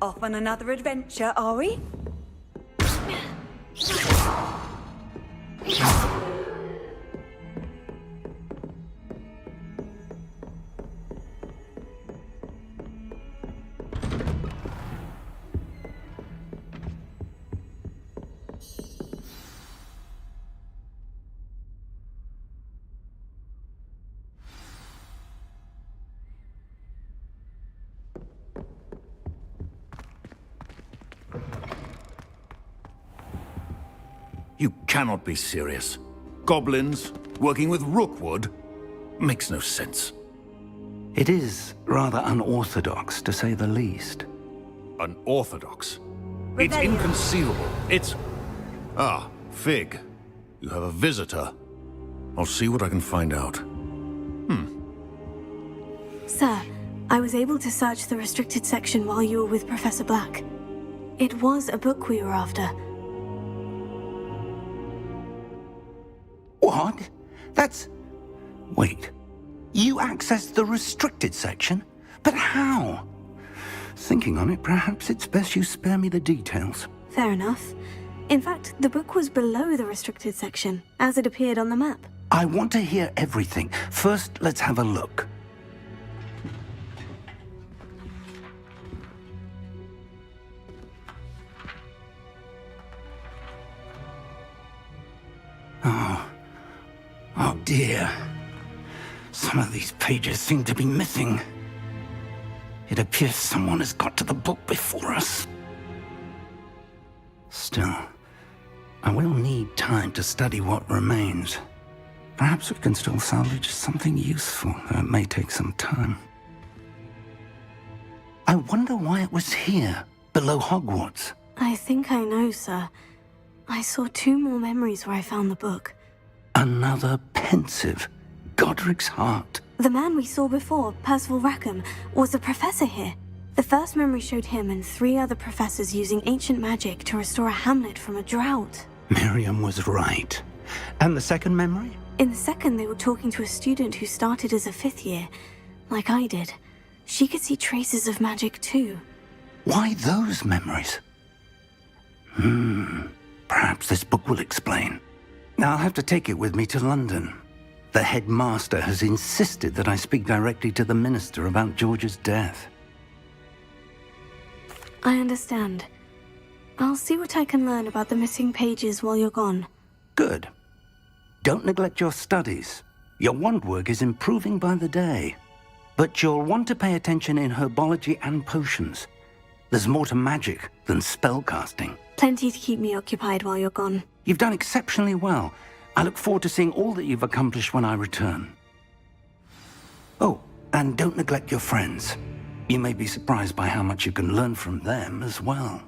Off on another adventure, are we? You cannot be serious. Goblins, working with Rookwood? Makes no sense. It is rather unorthodox, to say the least. Unorthodox? It's Rebellion. inconceivable. It's... Ah, Fig. You have a visitor. I'll see what I can find out. Sir, I was able to search the restricted section while you were with Professor Black. It was a book we were after. What? That's... Wait. You accessed the restricted section? But how? Thinking on it, perhaps it's best you spare me the details. Fair enough. In fact, the book was below the restricted section, as it appeared on the map. I want to hear everything. First, let's have a look. Oh dear. Some of these pages seem to be missing. It appears someone has got to the book before us. Still, I will need time to study what remains. Perhaps we can still salvage something useful, though it may take some time. I wonder why it was here, below Hogwarts. I think I know, sir. I saw 2 more memories where I found the book. Another pensive. Godric's heart. The man we saw before, Percival Rackham, was a professor here. The first memory showed him and 3 other professors using ancient magic to restore a hamlet from a drought. Miriam was right. And the second memory? In the second, they were talking to a student who started as a 5th year, like I did. She could see traces of magic too. Why those memories? Perhaps this book will explain. I'll have to take it with me to London. The headmaster has insisted that I speak directly to the minister about George's death. I understand. I'll see what I can learn about the missing pages while you're gone. Good. Don't neglect your studies. Your wand work is improving by the day. But you'll want to pay attention in herbology and potions. There's more to magic than spellcasting. Plenty to keep me occupied while you're gone. You've done exceptionally well. I look forward to seeing all that you've accomplished when I return. Oh, and don't neglect your friends. You may be surprised by how much you can learn from them as well.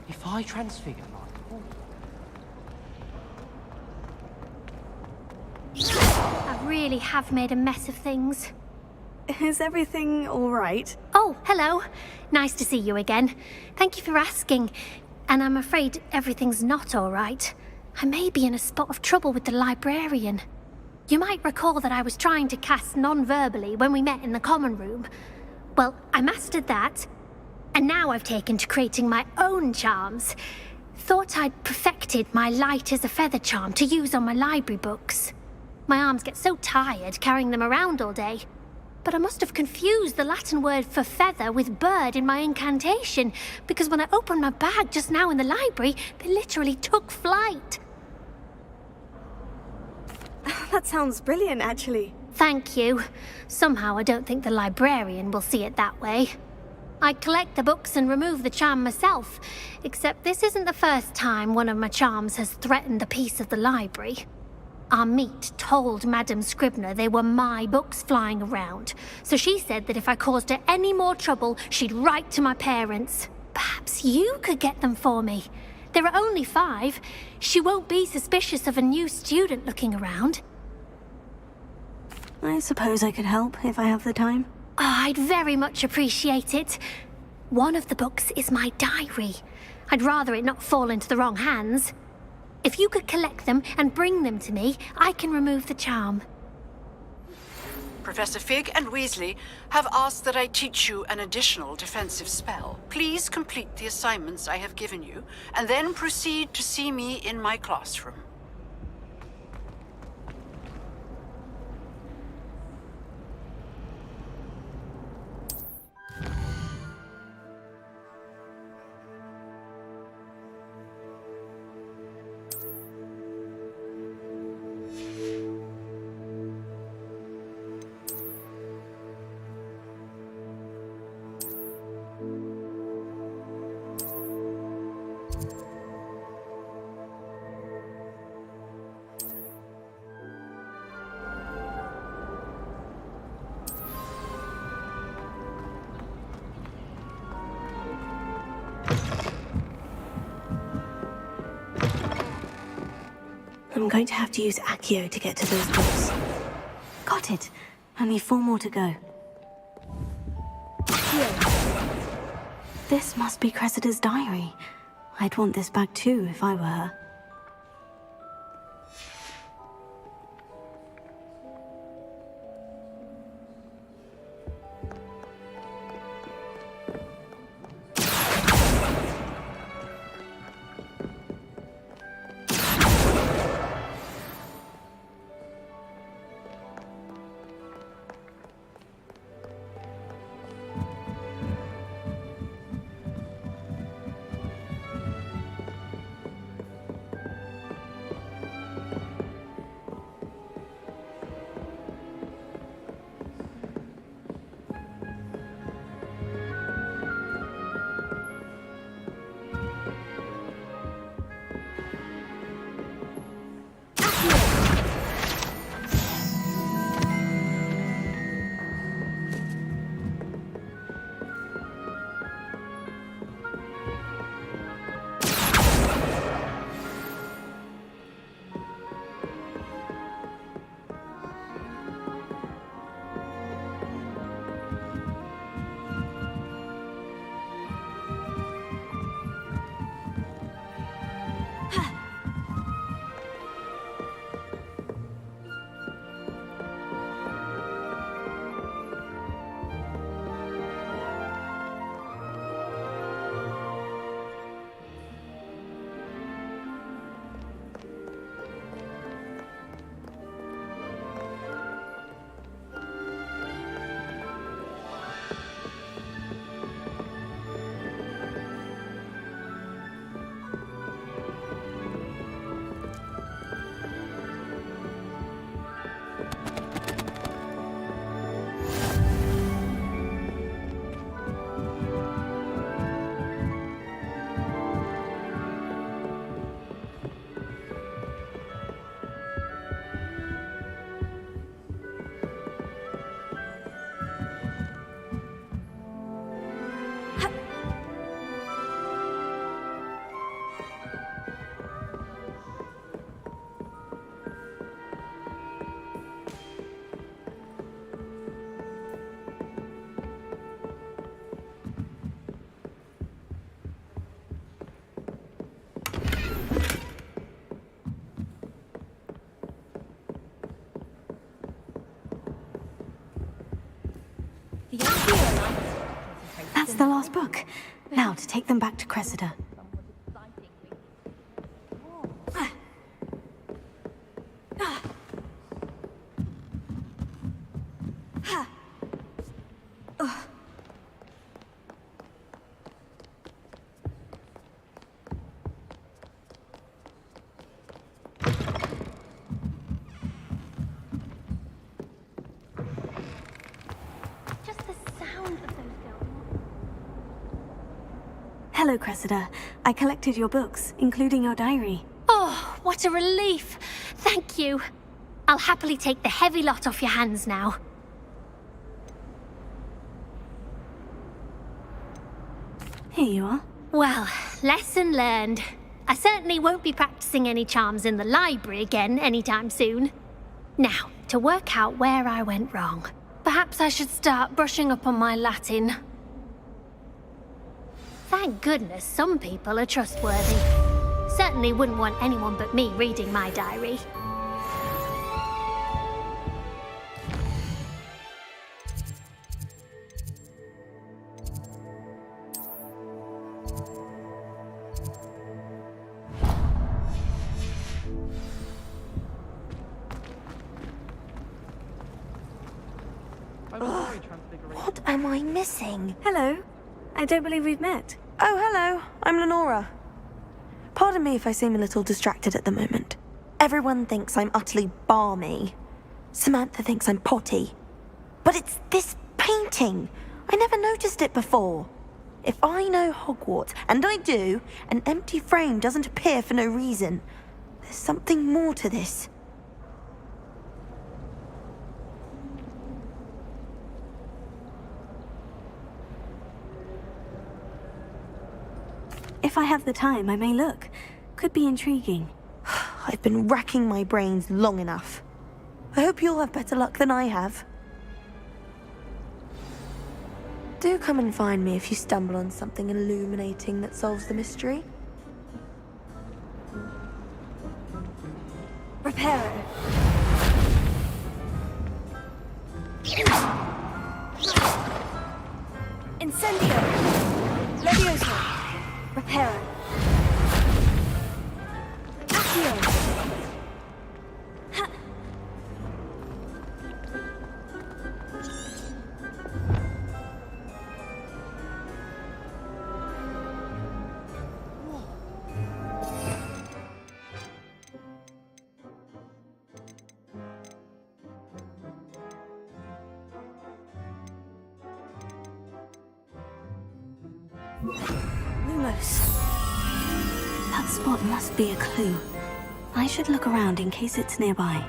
If I transfigure I really have made a mess of things. Is everything all right? Oh, hello. Nice to see you again. Thank you for asking. And I'm afraid everything's not all right. I may be in a spot of trouble with the librarian. You might recall that I was trying to cast non-verbally when we met in the common room. Well, I mastered that. And now I've taken to creating my own charms. Thought I'd perfected my light as a feather charm to use on my library books. My arms get so tired carrying them around all day. But I must have confused the Latin word for feather with bird in my incantation, because when I opened my bag just now in the library, they literally took flight. That sounds brilliant, actually. Thank you. Somehow I don't think the librarian will see it that way. I collect the books and remove the charm myself, except this isn't the first time one of my charms has threatened the peace of the library. Our meet told Madame Scribner they were my books flying around, so she said that if I caused her any more trouble, she'd write to my parents. Perhaps you could get them for me. There are only 5. She won't be suspicious of a new student looking around. I suppose I could help if I have the time. Oh, I'd very much appreciate it. One of the books is my diary. I'd rather it not fall into the wrong hands. If you could collect them and bring them to me, I can remove the charm. Professor Fig and Weasley have asked that I teach you an additional defensive spell. Please complete the assignments I have given you, and then proceed to see me in my classroom. I'm going to have to use Accio to get to those books. Got it. Only 4 more to go. This must be Cressida's diary. I'd want this back too if I were her. That's the last book. Now to take them back to Cressida. Just the sound of those girls. Hello, Cressida. I collected your books, including your diary. Oh, what a relief. Thank you. I'll happily take the heavy lot off your hands now. Here you are. Well, lesson learned. I certainly won't be practicing any charms in the library again anytime soon. Now, to work out where I went wrong. Perhaps I should start brushing up on my Latin. Thank goodness some people are trustworthy. Certainly wouldn't want anyone but me reading my diary. What am I missing? Hello. I don't believe we've met. Oh, hello. I'm Lenora. Pardon me if I seem a little distracted at the moment. Everyone thinks I'm utterly balmy. Samantha thinks I'm potty. But it's this painting. I never noticed it before. If I know Hogwarts, and I do, an empty frame doesn't appear for no reason. There's something more to this. If I have the time, I may look. Could be intriguing. I've been racking my brains long enough. I hope you'll have better luck than I have. Do come and find me if you stumble on something illuminating that solves the mystery. Reparo. Incendio. Levioso. Reparo. Accio. Ha. Lumos. That spot must be a clue. I should look around in case it's nearby.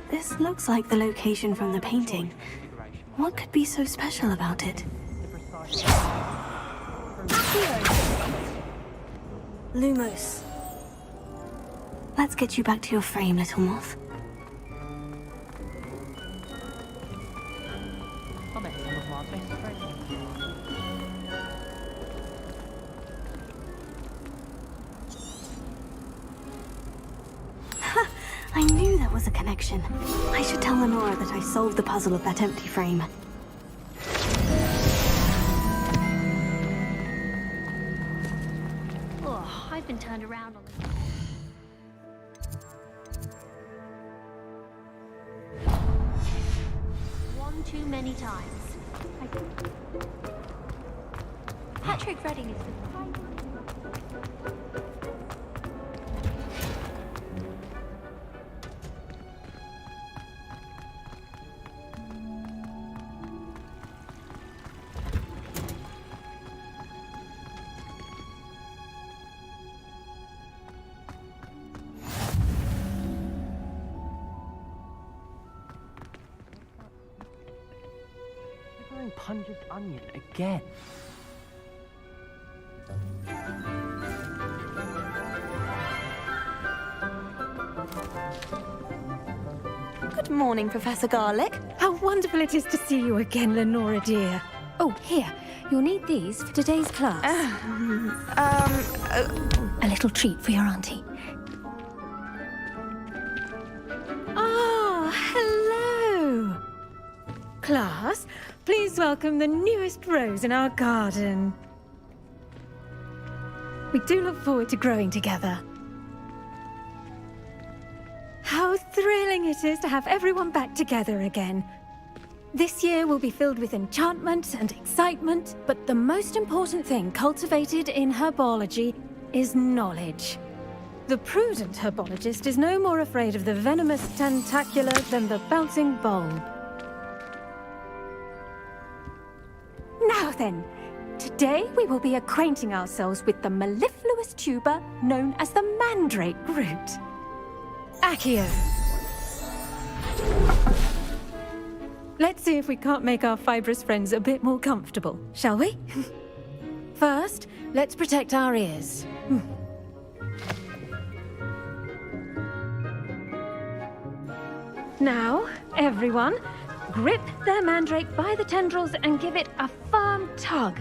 This looks like the location from the painting. What could be so special about it? Lumos. Let's get you back to your frame, little moth. I met some of my best friends. I knew there was a connection. I should tell Lenora that I solved the puzzle of that empty frame. Oh, I've been turned around on this. One too many times. Patrick Redding is the Pungent onion again. Good morning, Professor Garlic. How wonderful it is to see you again, Lenora dear. Oh, here. You'll need these for today's class. A little treat for your auntie. Class, please welcome the newest rose in our garden. We do look forward to growing together. How thrilling it is to have everyone back together again. This year will be filled with enchantment and excitement, but the most important thing cultivated in herbology is knowledge. The prudent herbologist is no more afraid of the venomous tentacular than the bouncing bulb. Now then, today we will be acquainting ourselves with the mellifluous tuber known as the mandrake root. Accio. Let's see if we can't make our fibrous friends a bit more comfortable, shall we? First, let's protect our ears. Now, everyone, grip their mandrake by the tendrils and give it a firm tug.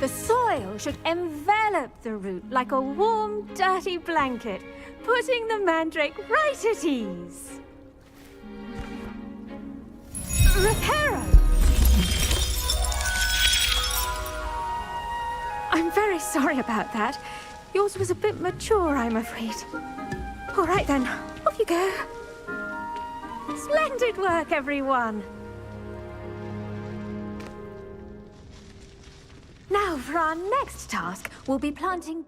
The soil should envelop the root like a warm, dirty blanket, putting the mandrake right at ease. Reparo! I'm very sorry about that. Yours was a bit mature, I'm afraid. All right then, off you go. Splendid work, everyone. Now, for our next task, we'll be planting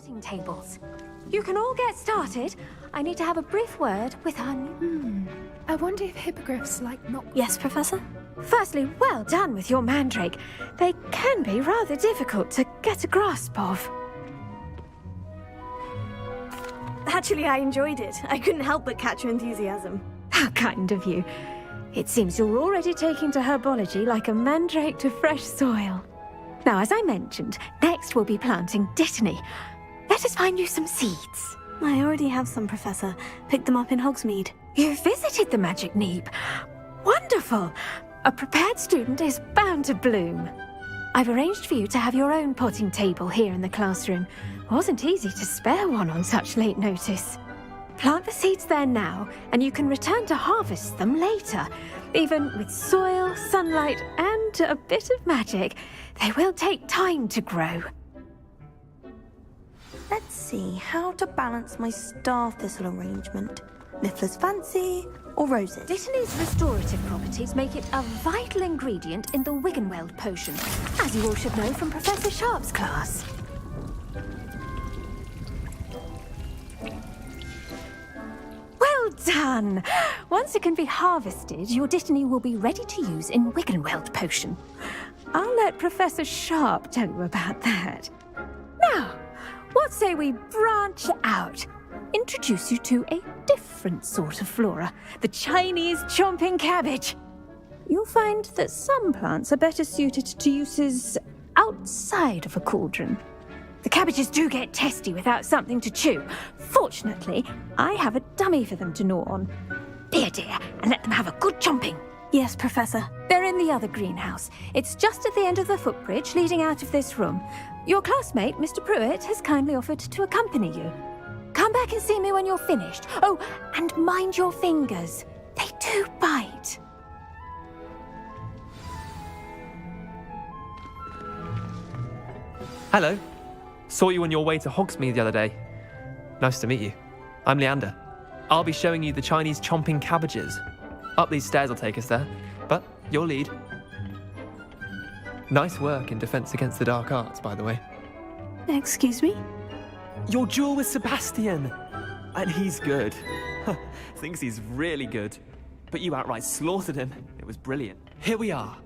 potting tables. You can all get started. I need to have a brief word with our new... I wonder if hippogriffs like not... Yes, Professor? Firstly, well done with your mandrake. They can be rather difficult to get a grasp of. Actually, I enjoyed it. I couldn't help but catch your enthusiasm. How kind of you. It seems you're already taking to herbology like a mandrake to fresh soil. Now, as I mentioned, next we'll be planting dittany. Let us find you some seeds. I already have some, Professor. Picked them up in Hogsmeade. You visited the Magic Neep. Wonderful! A prepared student is bound to bloom. I've arranged for you to have your own potting table here in the classroom. Wasn't easy to spare one on such late notice. Plant the seeds there now, and you can return to harvest them later. Even with soil, sunlight, and a bit of magic, they will take time to grow. Let's see how to balance my star thistle arrangement. Niffler's fancy or roses? Dittany's restorative properties make it a vital ingredient in the Wiggenweld potion, as you all should know from Professor Sharp's class. Well done! Once it can be harvested, your Dittany will be ready to use in Wiggenweld potion. I'll let Professor Sharp tell you about that. Now, what say we branch out? Introduce you to a different sort of flora, the Chinese chomping cabbage. You'll find that some plants are better suited to uses outside of a cauldron. The cabbages do get testy without something to chew. Fortunately, I have a dummy for them to gnaw on. Be a dear and let them have a good chomping. Yes, Professor. They're in the other greenhouse. It's just at the end of the footbridge leading out of this room. Your classmate, Mr. Pruitt, has kindly offered to accompany you. Come back and see me when you're finished. Oh, and mind your fingers. They do bite. Hello. Saw you on your way to Hogsmeade the other day. Nice to meet you. I'm Leander. I'll be showing you the Chinese chomping cabbages. Up these stairs will take us there, but you'll lead. Nice work in Defense Against the Dark Arts, by the way. Excuse me? Your duel with Sebastian! And he's good. Thinks he's really good. But you outright slaughtered him. It was brilliant. Here we are.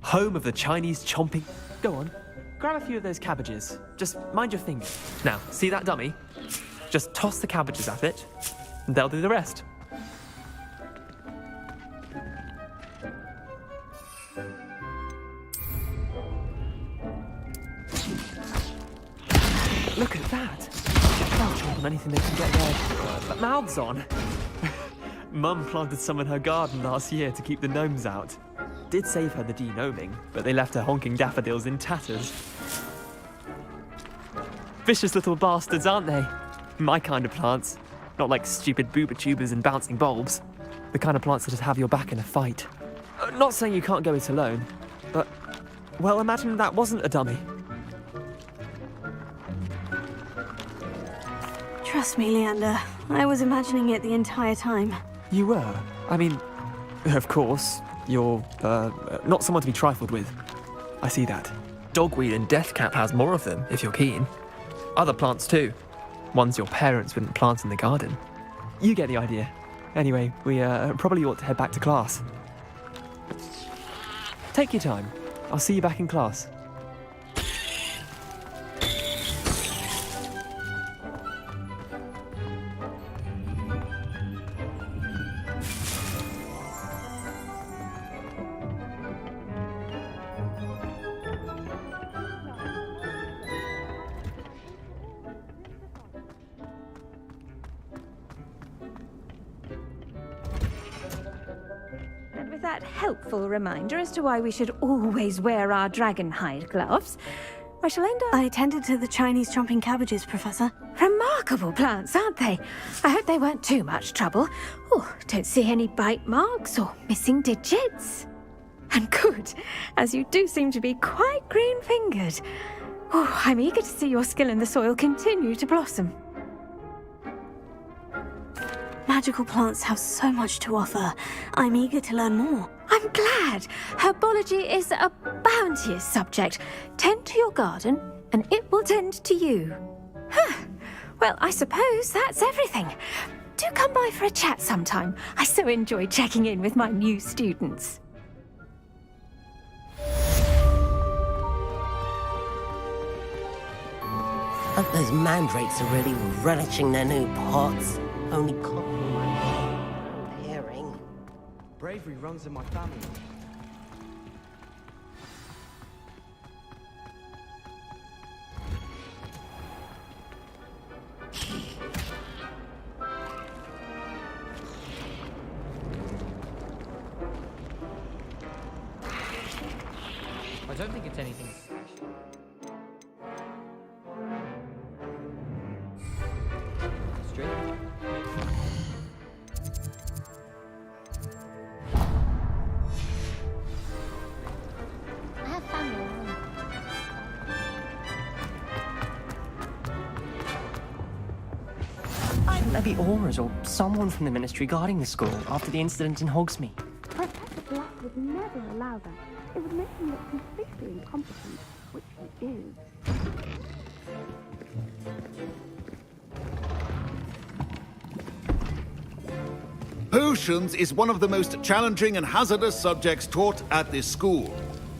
Home of the Chinese chomping... Go on. Grab a few of those cabbages. Just mind your fingers. Now, see that dummy? Just toss the cabbages at it, and they'll do the rest. Look at that. They'll chomp on anything they can get their mouths on. Mum planted some in her garden last year to keep the gnomes out. Did save her the de-gnoming, but they left her honking daffodils in tatters. Vicious little bastards, aren't they? My kind of plants. Not like stupid booba tubers and bouncing bulbs. The kind of plants that'd have your back in a fight. Not saying you can't go it alone, but... Well, imagine that wasn't a dummy. Trust me, Leander. I was imagining it the entire time. You were? I mean, of course, you're, not someone to be trifled with. I see that. Dogweed and deathcap has more of them, if you're keen. Other plants too. Ones your parents wouldn't plant in the garden. You get the idea. Anyway, we probably ought to head back to class. Take your time. I'll see you back in class. With that helpful reminder as to why we should always wear our dragon hide gloves, I shall end up... I tended to the Chinese chomping cabbages, Professor. Remarkable plants, aren't they? I hope they weren't too much trouble. Oh, don't see any bite marks or missing digits. And good, as you do seem to be quite green-fingered. Oh, I'm eager to see your skill in the soil continue to blossom. Magical plants have so much to offer. I'm eager to learn more. I'm glad. Herbology is a bounteous subject. Tend to your garden, and it will tend to you. Huh. Well, I suppose that's everything. Do come by for a chat sometime. I so enjoy checking in with my new students. But those mandrakes are really relishing their new pots. Only pairing. Bravery runs in my family. I don't think it's anything special. Straight. I have family at home. Maybe Aura's or someone from the Ministry guarding the school after the incident in Hogsmeade. Professor Black would never allow that. It would make him look completely incompetent, which he is. Potions is one of the most challenging and hazardous subjects taught at this school.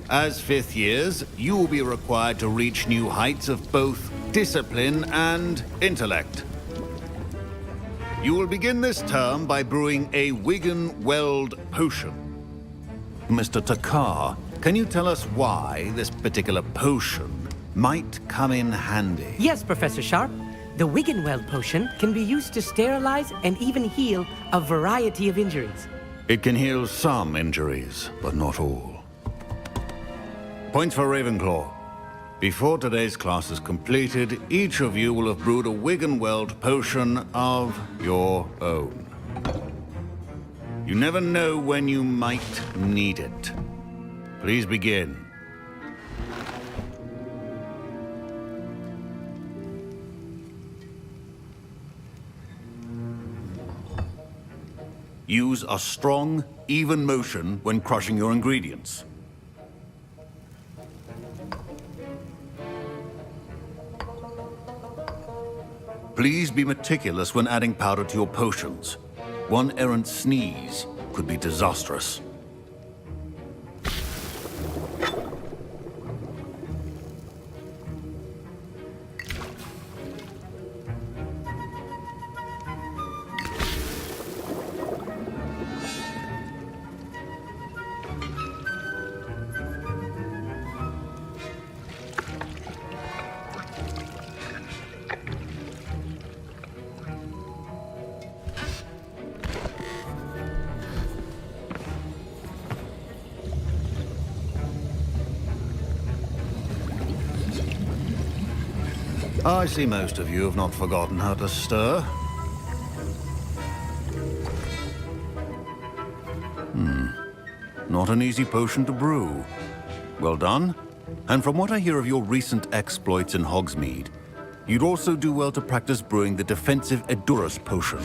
As fifth years, you will be required to reach new heights of both discipline and intellect. You will begin this term by brewing a Wigan Weld potion. Mr. Takar, can you tell us why this particular potion might come in handy? Yes, Professor Sharp. The Wiggenweld potion can be used to sterilize and even heal a variety of injuries. It can heal some injuries, but not all. Points for Ravenclaw. Before today's class is completed, each of you will have brewed a Wiggenweld potion of your own. You never know when you might need it. Please begin. Use a strong, even motion when crushing your ingredients. Please be meticulous when adding powder to your potions. One errant sneeze could be disastrous. I see most of you have not forgotten how to stir. Not an easy potion to brew. Well done. And from what I hear of your recent exploits in Hogsmeade, you'd also do well to practice brewing the defensive Edurus potion.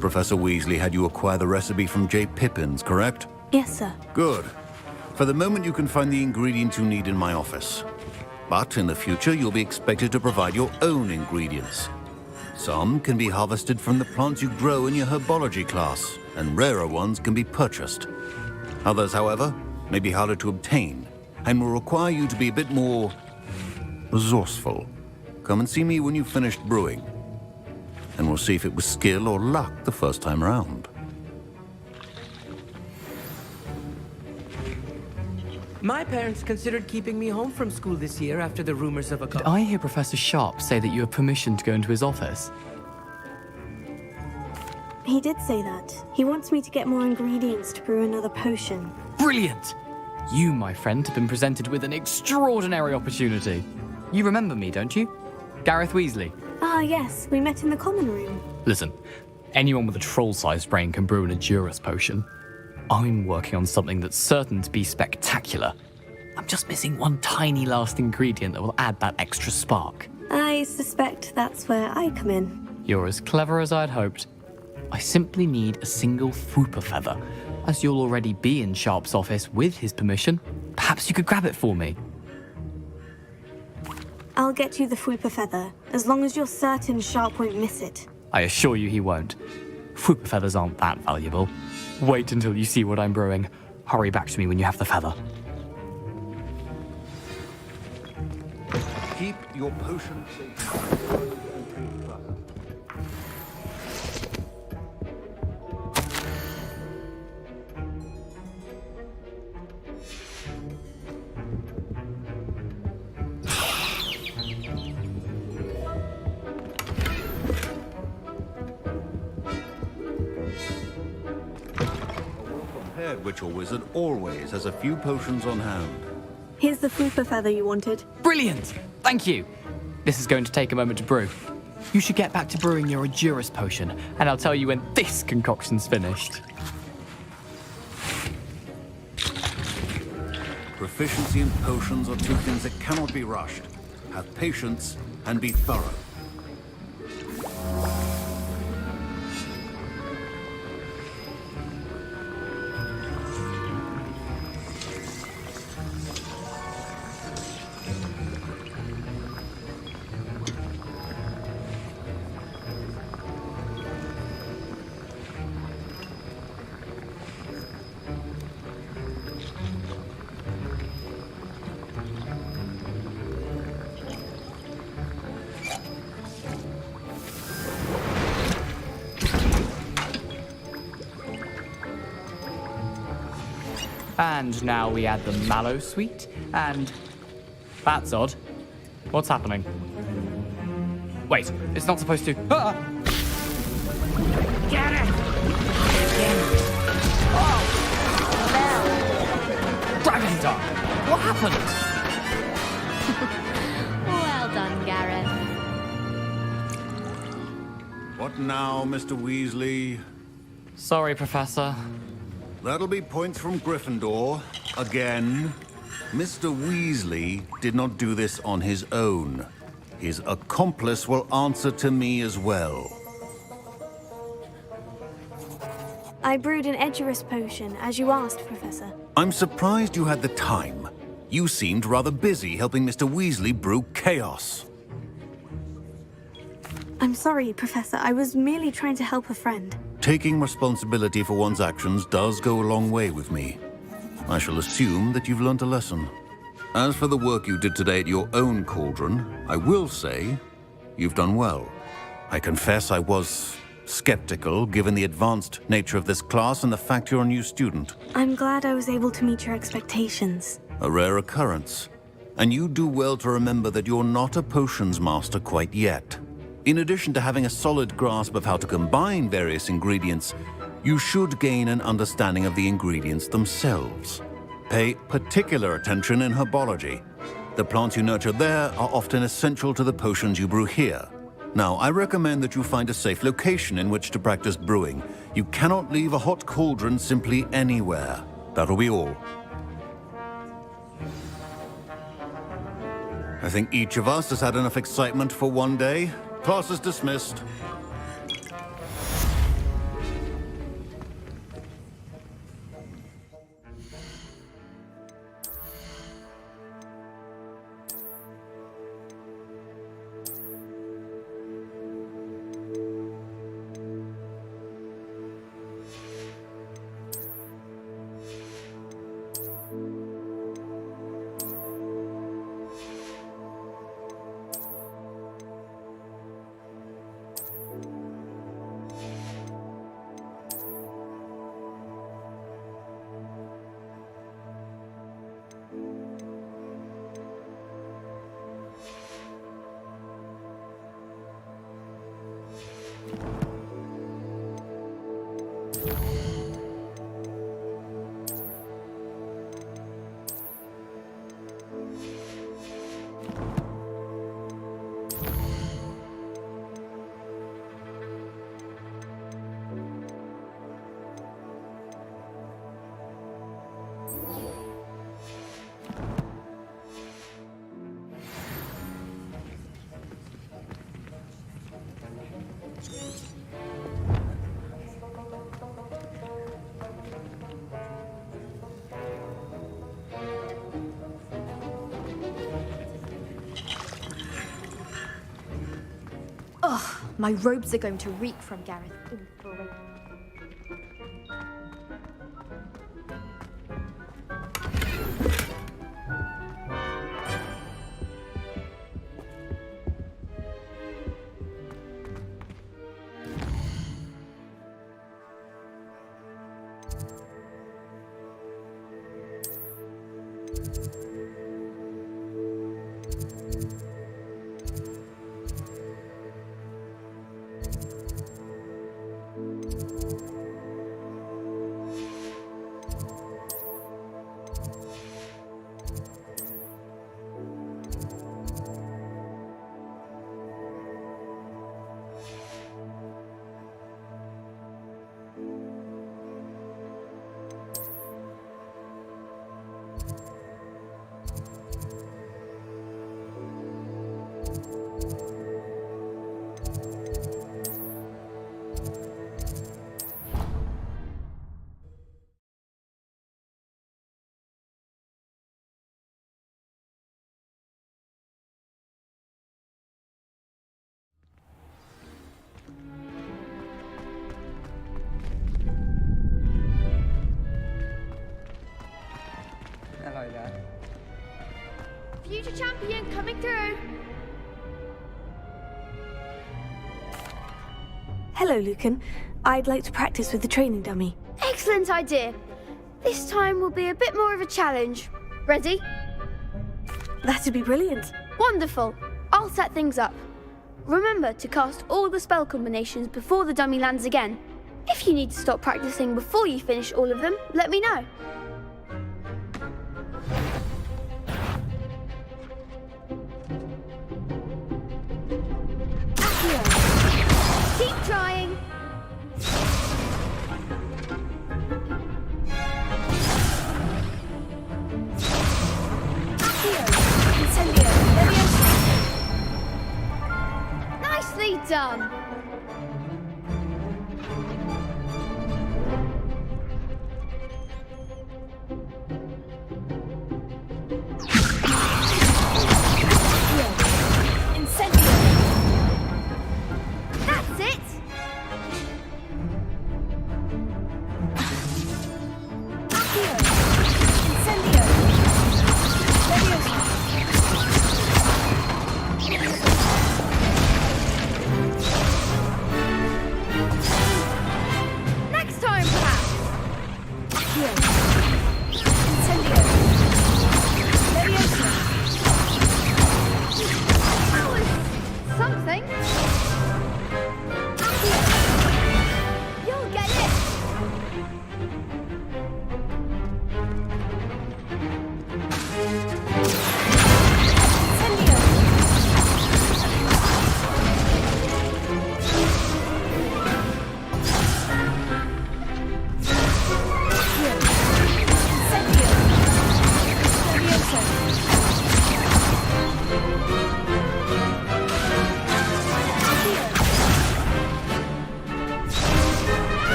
Professor Weasley had you acquire the recipe from J. Pippin's, correct? Yes, sir. Good. For the moment, you can find the ingredients you need in my office. But in the future, you'll be expected to provide your own ingredients. Some can be harvested from the plants you grow in your herbology class, and rarer ones can be purchased. Others, however, may be harder to obtain, and will require you to be a bit more resourceful. Come and see me when you've finished brewing, and we'll see if it was skill or luck the first time round. My parents considered keeping me home from school this year after the rumors of a... Did I hear Professor Sharp say that you have permission to go into his office? He did say that. He wants me to get more ingredients to brew another potion. Brilliant! You, my friend, have been presented with an extraordinary opportunity. You remember me, don't you? Gareth Weasley. Ah, yes. We met in the common room. Listen, anyone with a troll-sized brain can brew an Edurus potion. I'm working on something that's certain to be spectacular. I'm just missing one tiny last ingredient that will add that extra spark. I suspect that's where I come in. You're as clever as I'd hoped. I simply need a single Fwooper feather. As you'll already be in Sharp's office with his permission, perhaps you could grab it for me. I'll get you the Fuipa feather, as long as you're certain Sharp won't miss it. I assure you he won't. Fuipa feathers aren't that valuable. Wait until you see what I'm brewing. Hurry back to me when you have the feather. Keep your potion safe. Ritual wizard always has a few potions on hand. Here's the Fuipa feather you wanted. Brilliant! Thank you! This is going to take a moment to brew. You should get back to brewing your Adurus potion, and I'll tell you when this concoction's finished. Proficiency in potions are two things that cannot be rushed. Have patience and be thorough. And now we add the mallow sweet, and... That's odd. What's happening? Wait, it's not supposed to... Ah! Get it! Oh! Dragon Dart! What happened? Well done, Gareth. What now, Mr. Weasley? Sorry, Professor. That'll be points from Gryffindor. Again. Mr. Weasley did not do this on his own. His accomplice will answer to me as well. I brewed an Edurus potion, as you asked, Professor. I'm surprised you had the time. You seemed rather busy helping Mr. Weasley brew chaos. I'm sorry, Professor. I was merely trying to help a friend. Taking responsibility for one's actions does go a long way with me. I shall assume that you've learnt a lesson. As for the work you did today at your own cauldron, I will say you've done well. I confess I was skeptical, given the advanced nature of this class and the fact you're a new student. I'm glad I was able to meet your expectations. A rare occurrence. And you do well to remember that you're not a potions master quite yet. In addition to having a solid grasp of how to combine various ingredients, you should gain an understanding of the ingredients themselves. Pay particular attention in herbology. The plants you nurture there are often essential to the potions you brew here. Now, I recommend that you find a safe location in which to practice brewing. You cannot leave a hot cauldron simply anywhere. That'll be all. I think each of us has had enough excitement for one day. Class is dismissed. My robes are going to reek from Gareth. Already. Future champion coming through. Hello, Lucan. I'd like to practice with the training dummy. Excellent idea. This time will be a bit more of a challenge. Ready? That'd be brilliant. Wonderful. I'll set things up. Remember to cast all the spell combinations before the dummy lands again. If you need to stop practicing before you finish all of them, let me know. Keep trying. Incendio. Nicely done. That's it! Next time, perhaps! That was something. You'll get it!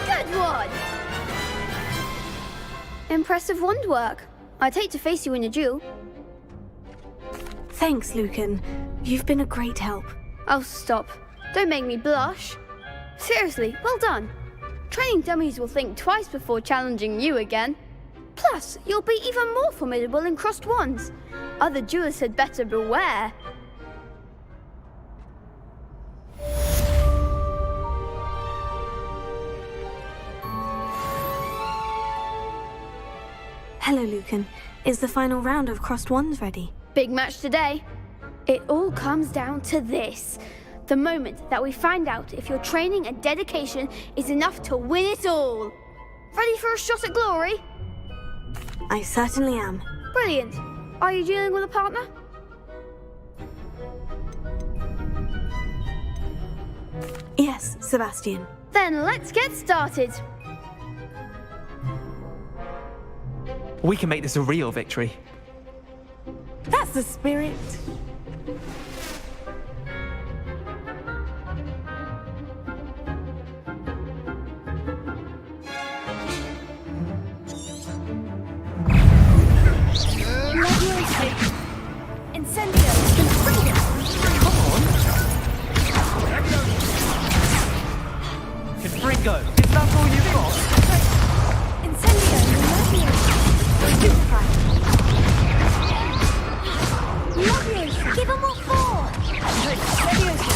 Good one! Impressive wand work. I'd hate to face you in a duel. Thanks, Lucan. You've been a great help. Oh, stop. Don't make me blush. Seriously, well done. Training dummies will think twice before challenging you again. Plus, you'll be even more formidable in crossed wands. Other duelists had better beware. Hello, Lucan. Is the final round of crossed wands ready? Big match today. It all comes down to this. The moment that we find out if your training and dedication is enough to win it all. Ready for a shot at glory? I certainly am. Brilliant. Are you dealing with a partner? Yes, Sebastian. Then let's get started. We can make this a real victory. That's the spirit. Incendio! Come on! Confringo, is that all you've got? Incendio! Stupefy! Leviosa! Give them what for! Leviosa!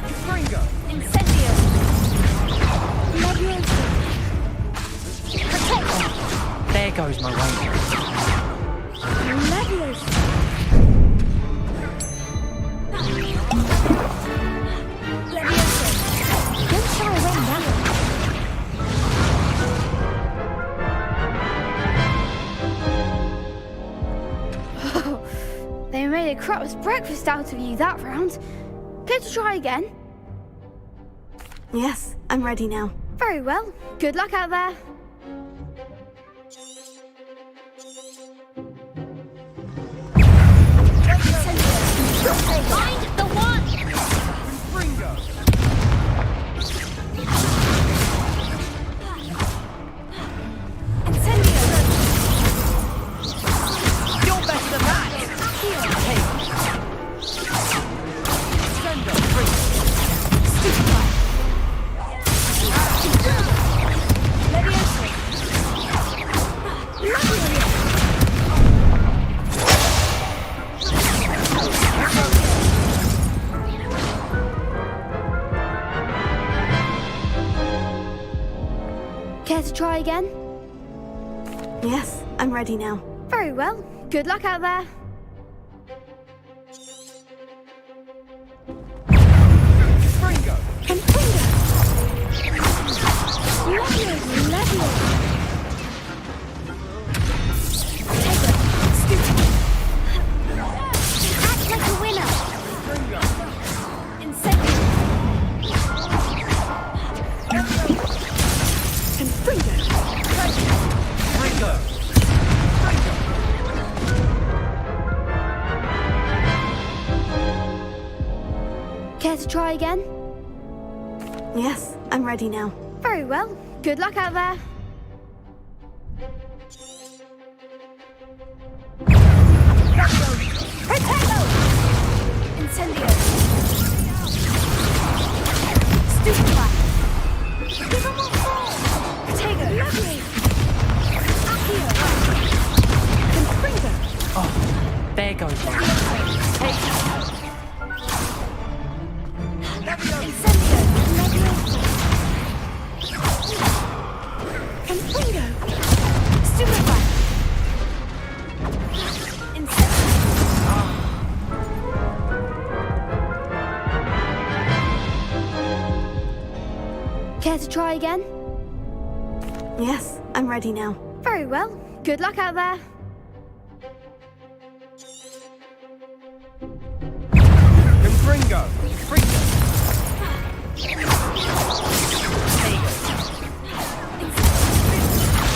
Confringo! Incendio! Leviosa! Protect! There goes my way. Leviosa! Leviosa! Don't shy away now! They made a crap's breakfast out of you that round. Care to try again? Yes, I'm ready now. Very well. Good luck out there. Find the one! Confringo! You're better than that! Care to try again? Yes, I'm ready now. Very well. Good luck out there. Confringo! Act like a winner! Confringo! Care to try again? Yes, I'm ready now. Very well. Good luck out there. Incendio! Stupefy! Give them what for! Protego! Lovely! Accio! Confringo! Oh, there goes my way. Incendio! Leviosa! Confringo! Stupefy! Incendio! Care to try again? Yes, I'm ready now. Very well. Good luck out there. Confringo! Confringo!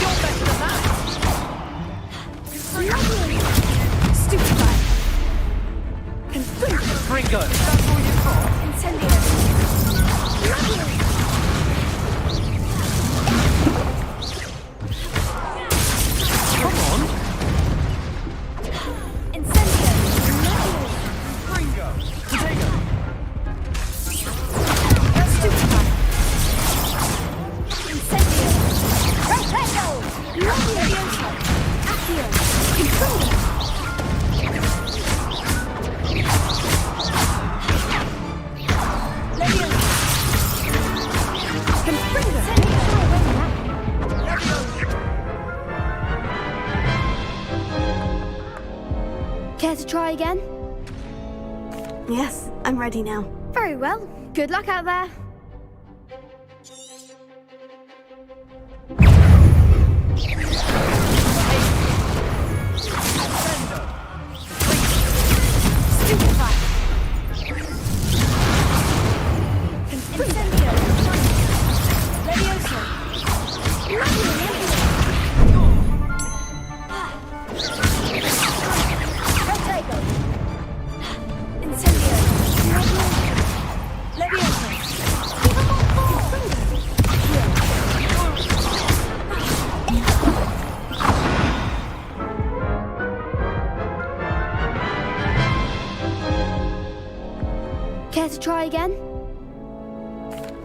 You're better than that! Stupefy! Confringo! Confringo! That's all you've got? Incendio! Come on! Incendio! Confringo! Protego! Stupefy! Incendio! Protego! Leviosa! Accio! Confringo! Care to try again? Yes, I'm ready now. Very well. Good luck out there. Stupefy! again?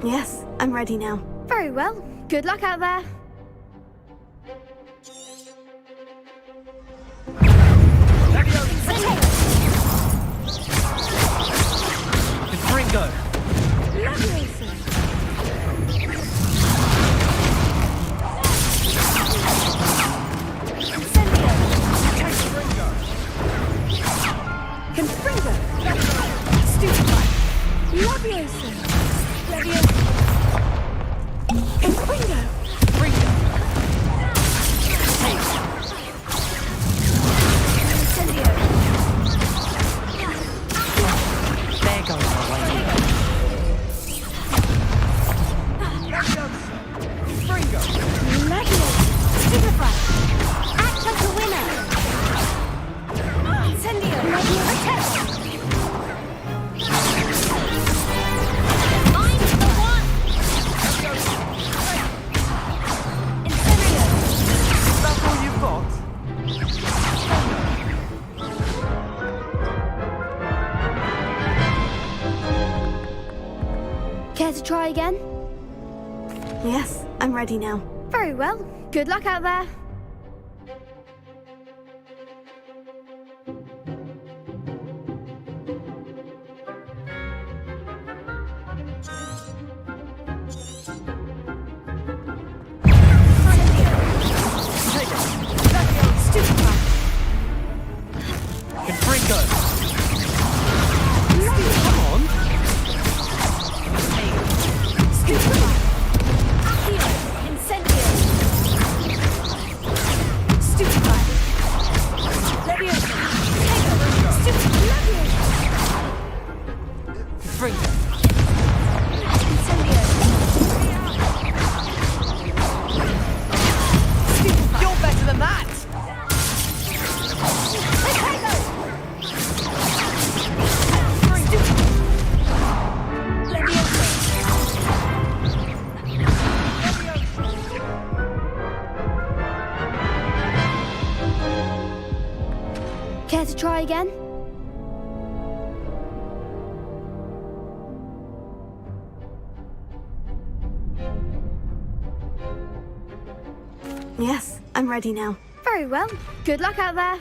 Yes, I'm ready now. Very well. Good luck out there. Ringo! Care to try again? Yes, I'm ready now. Very well. Good luck out there. Care to try again? Yes, I'm ready now. Very well. Good luck out there.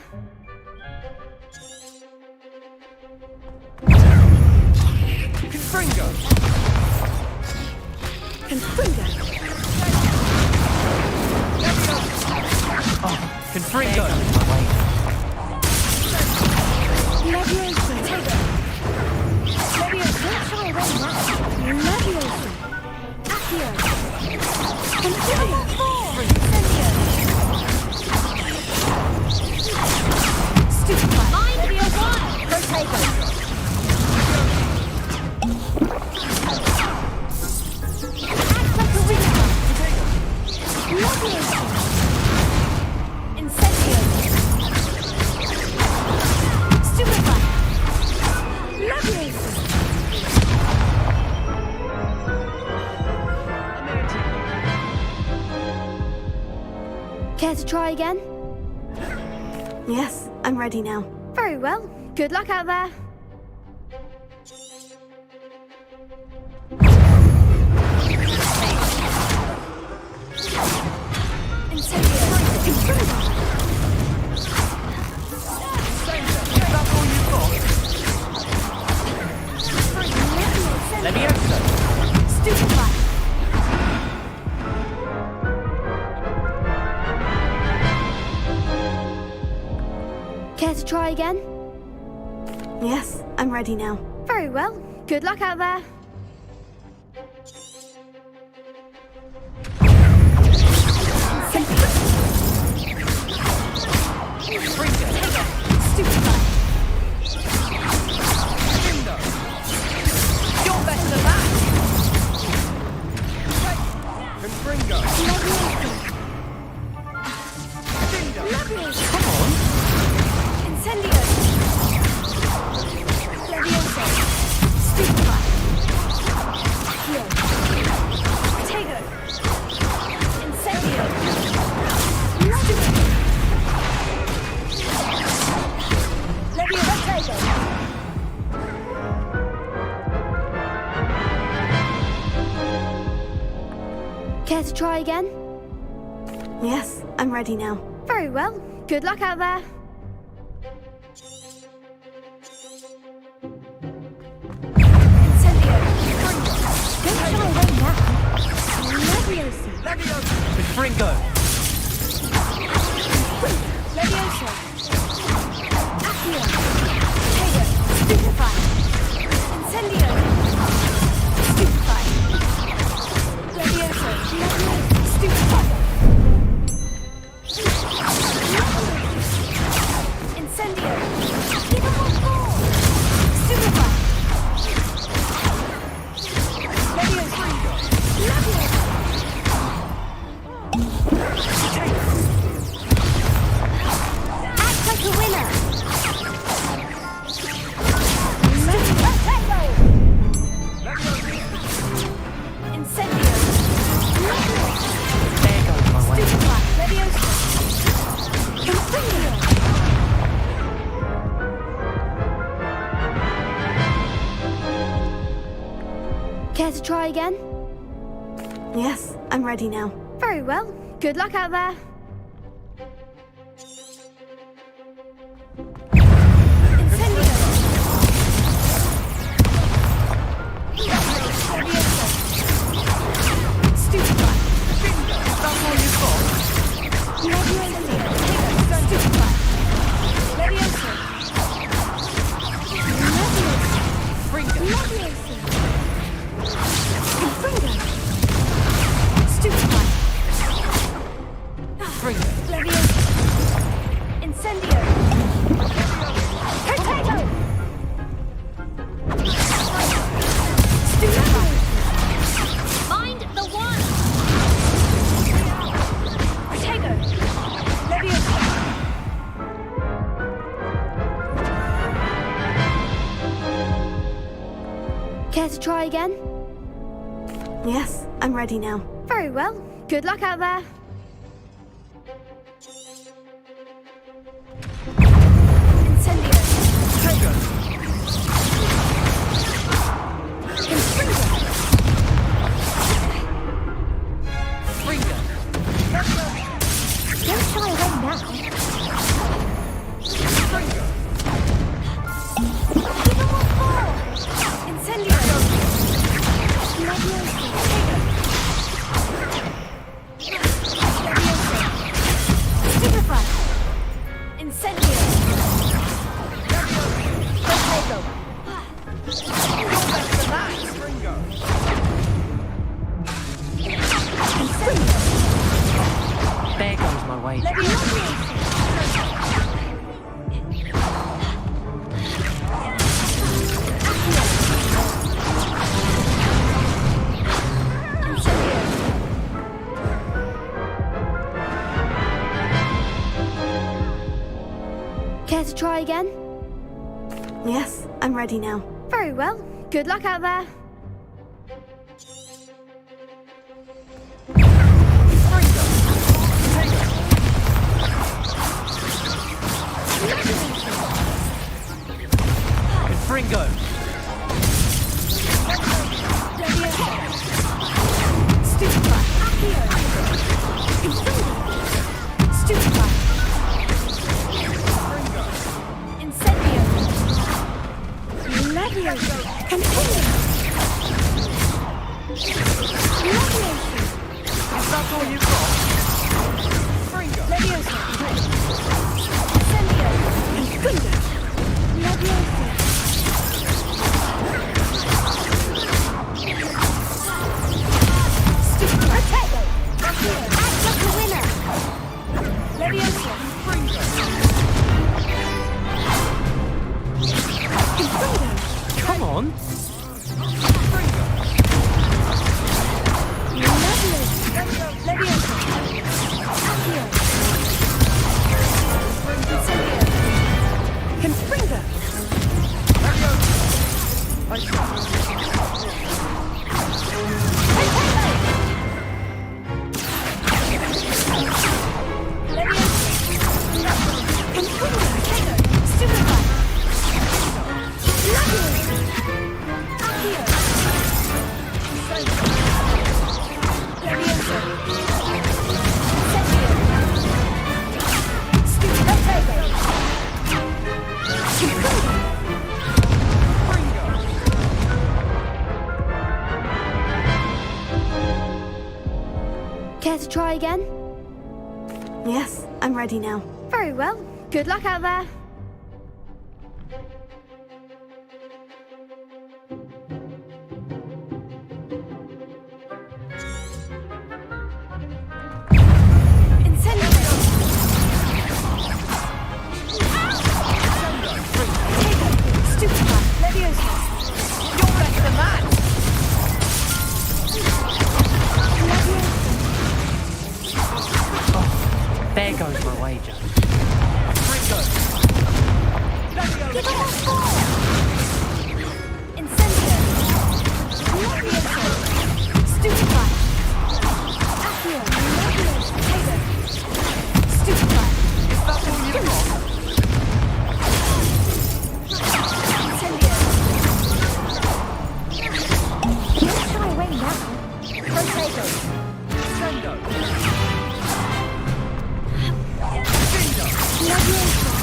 Confringo! Confringo! Care to try again? Yes, I'm ready now. Very well. Good luck out there. Care to try again? Yes, I'm ready now. Very well. Good luck out there. Care to try again? Yes, I'm ready now. Very well. Good luck out there. Incendio! Don't shy away now! Leviosa! Fringo! Leviosa! Accio! Potato! Stupefy! Incendio! Stupefy! Leviosa! Stupefy! Incendio! Give him one more! Stupefy! Leviosa! Leviosa! Act like a winner! Potato! Incendio! There goes my way. Stupefy! Leviosa! Incendio! Care to try again? Yes, I'm ready now. Very well. Good luck out there. Incendio! Stupefy! That's all you've got? Leviosa! Stupefy! Leviosa! Leviosa! Leviosa! Fringo! Stupefy! Fringo! Leviosa! Incendio! Potato! Stupefy! Mind the one! Potato! Leviosa! Care to try again? Yes, I'm ready now. Very well. Good luck out there. Incendio! Potato! Fringo! Don't shy away now! Give him one more! Incendio! Leviosa! Leviosa! Stupefy! Incendio! Potato! Incendio! There goes my way. Care to try again? Yes, I'm ready now. Very well. Good luck out there. Fringo! Stupefy! Accio! Stupefy! Incendio! Leviosa! Continue! Leviosa! Is that all you've got? Leviosa! Incendio! Fringo! Leviosa! Stupefy! Potato! Accio! Act like a winner! Leviosa! Fringo! Incendio! Come on! Leviosa! Care to try again? Yes, I'm ready now. Very well. Good luck out there. There goes my wager.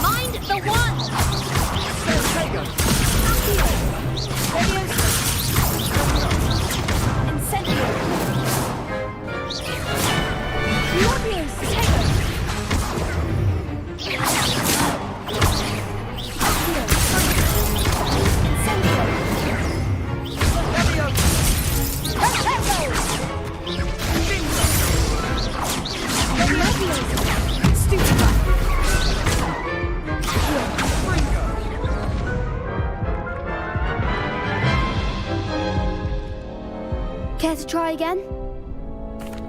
Mind the one! Care to try again?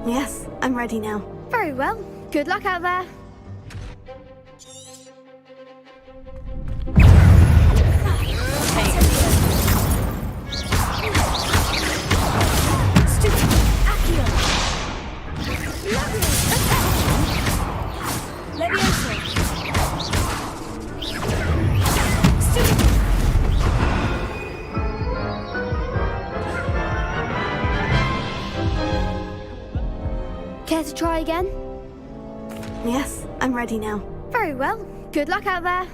Yes, I'm ready now. Very well. Good luck out there. Care to try again? Yes, I'm ready now. Very well. Good luck out there.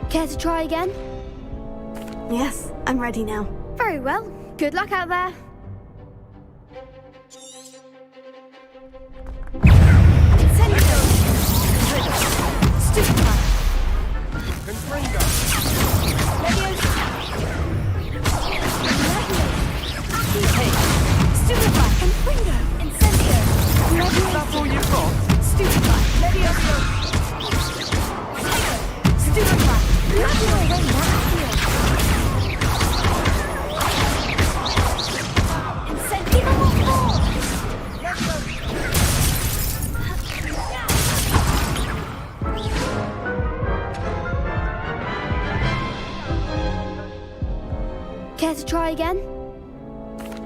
Care to try again? Yes, I'm ready now. Very well. Good luck out there. Care to try again?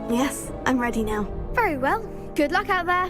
Yes, I'm ready now. Very well. Good luck out there.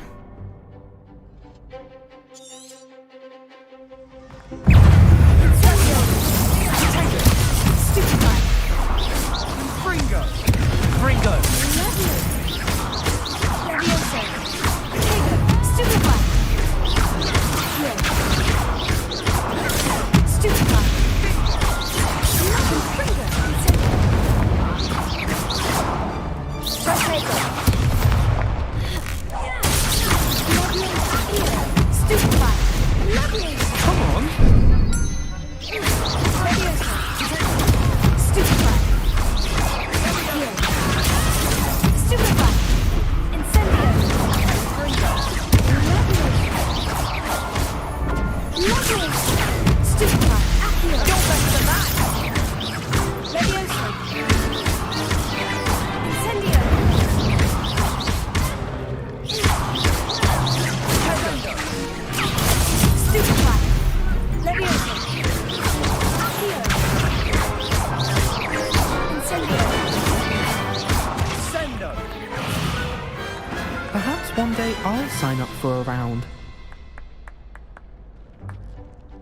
I'll sign up for a round.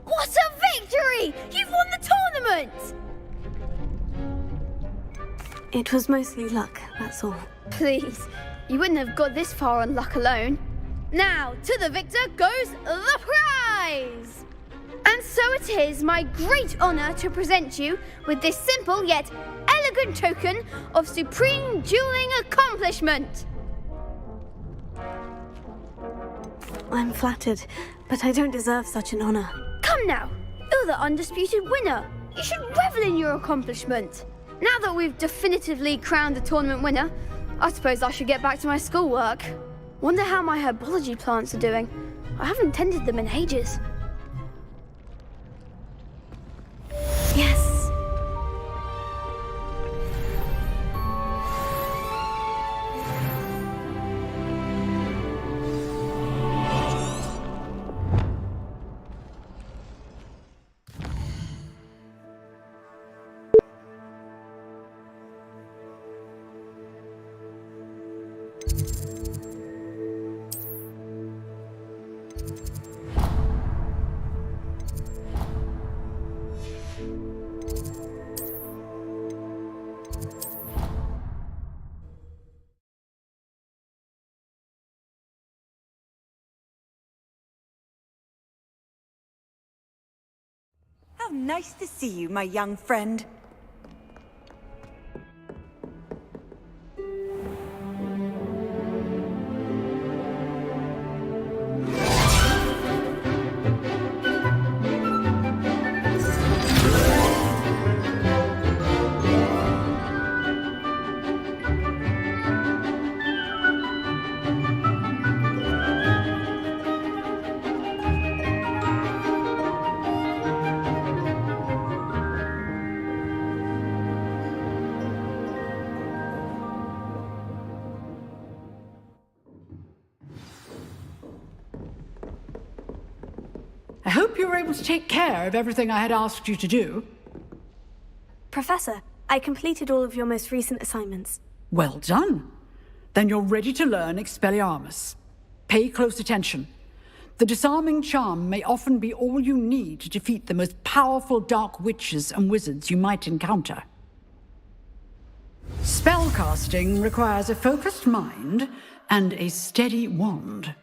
What a victory! You've won the tournament! It was mostly luck, that's all. Please, you wouldn't have got this far on luck alone. Now, to the victor goes the prize! And so it is my great honour to present you with this simple yet elegant token of supreme dueling accomplishment. I'm flattered, but I don't deserve such an honour. Come now, you're the undisputed winner. You should revel in your accomplishment. Now that we've definitively crowned the tournament winner, I suppose I should get back to my schoolwork. Wonder how my herbology plants are doing. I haven't tended them in ages. Yes. How nice to see you, my young friend. I hope you were able to take care of everything I had asked you to do. Professor, I completed all of your most recent assignments. Well done. Then you're ready to learn Expelliarmus. Pay close attention. The disarming charm may often be all you need to defeat the most powerful dark witches and wizards you might encounter. Spellcasting requires a focused mind and a steady wand.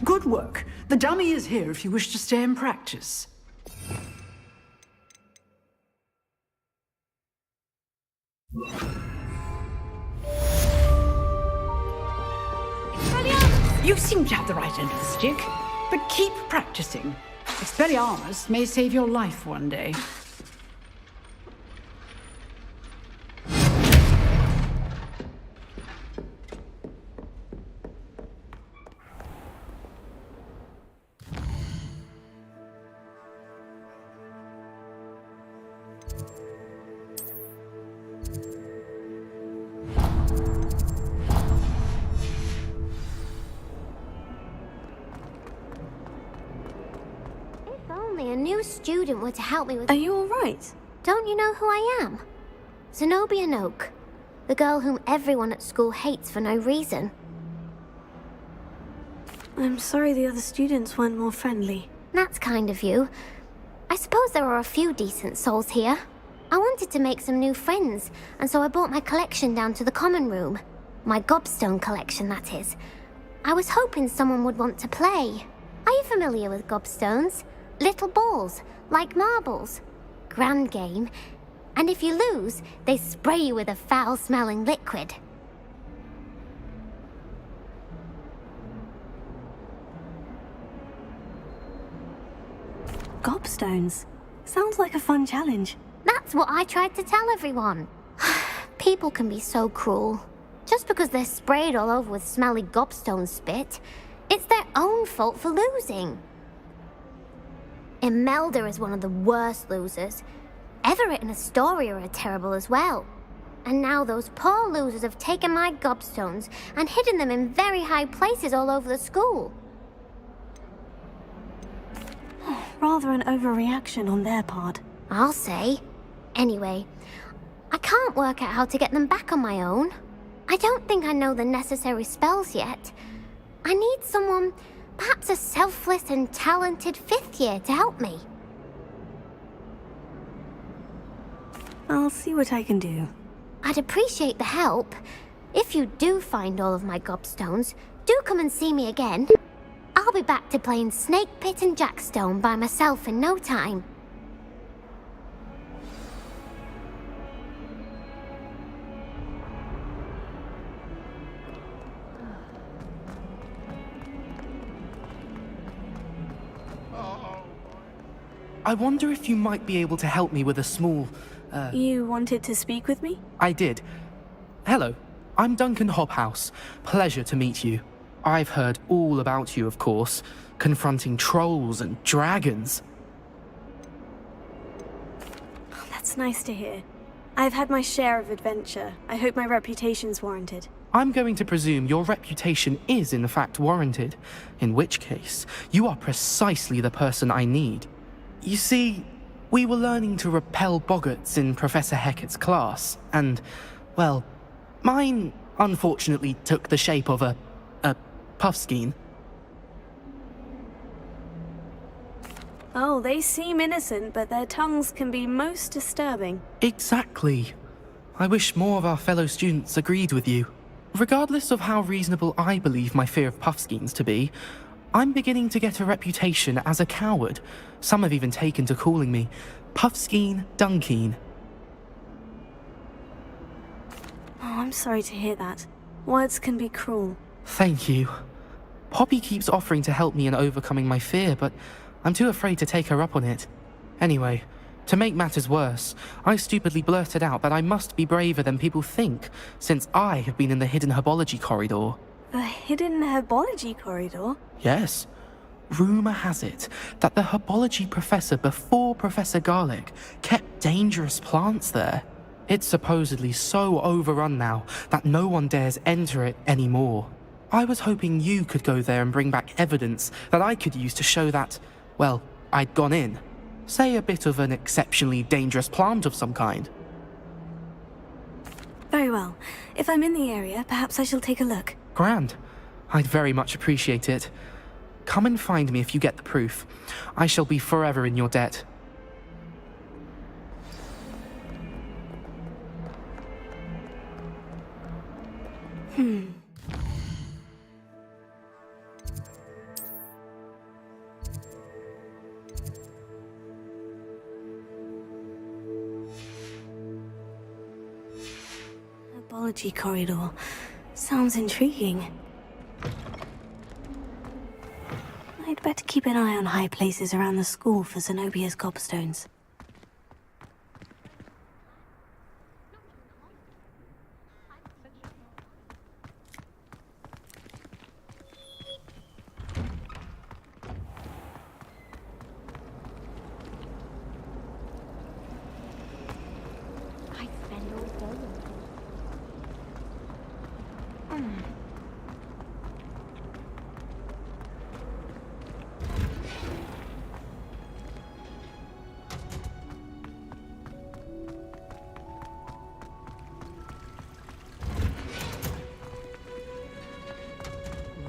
Good work. The dummy is here if you wish to stay and practice. You seem to have the right end of the stick, but keep practicing. Expelliarmus may save your life one day. Only a new student were to help me with... Are you all right? Don't you know who I am? Zenobia Noak, the girl whom everyone at school hates for no reason. I'm sorry the other students weren't more friendly. That's kind of you. I suppose there are a few decent souls here. I wanted to make some new friends, and so I brought my collection down to the common room. My gobstone collection, that is. I was hoping someone would want to play. Are you familiar with gobstones? Little balls, like marbles. Grand game. And if you lose, they spray you with a foul-smelling liquid. Gobstones? Sounds like a fun challenge. That's what I tried to tell everyone. People can be so cruel. Just because they're sprayed all over with smelly gobstone spit, it's their own fault for losing. Imelda is one of the worst losers. Everett and Astoria are terrible as well. And now those poor losers have taken my gobstones and hidden them in very high places all over the school. Rather an overreaction on their part. I'll say. Anyway, I can't work out how to get them back on my own. I don't think I know the necessary spells yet. I need someone, perhaps a selfless and talented 5th year to help me. I'll see what I can do. I'd appreciate the help. If you do find all of my gobstones, do come and see me again. I'll be back to playing Snake Pit and Jackstone by myself in no time. I wonder if you might be able to help me with a small, You wanted to speak with me? I did. Hello, I'm Duncan Hobhouse. Pleasure to meet you. I've heard all about you, of course, confronting trolls and dragons. Oh, that's nice to hear. I've had my share of adventure. I hope my reputation's warranted. I'm going to presume your reputation is in fact warranted, in which case, you are precisely the person I need. You see, we were learning to repel boggarts in Professor Hecat's class, and, well, mine unfortunately took the shape of a puffskein. Oh, they seem innocent, but their tongues can be most disturbing. Exactly. I wish more of our fellow students agreed with you. Regardless of how reasonable I believe my fear of puffskeins to be, I'm beginning to get a reputation as a coward. Some have even taken to calling me Puffskein Dunkeen. Oh, I'm sorry to hear that. Words can be cruel. Thank you. Poppy keeps offering to help me in overcoming my fear, but I'm too afraid to take her up on it. Anyway, to make matters worse, I stupidly blurted out that I must be braver than people think, since I have been in the hidden herbology corridor. The hidden herbology corridor? Yes. Rumour has it that the herbology professor before Professor Garlic kept dangerous plants there. It's supposedly so overrun now that no one dares enter it anymore. I was hoping you could go there and bring back evidence that I could use to show that, well, I'd gone in. Say a bit of an exceptionally dangerous plant of some kind. Very well. If I'm in the area, perhaps I shall take a look. Grand. I'd very much appreciate it. Come and find me if you get the proof. I shall be forever in your debt. Herbology corridor. Sounds intriguing. I'd better keep an eye on high places around the school for Zenobia's gobstones. I spend all day.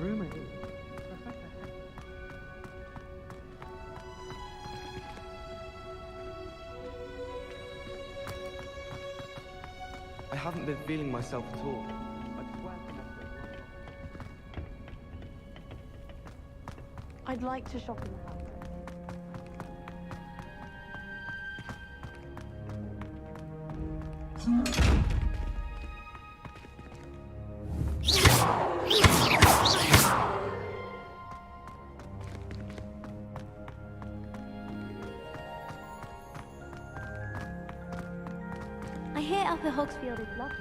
Rumor is I haven't been feeling myself at all. I swear to nothing. I'd like to shop in the house. I hear Upper Hogsfield is lovely.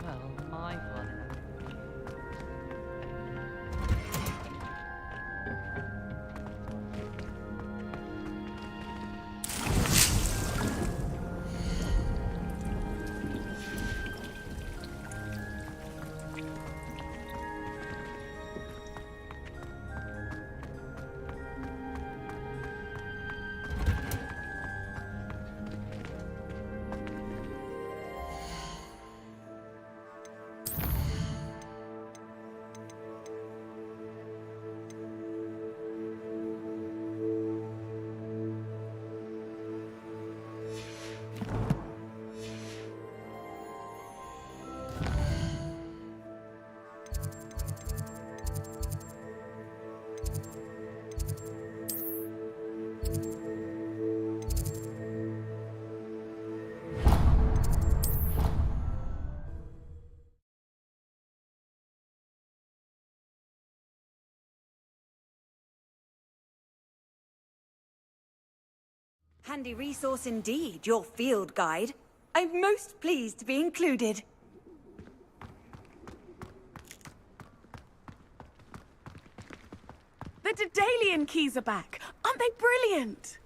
Well, my one. Handy resource indeed, your field guide. I'm most pleased to be included. The Daedalian keys are back. Aren't they brilliant?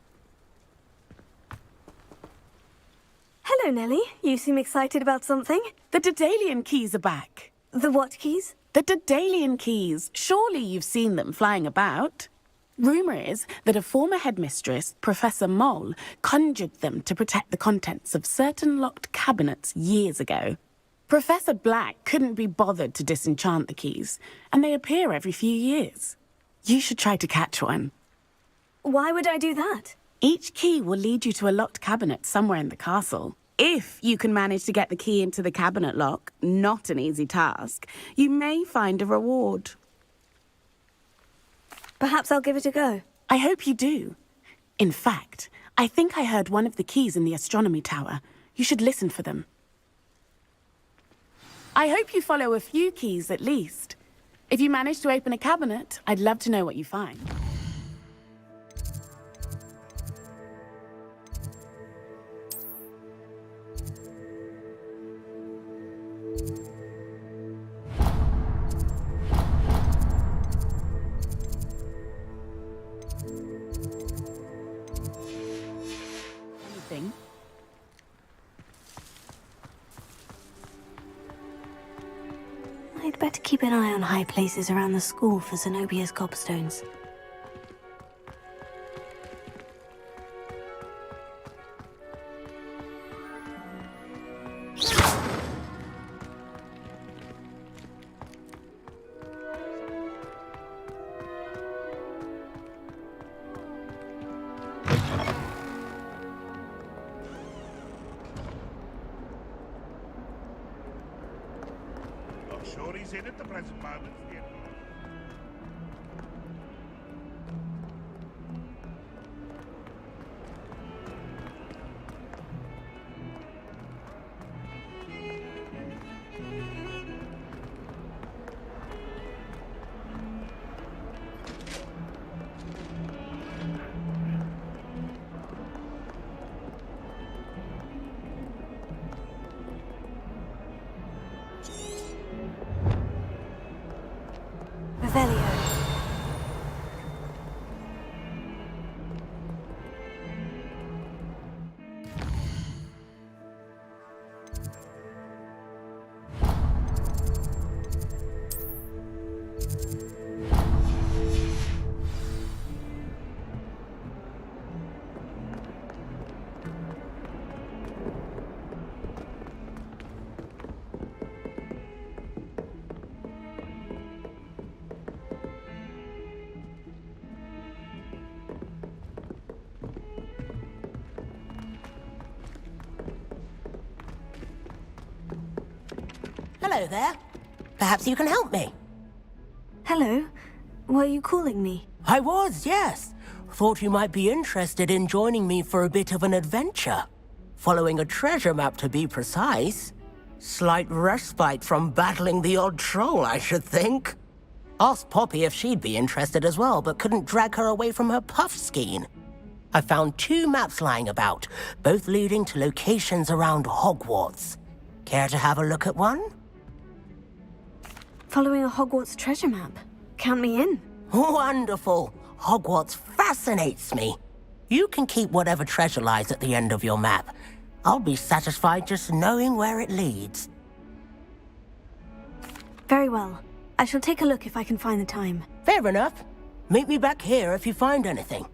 Hello, Nellie. You seem excited about something. The Daedalian keys are back. The what keys? The Daedalian keys. Surely you've seen them flying about. Rumour is that a former headmistress, Professor Moll, conjured them to protect the contents of certain locked cabinets years ago. Professor Black couldn't be bothered to disenchant the keys, and they appear every few years. You should try to catch one. Why would I do that? Each key will lead you to a locked cabinet somewhere in the castle. If you can manage to get the key into the cabinet lock, not an easy task, you may find a reward. Perhaps I'll give it a go. I hope you do. In fact, I think I heard one of the keys in the astronomy tower. You should listen for them. I hope you follow a few keys at least. If you manage to open a cabinet, I'd love to know what you find. Anything? I'd better keep an eye on high places around the school for Zenobia's gobstones. Sure he's in at the present moment. Hello there. Perhaps you can help me. Hello. Were you calling me? I was, yes. Thought you might be interested in joining me for a bit of an adventure. Following a treasure map, to be precise. Slight respite from battling the odd troll, I should think. Asked Poppy if she'd be interested as well, but couldn't drag her away from her puff skein. I found 2 maps lying about, both leading to locations around Hogwarts. Care to have a look at one? Following a Hogwarts treasure map. Count me in. Wonderful. Hogwarts fascinates me. You can keep whatever treasure lies at the end of your map. I'll be satisfied just knowing where it leads. Very well. I shall take a look if I can find the time. Fair enough. Meet me back here if you find anything.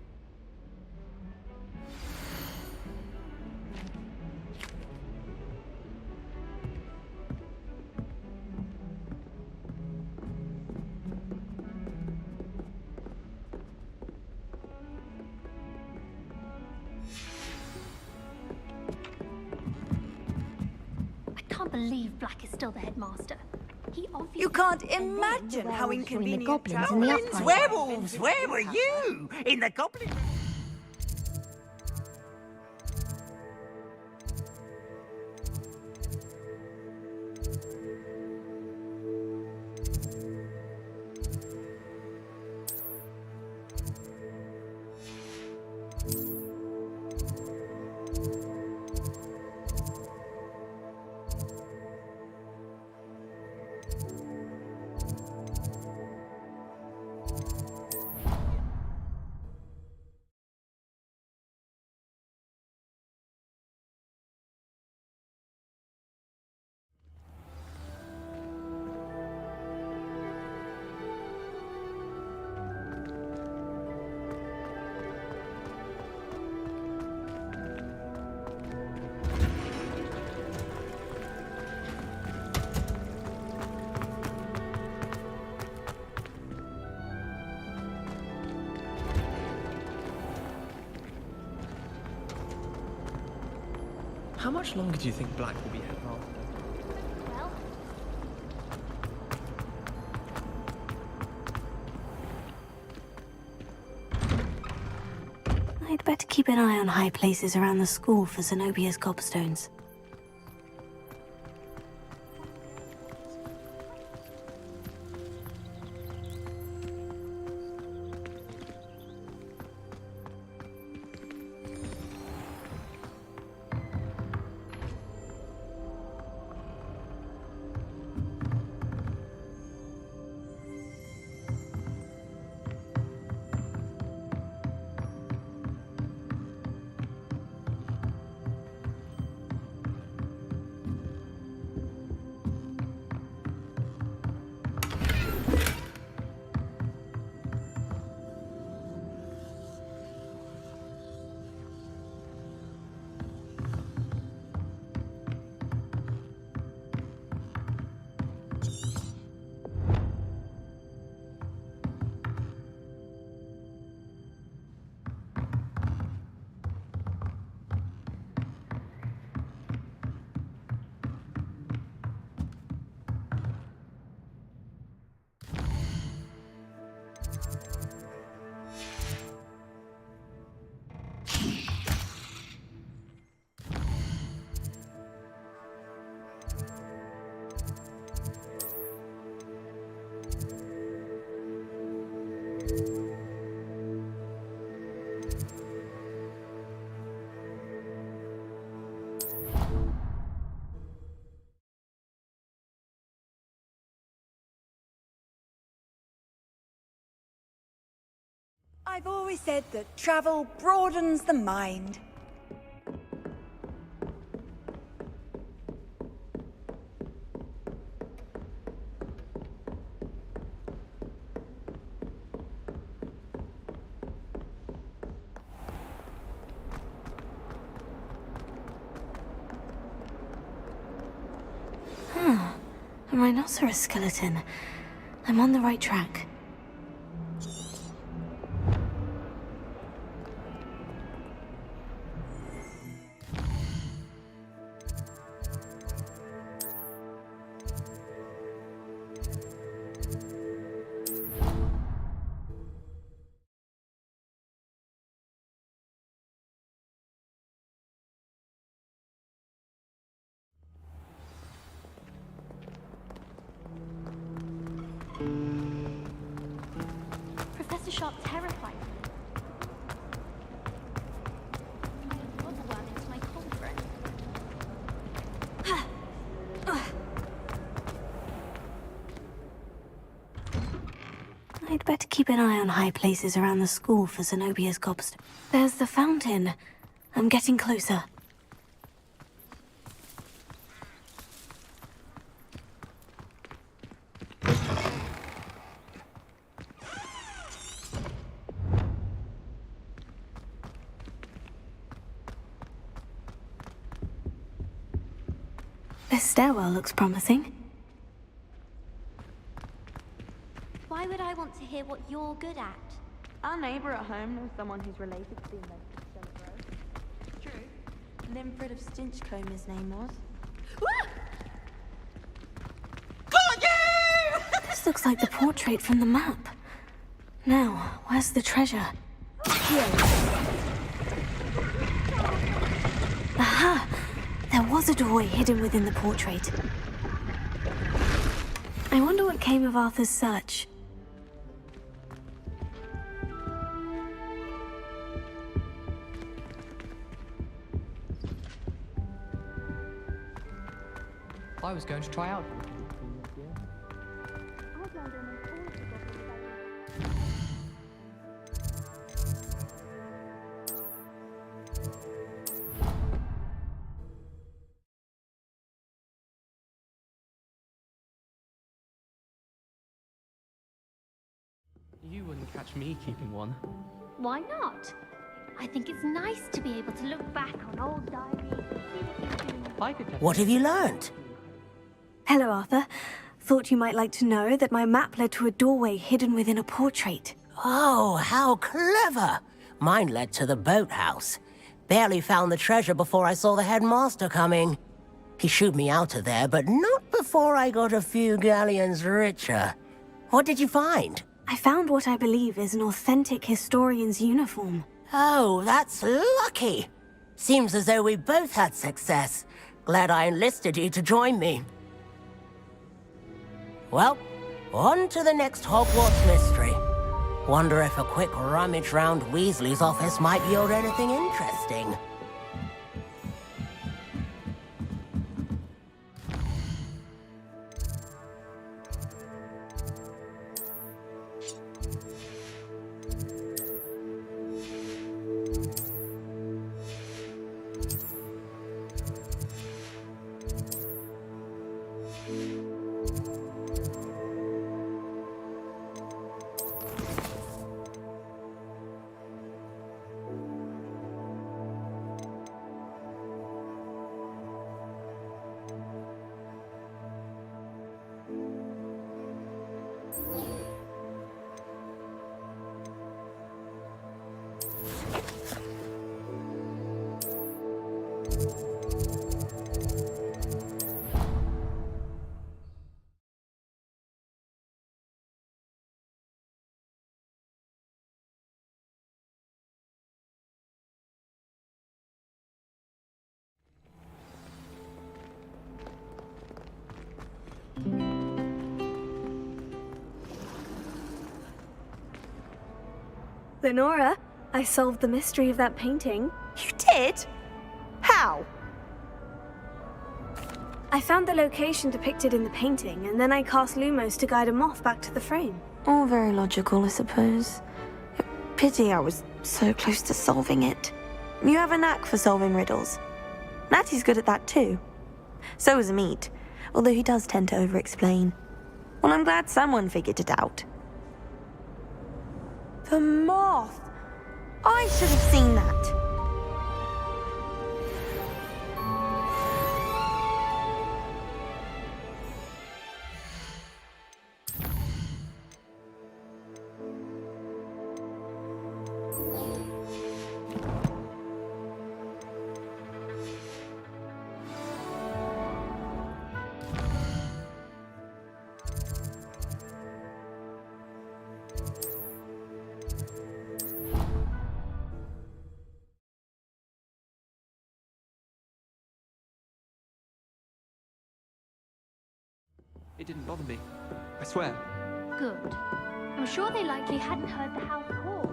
I can't believe Black is still the headmaster. He obviously... You can't imagine how inconvenient... Goblins, werewolves, where were you? In the goblin... How much longer do you think Black will be headmaster? Well, I'd better keep an eye on high places around the school for Zenobia's gobstones. I've always said that travel broadens the mind. A rhinoceros skeleton. I'm on the right track. Professor Sharp terrified me. I put a worm into my cauldron. I'd better keep an eye on high places around the school for Zenobia's gobstone. There's the fountain. I'm getting closer. This stairwell looks promising. Why would I want to hear what you're good at? Our neighbour at home knows someone who's related to the inventor of Celebrate. True. Limfred of Stinchcombe, his name was. This looks like the portrait from the map. Now, where's the treasure? Here. Aha! There was a doorway hidden within the portrait. I wonder what came of Arthur's search. I was going to try out. You wouldn't catch me keeping one. Why not? I think it's nice to be able to look back on old diaries and see what you're doing. What have you learned? Hello, Arthur. Thought you might like to know that my map led to a doorway hidden within a portrait. Oh, how clever! Mine led to the boathouse. Barely found the treasure before I saw the headmaster coming. He shooed me out of there, but not before I got a few galleons richer. What did you find? I found what I believe is an authentic historian's uniform. Oh, that's lucky. Seems as though we both had success. Glad I enlisted you to join me. Well, on to the next Hogwarts mystery. Wonder if a quick rummage round Weasley's office might yield anything interesting. Lenora, I solved the mystery of that painting. You did? How? I found the location depicted in the painting, and then I cast Lumos to guide a moth back to the frame. All very logical, I suppose. Pity I was so close to solving it. You have a knack for solving riddles. Natty's good at that too. So is Amit, although he does tend to over-explain. Well, I'm glad someone figured it out. The moth! I should have seen that. It didn't bother me. I swear. Good. I'm sure they likely hadn't heard the house call.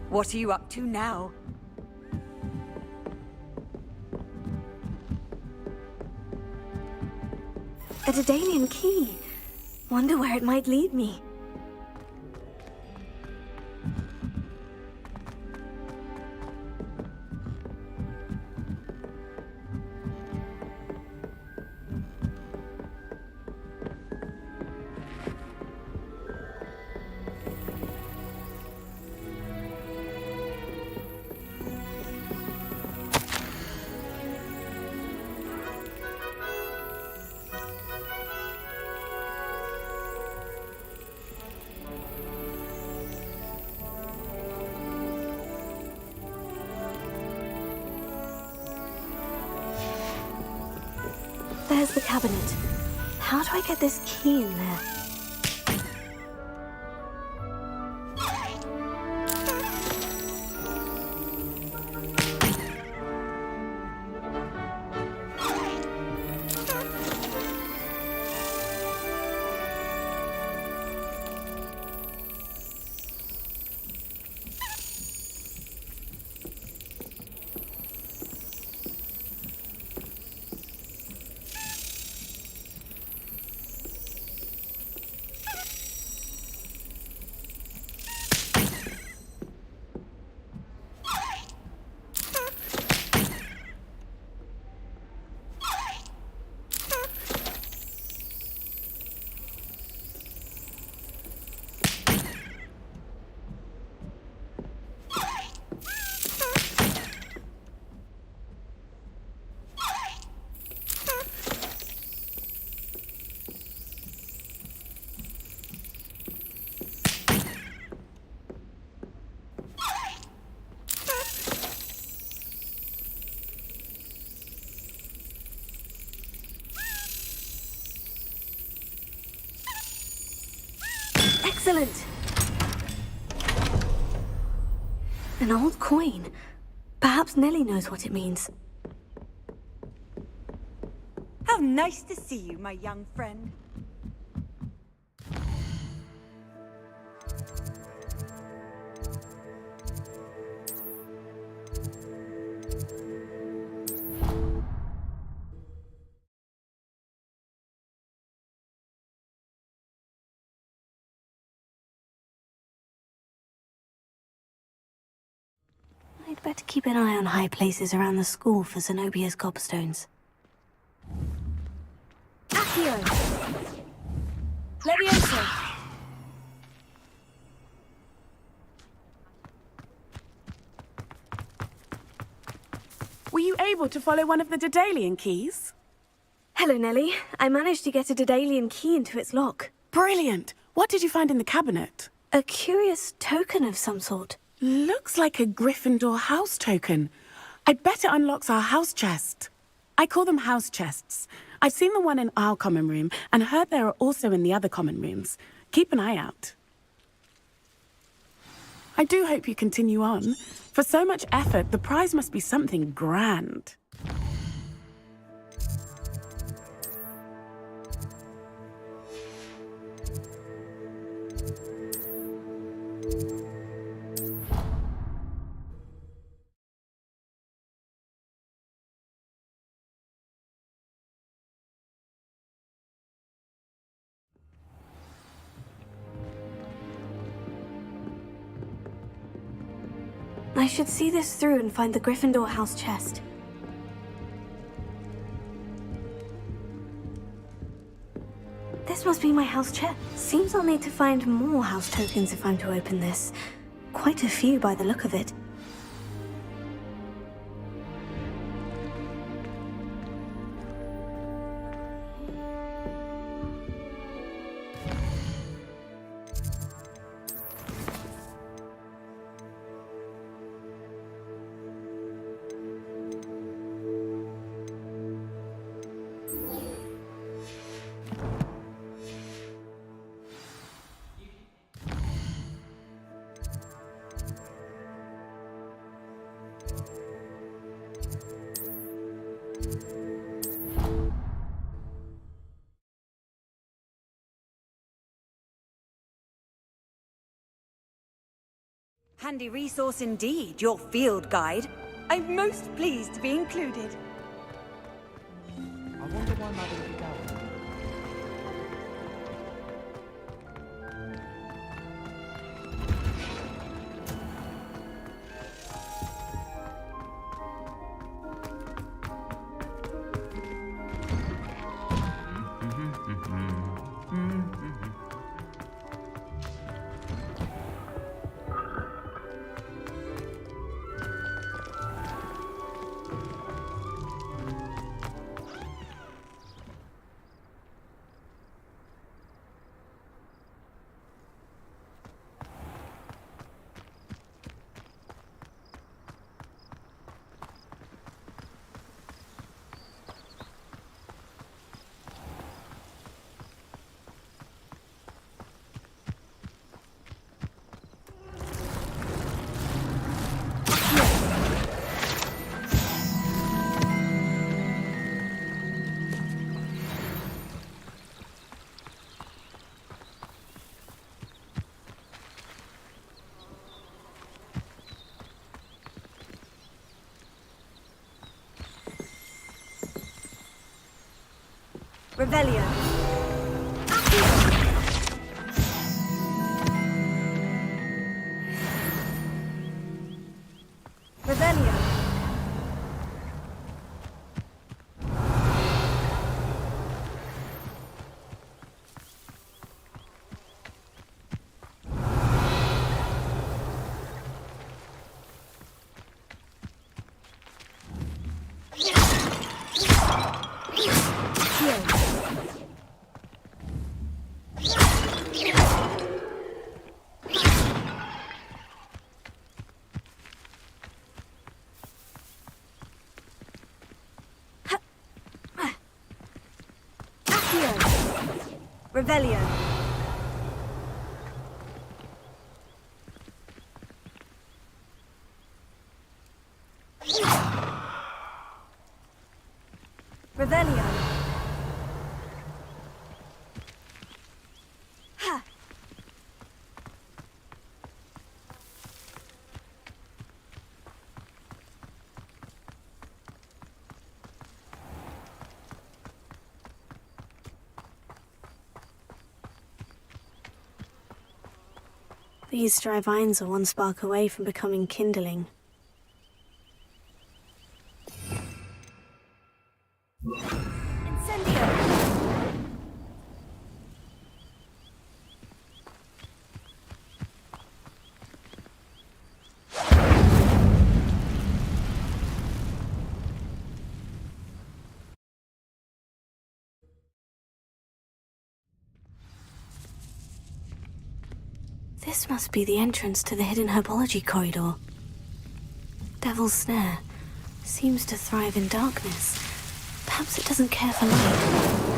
What are you up to now? A Daedalian key. Wonder where it might lead me. There's the cabinet. How do I get this key in there? Excellent. An old coin. Perhaps Nellie knows what it means. How nice to see you, my young friend. I'd better keep an eye on high places around the school for Zenobia's gobstones. Accio! Levioso! Were you able to follow one of the Daedalian keys? Hello, Nellie. I managed to get a Daedalian key into its lock. Brilliant! What did you find in the cabinet? A curious token of some sort. Looks like a Gryffindor house token. I bet it unlocks our house chest. I call them house chests. I've seen the one in our common room and heard there are also in the other common rooms. Keep an eye out. I do hope you continue on. For so much effort, the prize must be something grand. I should see this through and find the Gryffindor house chest. This must be my house chest. Seems I'll need to find more house tokens if I'm to open this. Quite a few by the look of it. Handy resource indeed, your field guide. I'm most pleased to be included. I wonder why Mother would be going. Revelio. Revelio. Revelio. Revelio. Ha! These dry vines are one spark away from becoming kindling. This must be the entrance to the hidden herbology corridor. Devil's Snare seems to thrive in darkness. Perhaps it doesn't care for light.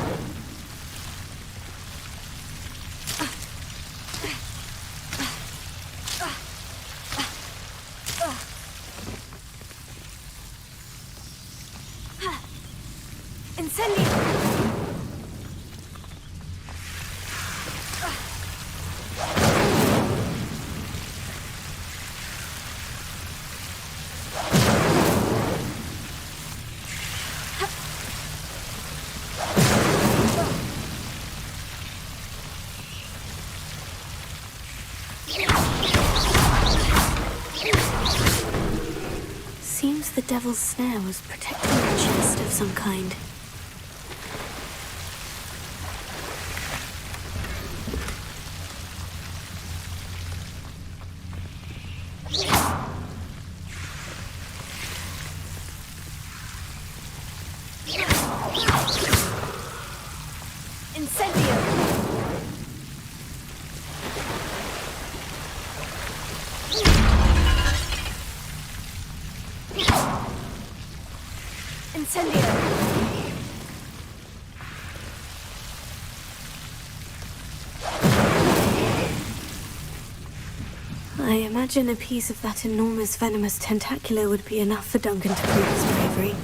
Seems the Devil's Snare was protecting a chest of some kind. I imagine a piece of that enormous venomous tentacular would be enough for Duncan to prove his bravery.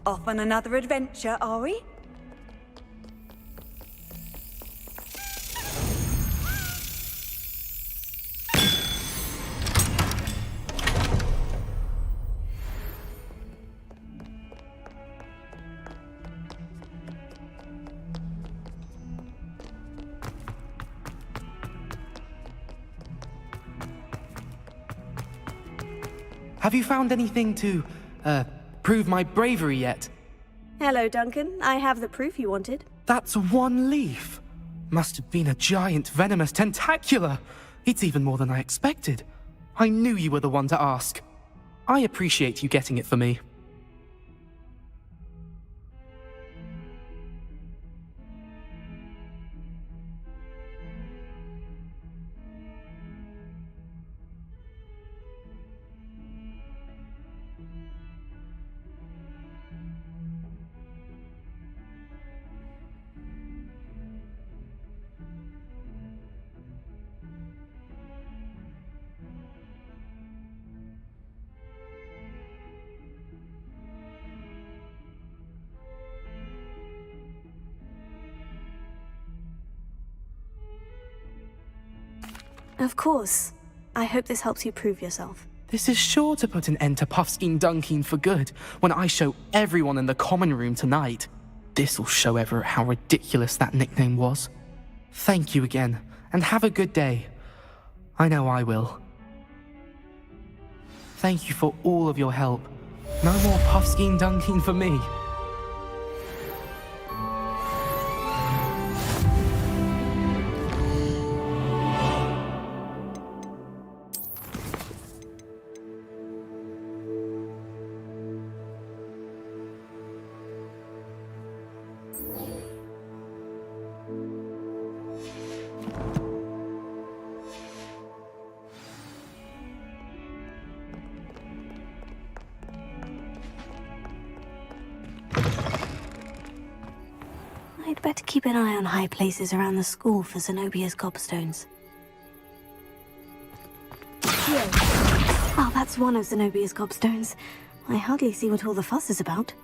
Off on another adventure, are we? Have you found anything to, prove my bravery yet? Hello, Duncan. I have the proof you wanted. That's one leaf. Must have been a giant venomous tentacula. It's even more than I expected. I knew you were the one to ask. I appreciate you getting it for me. Of course. I hope this helps you prove yourself. This is sure to put an end to Puffskein Dunkeen for good when I show everyone in the common room tonight. This'll show Everett how ridiculous that nickname was. Thank you again, and have a good day. I know I will. Thank you for all of your help. No more Puffskein Dunkeen for me. I'd better keep an eye on high places around the school for Zenobia's gobstones. Oh, that's one of Zenobia's gobstones. I hardly see what all the fuss is about.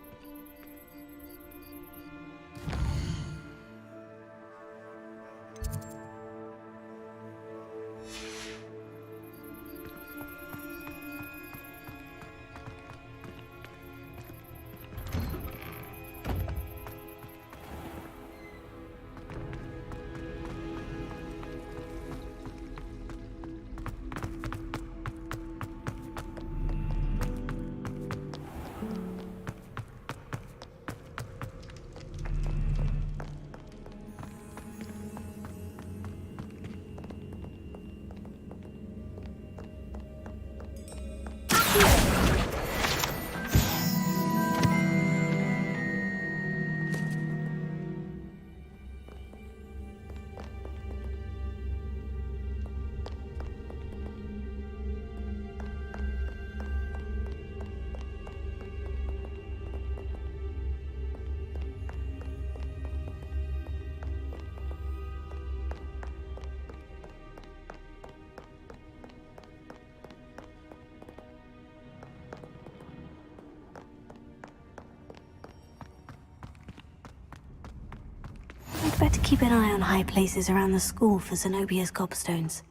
I'd better keep an eye on high places around the school for Zenobia's gobstones.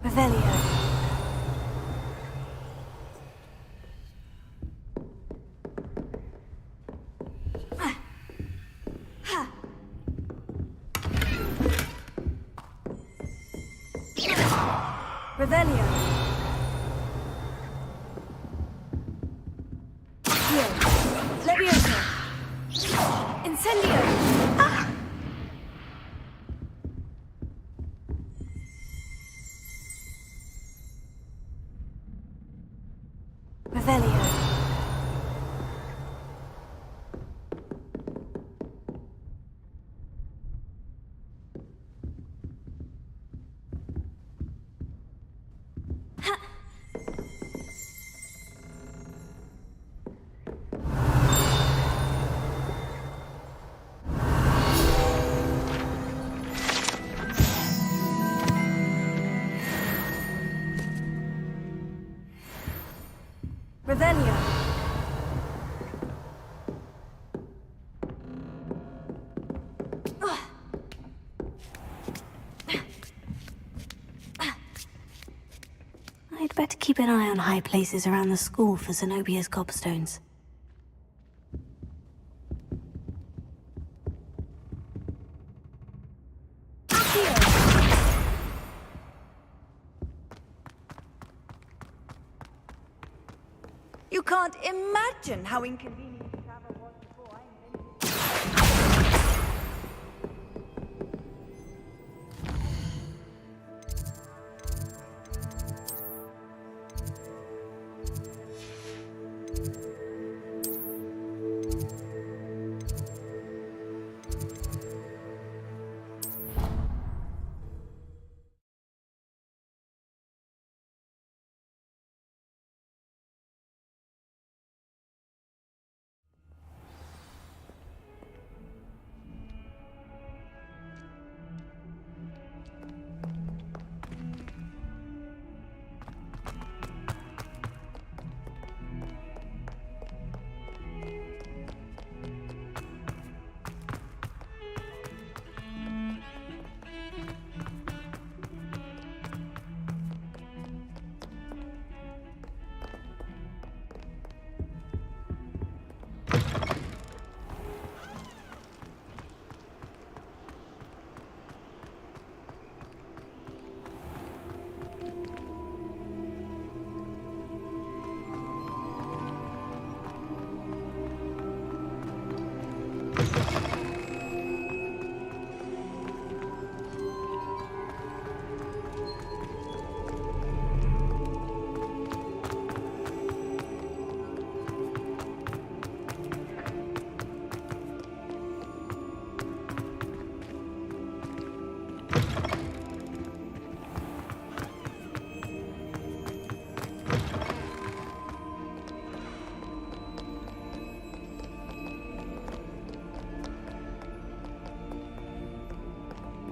Revelio. Revelio. Revelio. I'd better keep an eye on high places around the school for Zenobia's gobstones. You can't imagine how inconvenient travel was before I invented.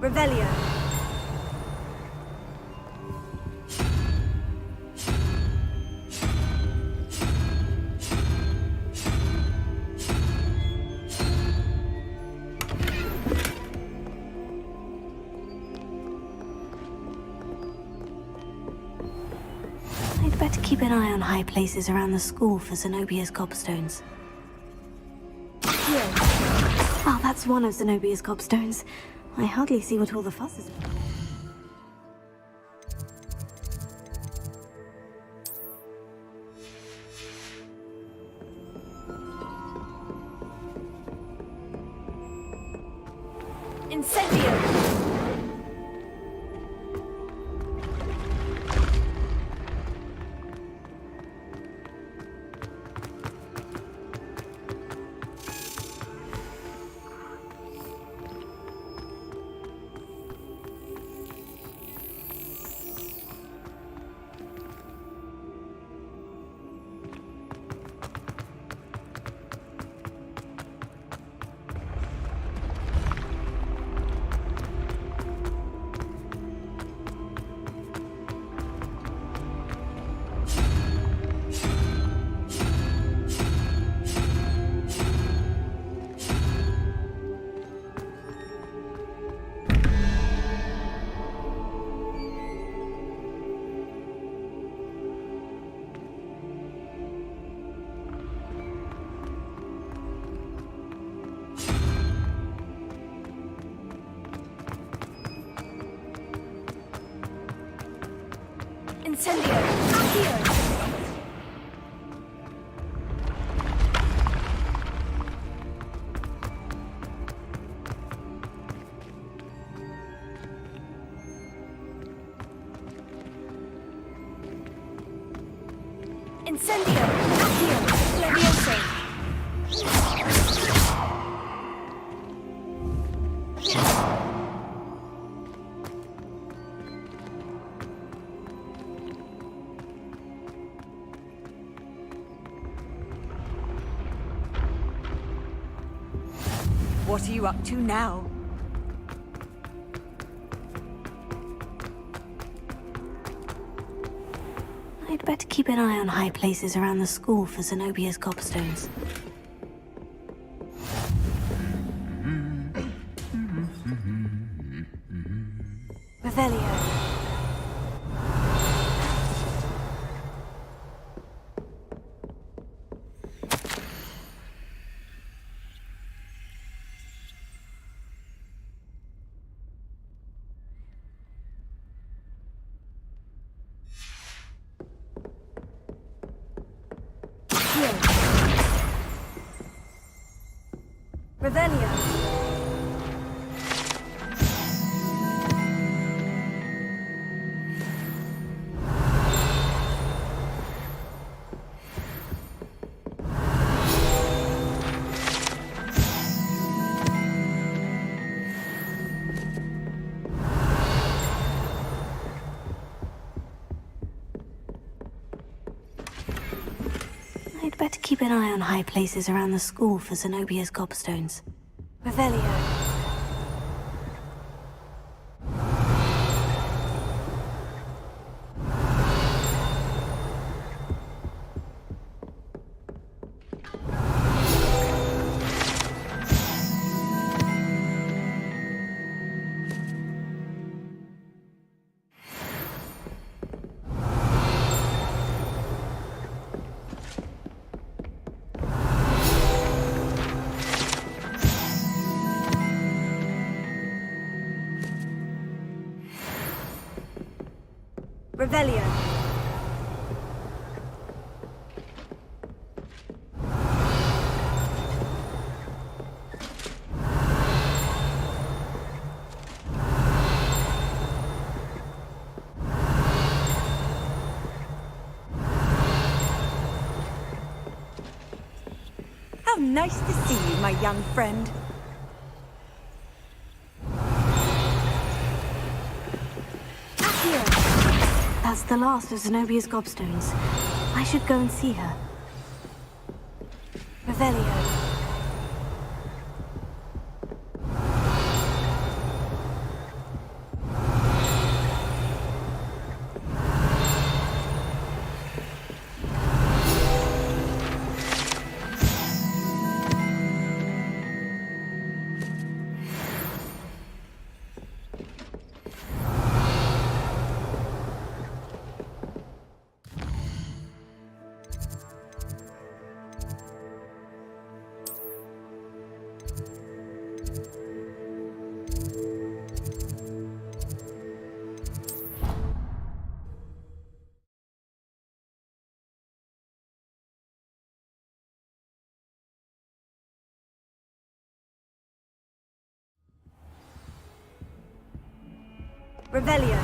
Revelio. I'd better keep an eye on high places around the school for Zenobia's gobstones. Oh, that's one of Zenobia's gobstones. I hardly see what all the fuss is about. Incendio! Incendio! Accio! Incendio! Accio! Levioso! What are you up to now? I'd better keep an eye on high places around the school for Zenobia's gobstones. Revelio. Revelio. I'd better keep an eye on high places around the school for Zenobia's gobstones. Revelio. Revelio. How nice to see you, my young friend. That's the last of Zenobia's gobstones. I should go and see her. Revelio. Revelio.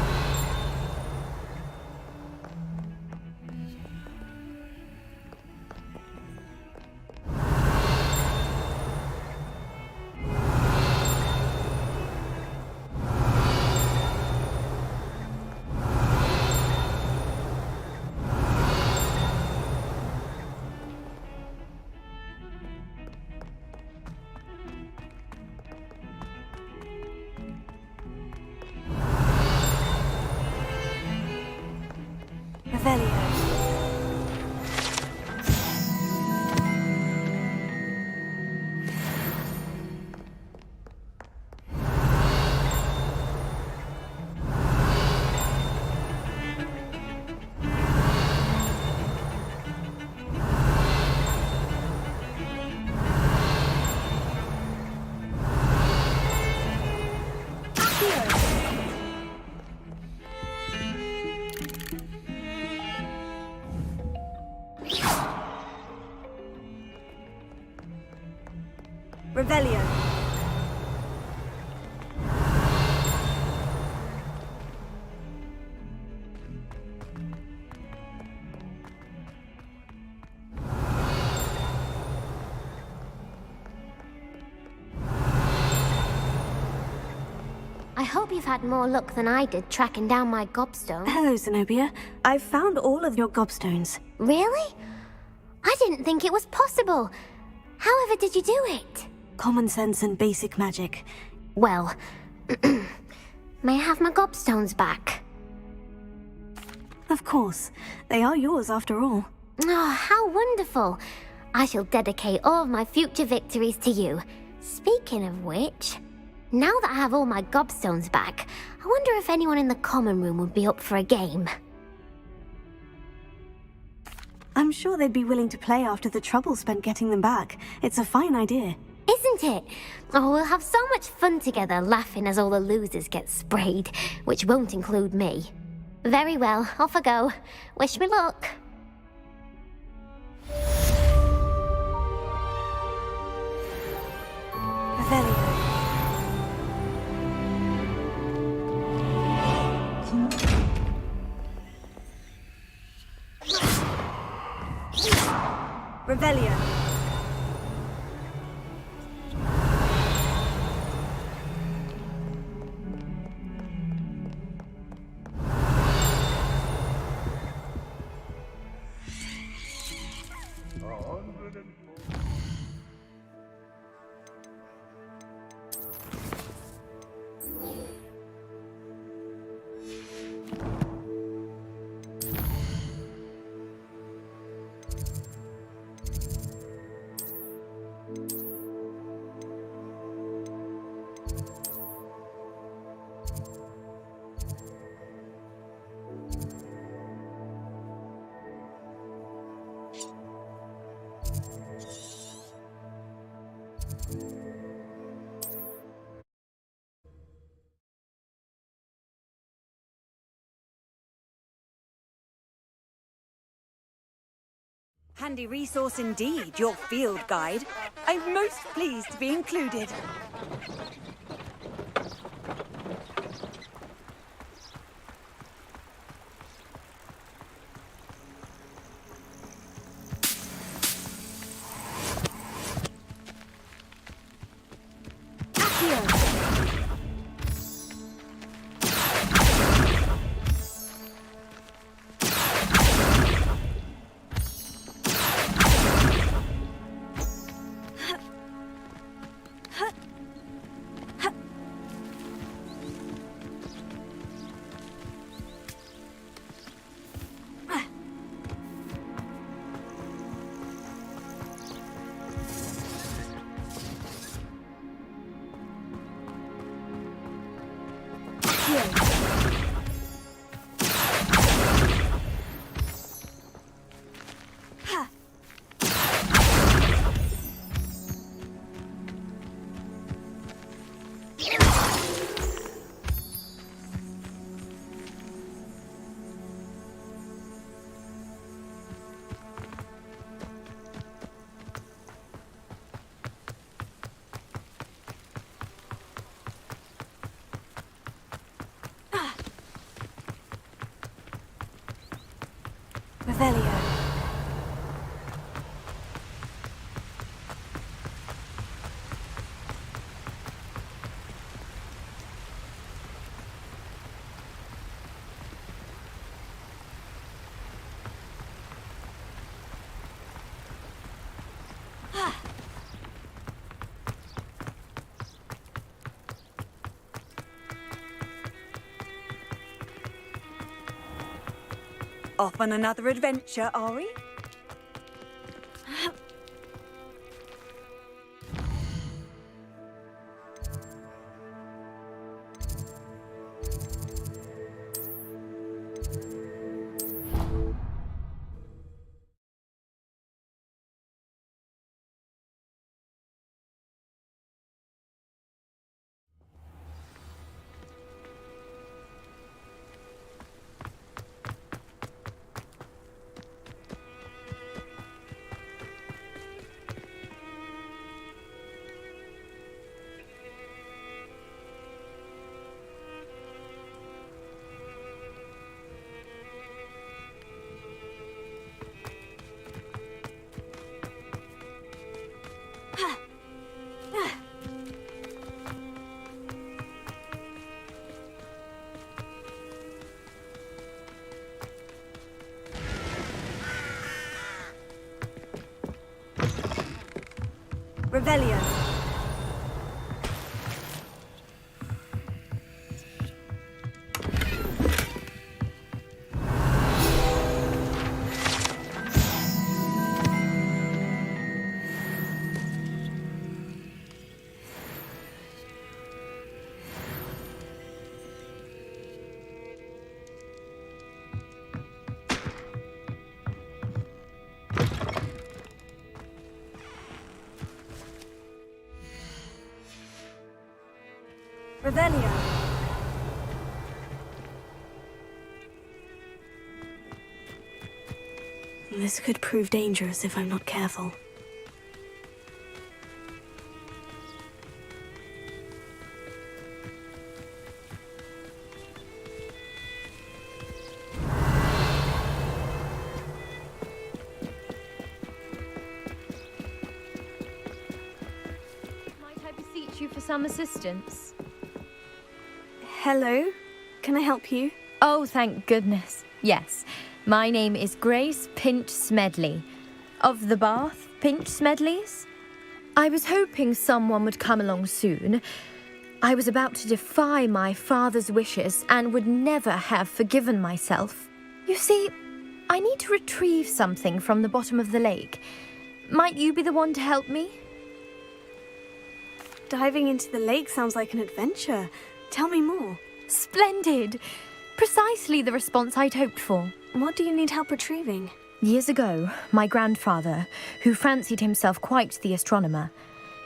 Revelio. Revelio. I hope you've had more luck than I did tracking down my gobstone. Hello, Zenobia. I've found all of your gobstones. Really? I didn't think it was possible. However did you do it? Common sense and basic magic. Well, may I have my gobstones back? Of course. They are yours after all. Oh, how wonderful. I shall dedicate all of my future victories to you. Speaking of which, now that I have all my gobstones back, I wonder if anyone in the common room would be up for a game. I'm sure they'd be willing to play after the trouble spent getting them back. It's a fine idea. Isn't it? Oh, we'll have so much fun together laughing as all the losers get sprayed, which won't include me. Very well, off I go. Wish me luck. Revelio. Handy resource indeed, your field guide. I'm most pleased to be included. Revelio. Off on another adventure, are we? Revelio. Revelio. This could prove dangerous if I'm not careful. Might I beseech you for some assistance? Hello? Can I help you? Oh, thank goodness. Yes. My name is Grace Pinch Smedley, of the Bath Pinch Smedleys. I was hoping someone would come along soon. I was about to defy my father's wishes and would never have forgiven myself. You see, I need to retrieve something from the bottom of the lake. Might you be the one to help me? Diving into the lake sounds like an adventure. Tell me more. Splendid! Precisely the response I'd hoped for. What do you need help retrieving? Years ago, my grandfather, who fancied himself quite the astronomer,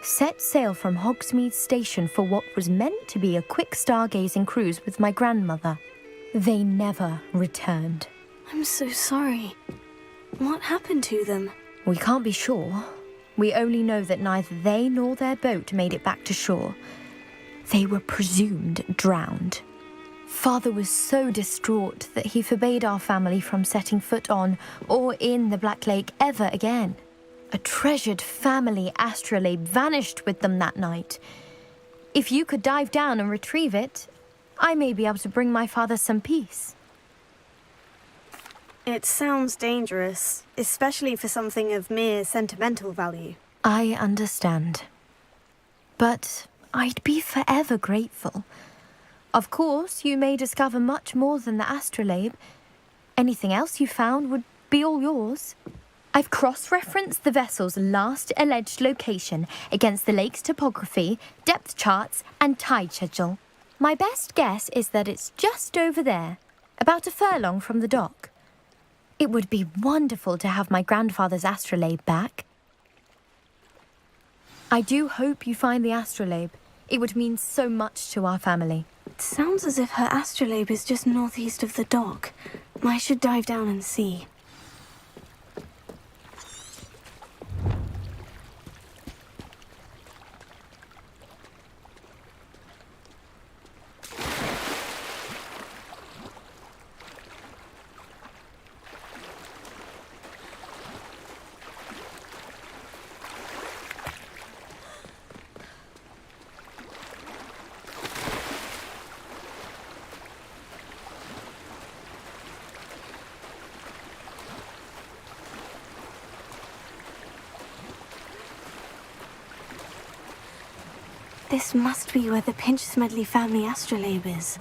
set sail from Hogsmeade Station for what was meant to be a quick stargazing cruise with my grandmother. They never returned. I'm so sorry. What happened to them? We can't be sure. We only know that neither they nor their boat made it back to shore. They were presumed drowned. Father was so distraught that he forbade our family from setting foot on or in the Black Lake ever again. A treasured family astrolabe vanished with them that night. If you could dive down and retrieve it, I may be able to bring my father some peace. It sounds dangerous, especially for something of mere sentimental value. I understand. But I'd be forever grateful. Of course, you may discover much more than the astrolabe. Anything else you found would be all yours. I've cross-referenced the vessel's last alleged location against the lake's topography, depth charts, and tide schedule. My best guess is that it's just over there, about a furlong from the dock. It would be wonderful to have my grandfather's astrolabe back. I do hope you find the astrolabe. It would mean so much to our family. It sounds as if her astrolabe is just northeast of the dock. I should dive down and see. This must be where the Pinch Smedley family astrolabe is.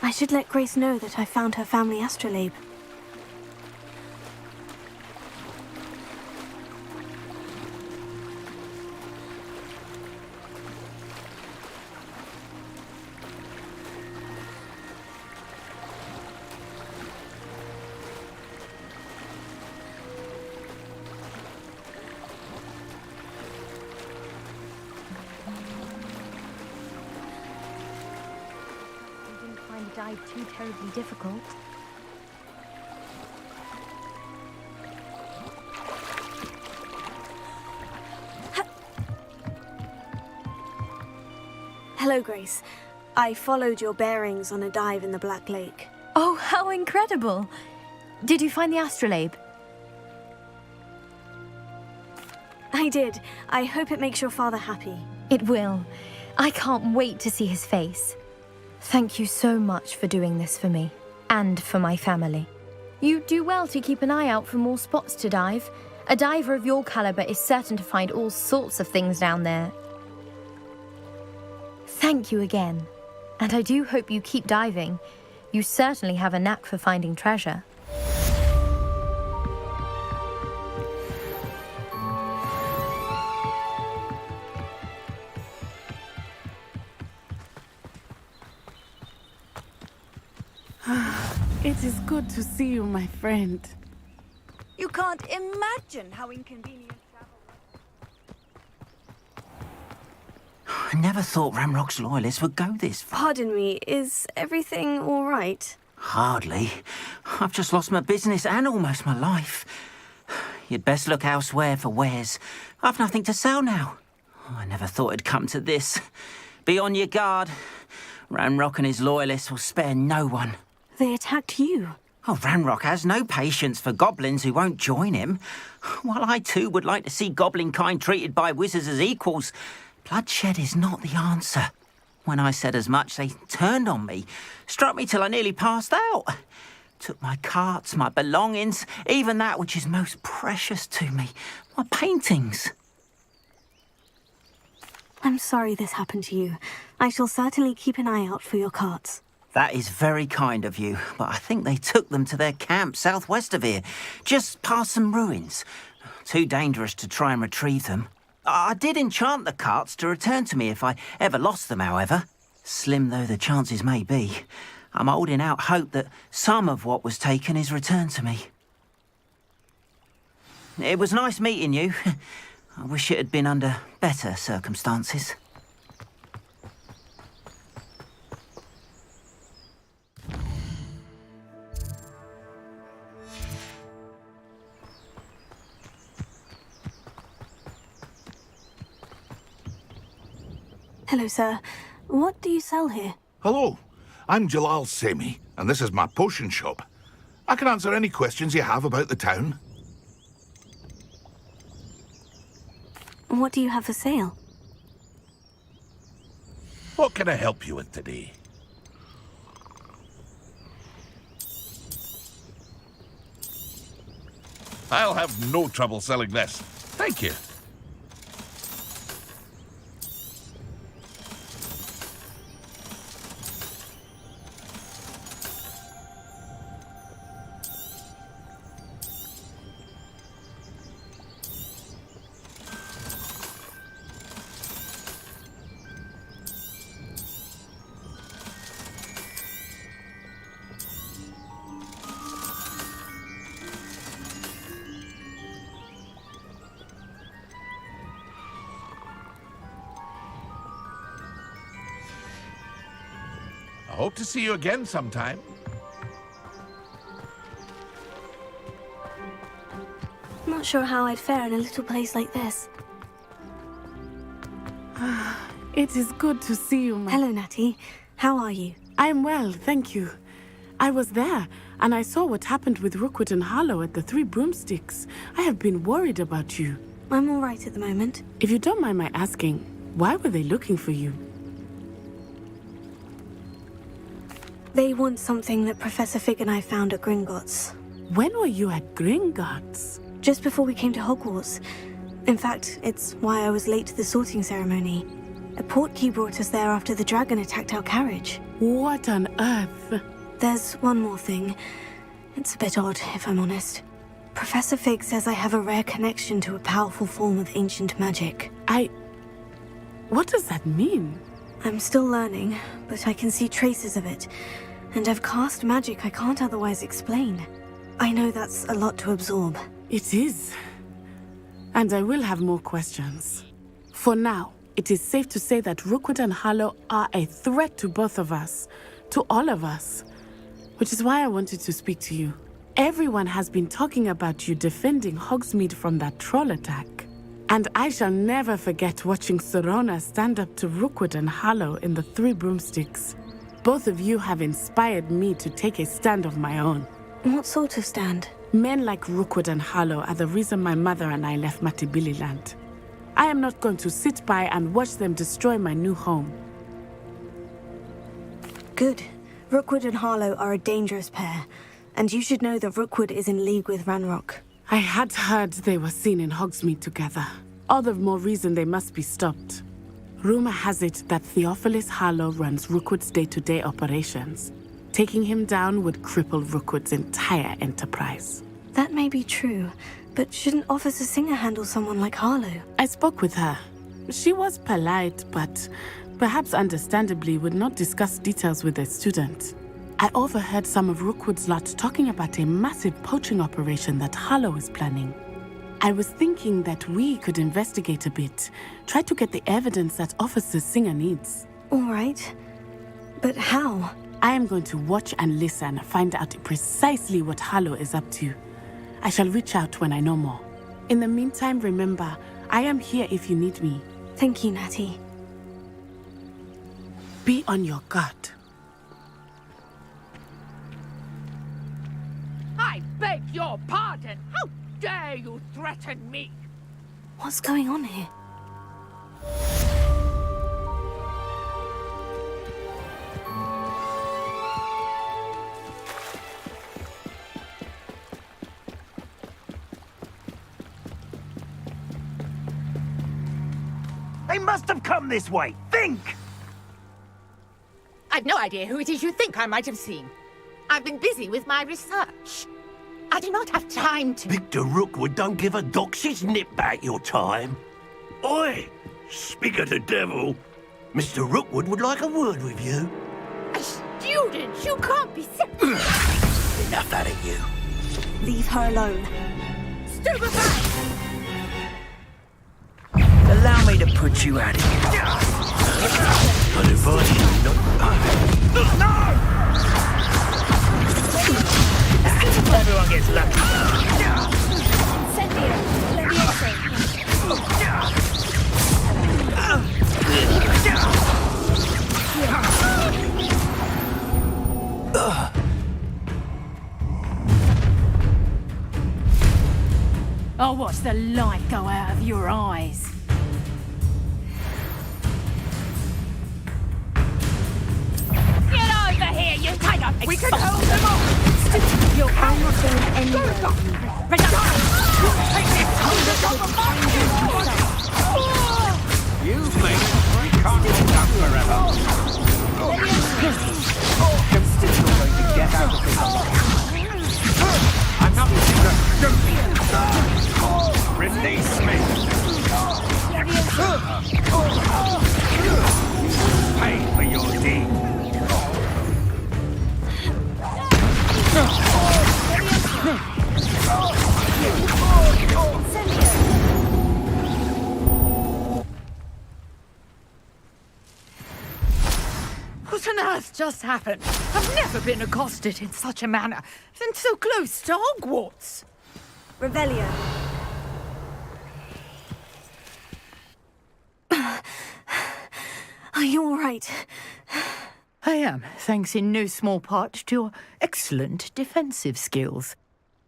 I should let Grace know that I found her family astrolabe. Dive too terribly difficult. Hello, Grace. I followed your bearings on a dive in the Black Lake. Oh, how incredible! Did you find the astrolabe? I did. I hope it makes your father happy. It will. I can't wait to see his face. Thank you so much for doing this for me, and for my family. You do well to keep an eye out for more spots to dive. A diver of your caliber is certain to find all sorts of things down there. Thank you again, and I do hope you keep diving. You certainly have a knack for finding treasure. It is good to see you, my friend. You can't imagine how inconvenient travel was. I never thought Ramrock's loyalists would go this far. Pardon me, is everything all right? Hardly. I've just lost my business and almost my life. You'd best look elsewhere for wares. I've nothing to sell now. I never thought it'd come to this. Be on your guard. Ramrock and his loyalists will spare no one. They attacked you. Oh, Ramrock has no patience for goblins who won't join him. While I too would like to see goblin kind treated by wizards as equals, bloodshed is not the answer. When I said as much, they turned on me, struck me till I nearly passed out. Took my carts, my belongings, even that which is most precious to me, my paintings. I'm sorry this happened to you. I shall certainly keep an eye out for your carts. That is very kind of you, but I think they took them to their camp southwest of here, just past some ruins. Too dangerous to try and retrieve them. I did enchant the carts to return to me if I ever lost them, however. Slim though the chances may be, I'm holding out hope that some of what was taken is returned to me. It was nice meeting you. I wish it had been under better circumstances. Hello, sir. What do you sell here? Hello, I'm Jalal Semi, and this is my potion shop. I can answer any questions you have about the town. What do you have for sale? What can I help you with today? I'll have no trouble selling this. Thank you. I hope to see you again sometime. Not sure how I'd fare in a little place like this. It is good to see you, my... Hello, Natty. How are you? I'm well, thank you. I was there, and I saw what happened with Rookwood and Harlow at the Three Broomsticks. I have been worried about you. I'm all right at the moment. If you don't mind my asking, why were they looking for you? They want something that Professor Fig and I found at Gringotts. When were you at Gringotts? Just before we came to Hogwarts. In fact, it's why I was late to the sorting ceremony. A portkey brought us there after the dragon attacked our carriage. What on earth? There's one more thing. It's a bit odd, if I'm honest. Professor Fig says I have a rare connection to a powerful form of ancient magic. What does that mean? I'm still learning, but I can see traces of it. And I've cast magic I can't otherwise explain. I know that's a lot to absorb. It is. And I will have more questions. For now, it is safe to say that Rookwood and Harlow are a threat to both of us. To all of us. Which is why I wanted to speak to you. Everyone has been talking about you defending Hogsmeade from that troll attack. And I shall never forget watching Sorona stand up to Rookwood and Harlow in the Three Broomsticks. Both of you have inspired me to take a stand of my own. What sort of stand? Men like Rookwood and Harlow are the reason my mother and I left Matabeleland. I am not going to sit by and watch them destroy my new home. Good. Rookwood and Harlow are a dangerous pair. And you should know that Rookwood is in league with Ranrock. I had heard they were seen in Hogsmeade together. All the more reason they must be stopped. Rumor has it that Theophilus Harlow runs Rookwood's day-to-day operations. Taking him down would cripple Rookwood's entire enterprise. That may be true, but shouldn't Officer Singer handle someone like Harlow? I spoke with her. She was polite, but perhaps understandably would not discuss details with a student. I overheard some of Rookwood's lot talking about a massive poaching operation that Harlow is planning. I was thinking that we could investigate a bit, try to get the evidence that Officer Singer needs. All right. But how? I am going to watch and listen, find out precisely what Harlow is up to. I shall reach out when I know more. In the meantime, remember, I am here if you need me. Thank you, Natty. Be on your guard. I beg your pardon! How dare you threaten me? What's going on here? They must have come this way. Think! I've no idea who it is you think I might have seen. I've been busy with my research. I do not have time to... Victor Rookwood don't give a doxy's nip back your time. Oi! Speak of the devil. Mr. Rookwood would like a word with you. A student? You can't be serious. Enough out of you. Leave her alone. Stupefy! Allow me to put you out of here. I'd advise you not... No! Everyone gets lucky. I'll watch the light go out of your eyes. Get over here, you kind of... We can hold them off! Your I'm not going anywhere. You've made it. We can't hold up forever. I'm still going to get out of this alive. I'm not... Release me! Pay for your deed. What on earth just happened? I've never been accosted in such a manner, and so close to Hogwarts. Revelio. Are you all right? I am, thanks in no small part to your excellent defensive skills.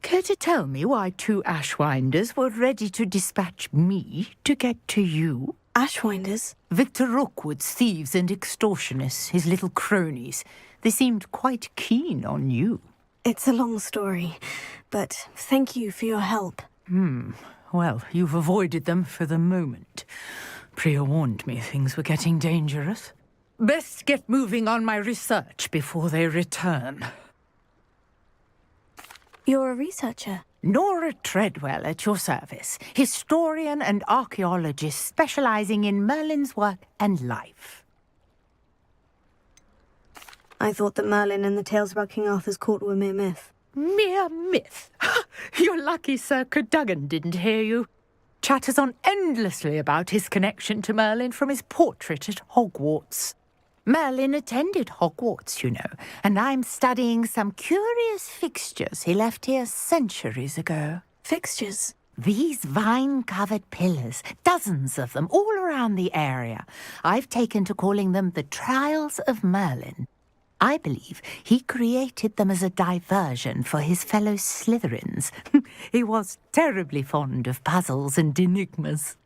Care to tell me why two Ashwinders were ready to dispatch me to get to you? Ashwinders? Victor Rookwood's thieves and extortionists, his little cronies. They seemed quite keen on you. It's a long story, but thank you for your help. Well, you've avoided them for the moment. Priya warned me things were getting dangerous. Best get moving on my research before they return. You're a researcher? Nora Treadwell at your service, historian and archaeologist specializing in Merlin's work and life. I thought that Merlin and the tales about King Arthur's court were mere myth. Mere myth? You're lucky Sir Cadogan didn't hear you. Chatters on endlessly about his connection to Merlin from his portrait at Hogwarts. Merlin attended Hogwarts, you know, and I'm studying some curious fixtures he left here centuries ago. Fixtures? These vine-covered pillars, dozens of them, all around the area. I've taken to calling them the Trials of Merlin. I believe he created them as a diversion for his fellow Slytherins. He was terribly fond of puzzles and enigmas.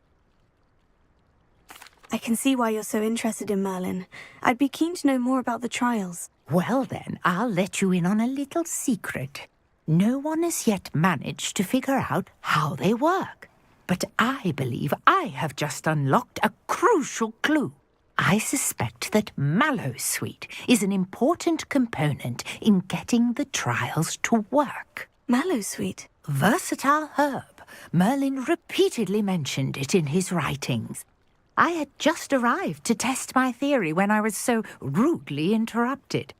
I can see why you're so interested in Merlin. I'd be keen to know more about the trials. Well then, I'll let you in on a little secret. No one has yet managed to figure out how they work. But I believe I have just unlocked a crucial clue. I suspect that mallowsweet is an important component in getting the trials to work. Mallowsweet? Versatile herb. Merlin repeatedly mentioned it in his writings. I had just arrived to test my theory when I was so rudely interrupted.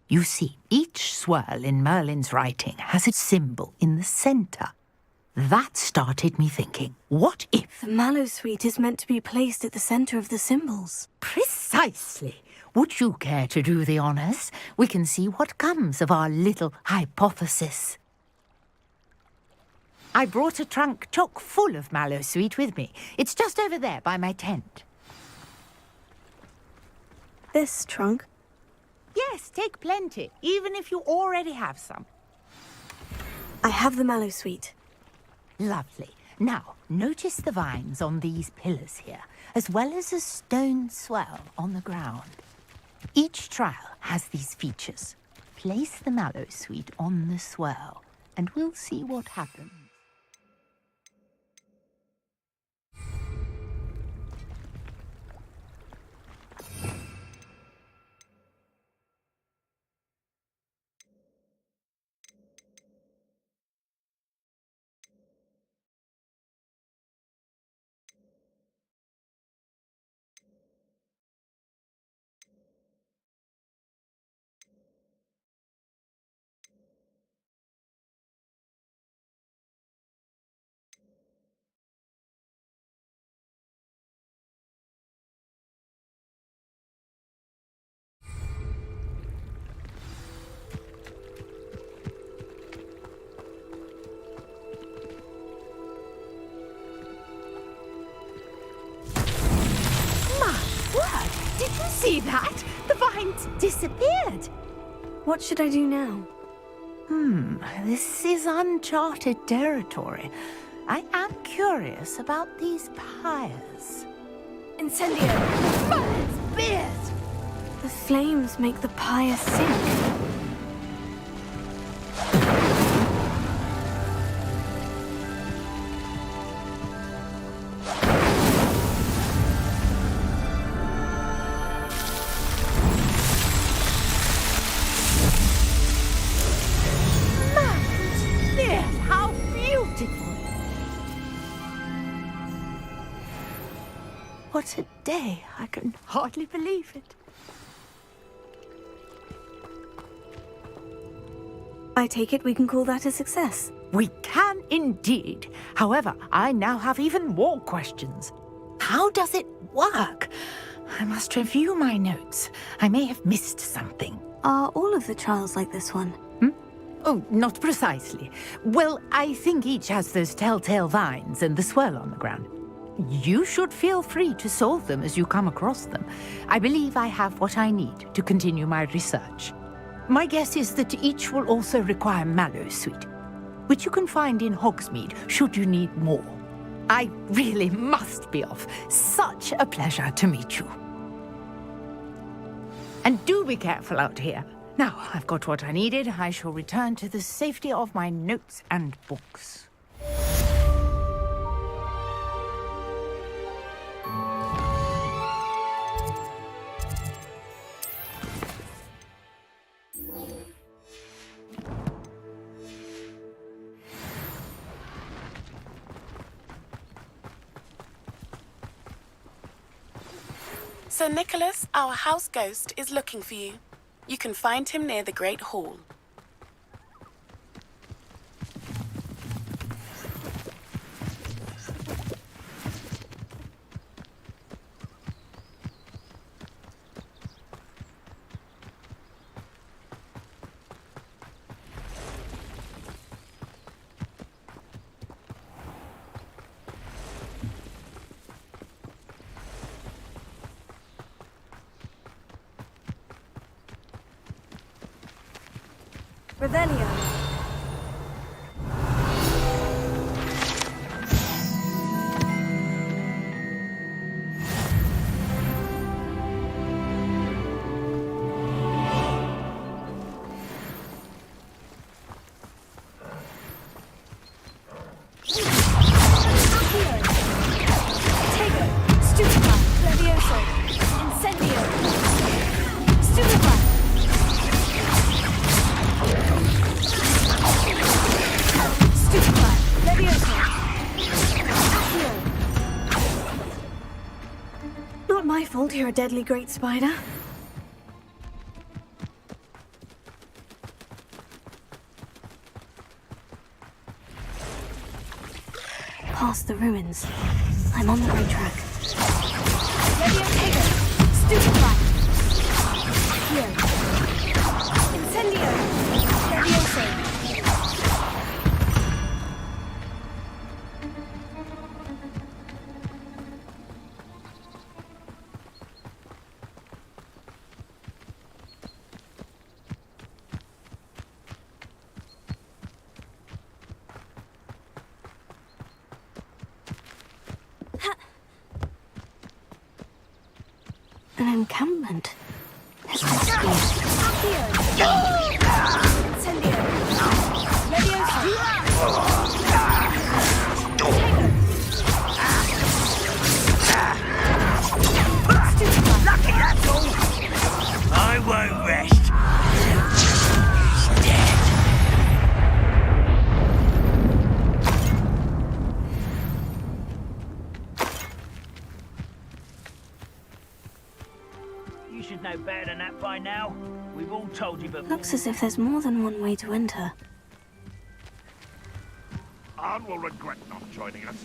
You see, each swirl in Merlin's writing has a symbol in the centre. That started me thinking, what if... The mallowsweet is meant to be placed at the centre of the symbols. Precisely. Would you care to do the honours? We can see what comes of our little hypothesis. I brought a trunk chock full of mallowsweet with me. It's just over there by my tent. This trunk? Yes, take plenty, even if you already have some. I have the mallowsweet. Lovely. Now, notice the vines on these pillars here, as well as a stone swell on the ground. Each trial has these features. Place the mallowsweet on the swell, and we'll see what happens. See that? The vines disappeared. What should I do now? This is uncharted territory. I am curious about these pyres. Incendio! Merlin's beard! The flames make the pyre sink. What a day. I can hardly believe it. I take it we can call that a success. We can indeed. However, I now have even more questions. How does it work? I must review my notes. I may have missed something. Are all of the trials like this one? Oh, not precisely. Well, I think each has those telltale vines and the swirl on the ground. You should feel free to solve them as you come across them. I believe I have what I need to continue my research. My guess is that each will also require mallowsweet, which you can find in Hogsmeade should you need more. I really must be off. Such a pleasure to meet you. And do be careful out here. Now, I've got what I needed. I shall return to the safety of my notes and books. Sir Nicholas, our house ghost, is looking for you. You can find him near the Great Hall. Revelio. Not my fault you're a deadly great spider. Past the ruins. I'm on the right track. Stupefy! Here. Incendio! Levioso! An encampment. This must be... Lucky, that's all. I won't rest. He's dead. You should know better than that by now. We've all told you before. Looks as if there's more than one way to enter. Arn will regret not joining us.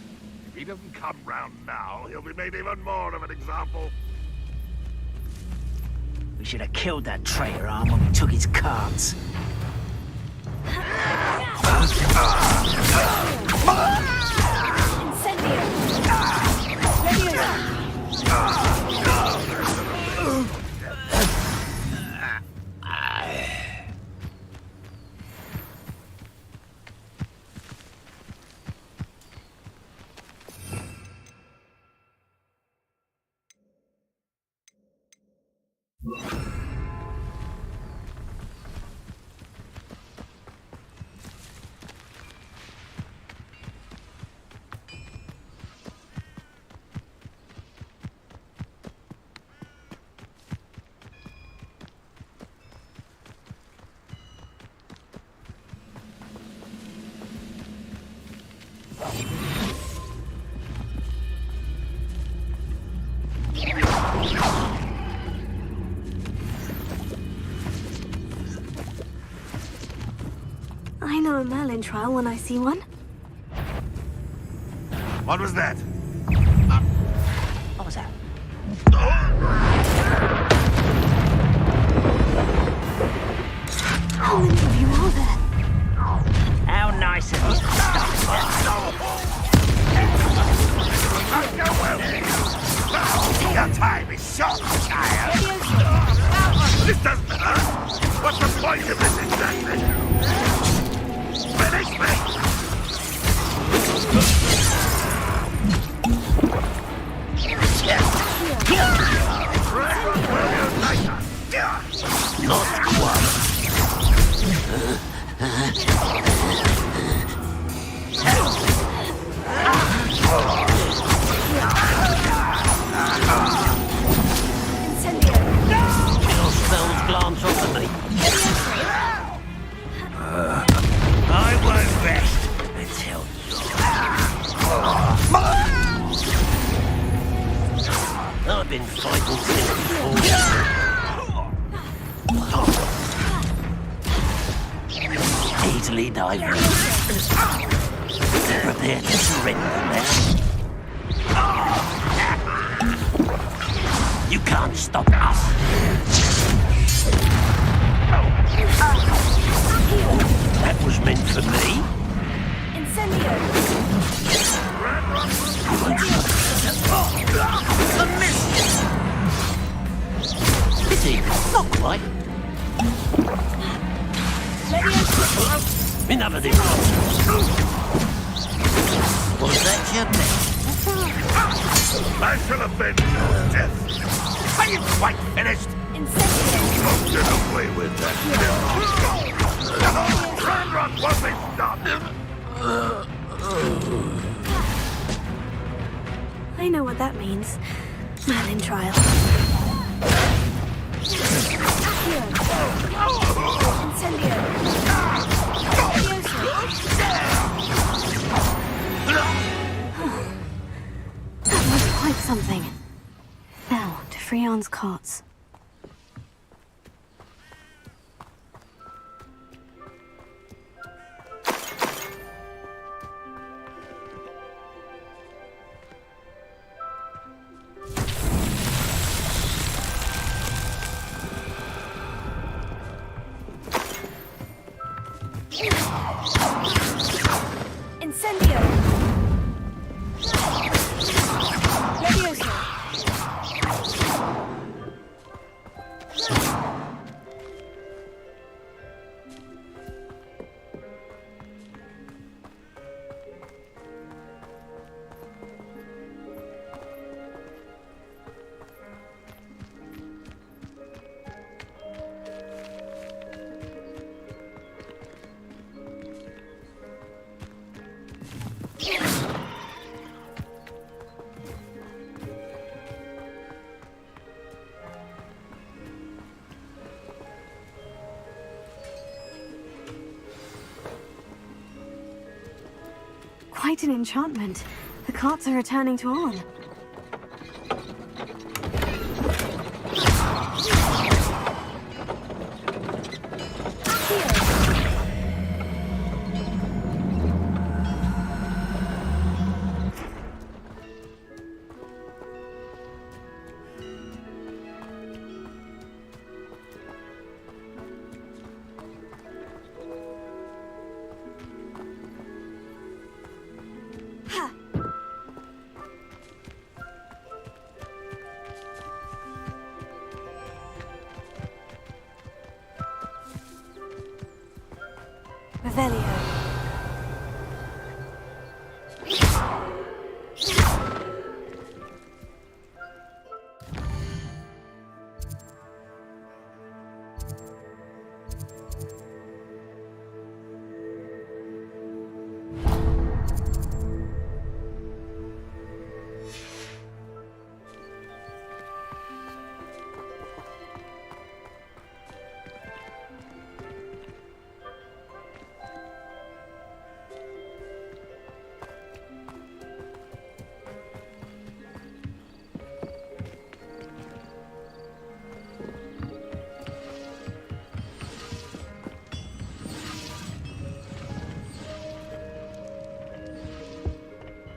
If he doesn't come round now, he'll be made even more of an example. We should have killed that traitor, Arn, when we took his cards. I know a Merlin trial when I see one. What was that? What was that? How many of you are there? How nice of you to stop Your time is short, child. This doesn't hurt. What's the point of this exactly? Finish me! Not quite. Your spells glance off at me. I won't rest until I've been fighting since easily diverted. Prepare to surrender now. You can't stop us. That was meant for me. Incendio! A miss! Pity, not quite. Enough of this. Was that your best? I shall avenge your death. Are you quite finished? Don't get away with that. Run, won't be stopped. I know what that means. Merlin trial. That was quite something. Now, to Freon's cots. Incendio! Leviosa! Quite an enchantment. The carts are returning to on. Revelio.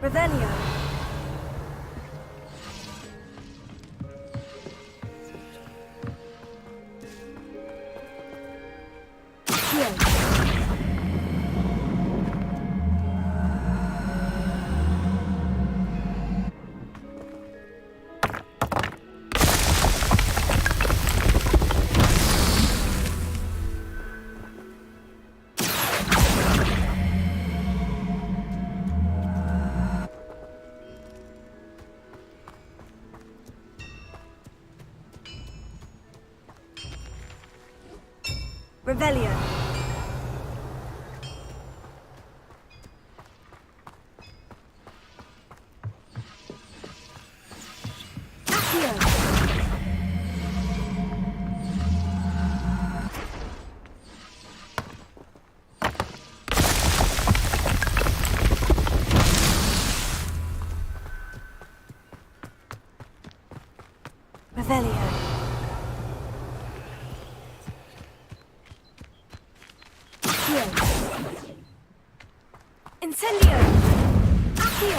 Revelio. Revelio. Accio. Revelio. Accio. Incendio! Accio!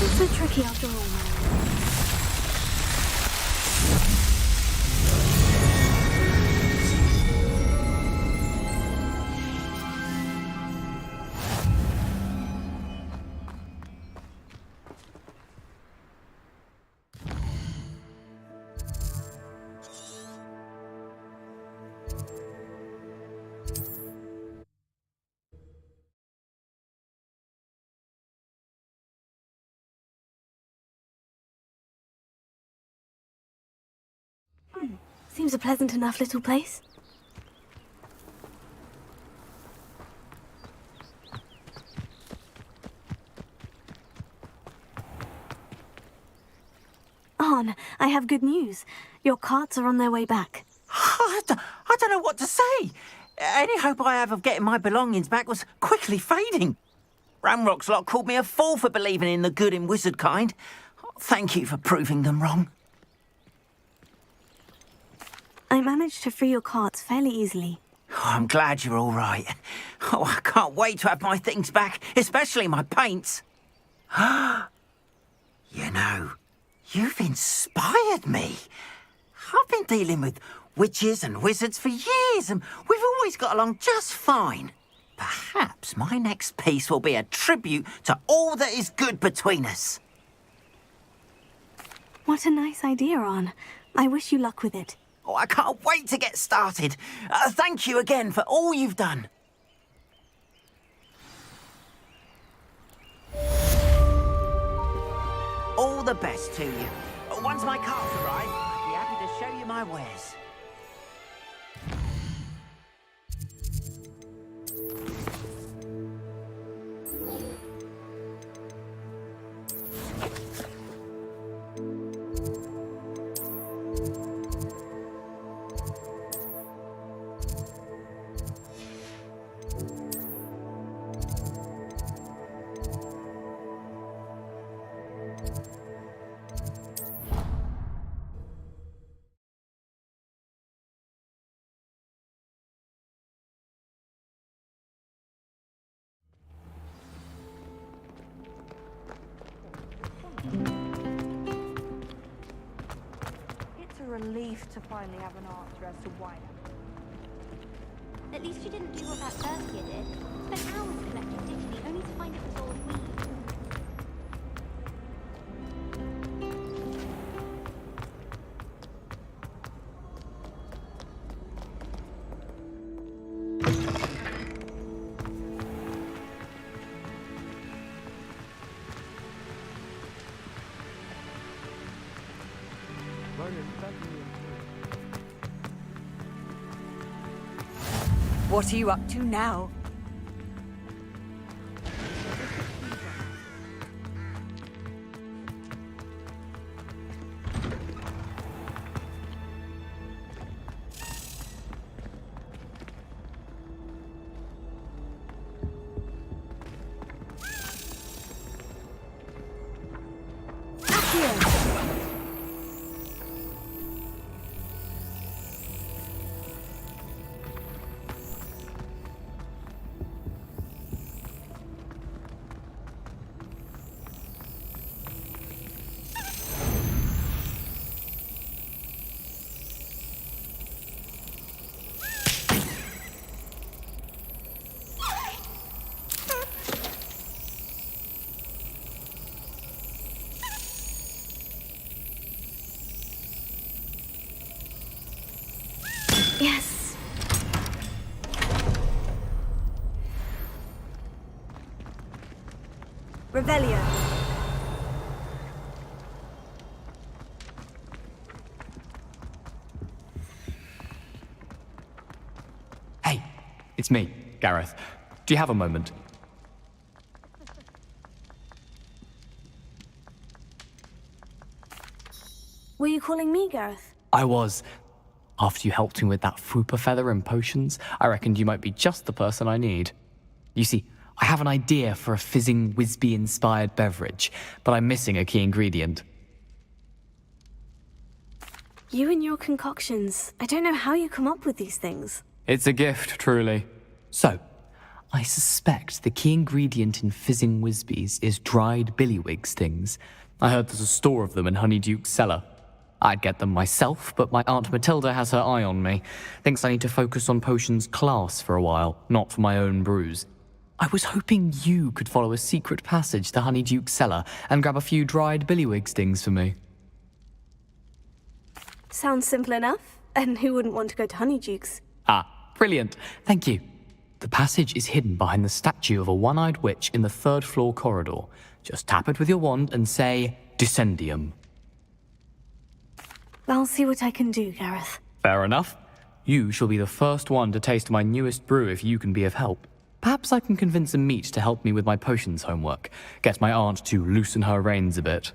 It's so tricky after all, man. Seems a pleasant enough little place. Arn, I have good news. Your carts are on their way back. I don't know what to say. Any hope I have of getting my belongings back was quickly fading. Ramrock's lot called me a fool for believing in the good in wizard kind. Thank you for proving them wrong. I managed to free your carts fairly easily. Oh, I'm glad you're all right. Oh, I can't wait to have my things back, especially my paints. You know, you've inspired me. I've been dealing with witches and wizards for years, and we've always got along just fine. Perhaps my next piece will be a tribute to all that is good between us. What a nice idea, Arn. I wish you luck with it. Oh, I can't wait to get started. Thank you again for all you've done. All the best to you. Once my carts arrive, I'll be happy to show you my wares. It's a relief to finally have an answer as to why. At least you didn't do what that first year did. Spent hours collecting digitally only to find it was all we. What are you up to now? Yes. Revelio. Hey, it's me, Gareth. Do you have a moment? Were you calling me, Gareth? I was. After you helped me with that Fupa feather and potions, I reckoned you might be just the person I need. You see, I have an idea for a fizzing Whizbee-inspired beverage, but I'm missing a key ingredient. You and your concoctions. I don't know how you come up with these things. It's a gift, truly. So, I suspect the key ingredient in fizzing Whizbees is dried billywig stings. I heard there's a store of them in Honeyduke's cellar. I'd get them myself, but my Aunt Matilda has her eye on me. Thinks I need to focus on potions class for a while, not for my own brews. I was hoping you could follow a secret passage to Honeyduke's cellar and grab a few dried billywig stings for me. Sounds simple enough. And who wouldn't want to go to Honeyduke's? Ah, brilliant. Thank you. The passage is hidden behind the statue of a one-eyed witch in the third-floor corridor. Just tap it with your wand and say, Descendium. I'll see what I can do, Gareth. Fair enough. You shall be the first one to taste my newest brew if you can be of help. Perhaps I can convince a meat to help me with my potions homework. Get my aunt to loosen her reins a bit.